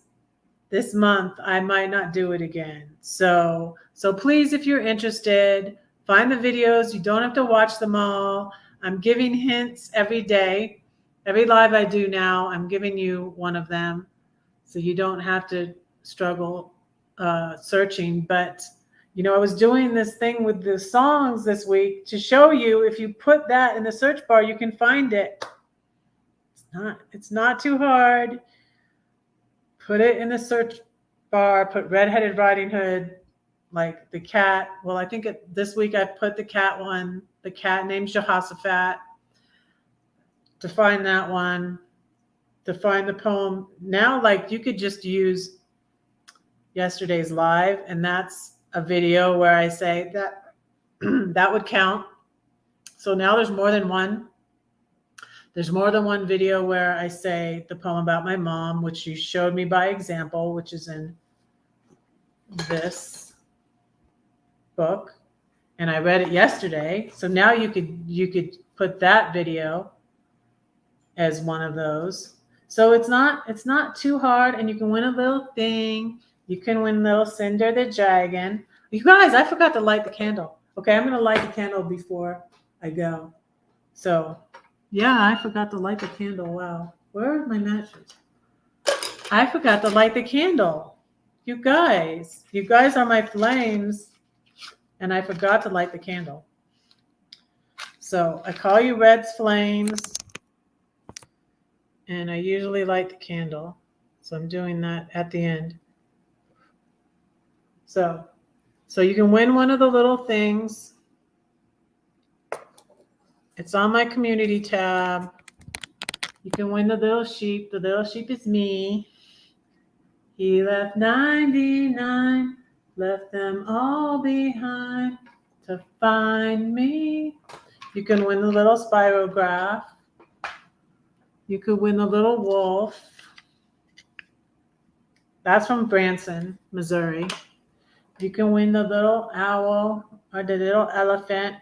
this month, I might not do it again. So please, if you're interested, find the videos. You don't have to watch them all. I'm giving hints every day. Every live I do now, I'm giving you one of them. So you don't have to struggle searching. But, you know, I was doing this thing with the songs this week to show you if you put that in the search bar, you can find it. It's not too hard. Put it in the search bar, put Red-Headed Riding Hood, like the cat. Well, I think this week I put the cat one, the cat named Jehoshaphat, to find that one. To find the poem. Now, like, you could just use yesterday's live, and that's a video where I say that that would count. So now there's more than one. There's more than one video where I say the poem about my mom, which you showed me by example, which is in this book, and I read it yesterday. So now you could put that video as one of those. So it's not too hard, and you can win a little thing. You can win little Cinder the Dragon. You guys, I forgot to light the candle. Okay, I'm gonna light the candle before I go. So yeah, I forgot to light the candle. Wow, where are my matches? I forgot to light the candle. You guys are my flames, and I forgot to light the candle. So I call you Red's flames. And I usually light the candle. So I'm doing that at the end. So you can win one of the little things. It's on my community tab. You can win the little sheep. The little sheep is me. He left 99, left them all behind to find me. You can win the little spirograph. You could win the little wolf. That's from Branson, Missouri. You can win the little owl or the little elephant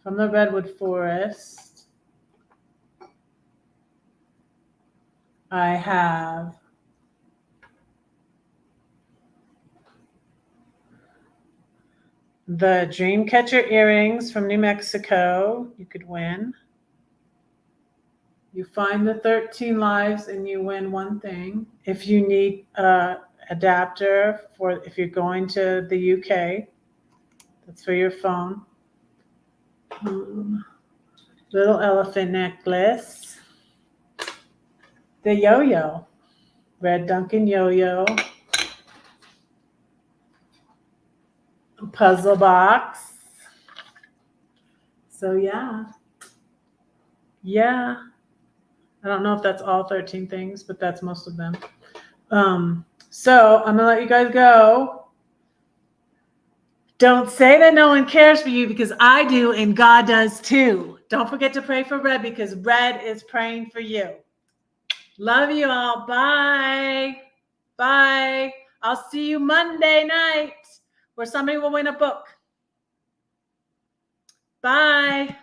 from the redwood forest. I have the Dreamcatcher earrings from New Mexico. You could win. You find the 13 lives and you win one thing. If you need an adapter for if you're going to the UK, that's for your phone. Little elephant necklace. The yo-yo. Red Duncan yo-yo. A puzzle box. So yeah. I don't know if that's all 13 things, but that's most of them. So I'm gonna let you guys go. Don't say that no one cares for you, because I do, and God does too. Don't forget to pray for Red, because Red is praying for you. Love you all. Bye. Bye. I'll see you Monday night where somebody will win a book. Bye.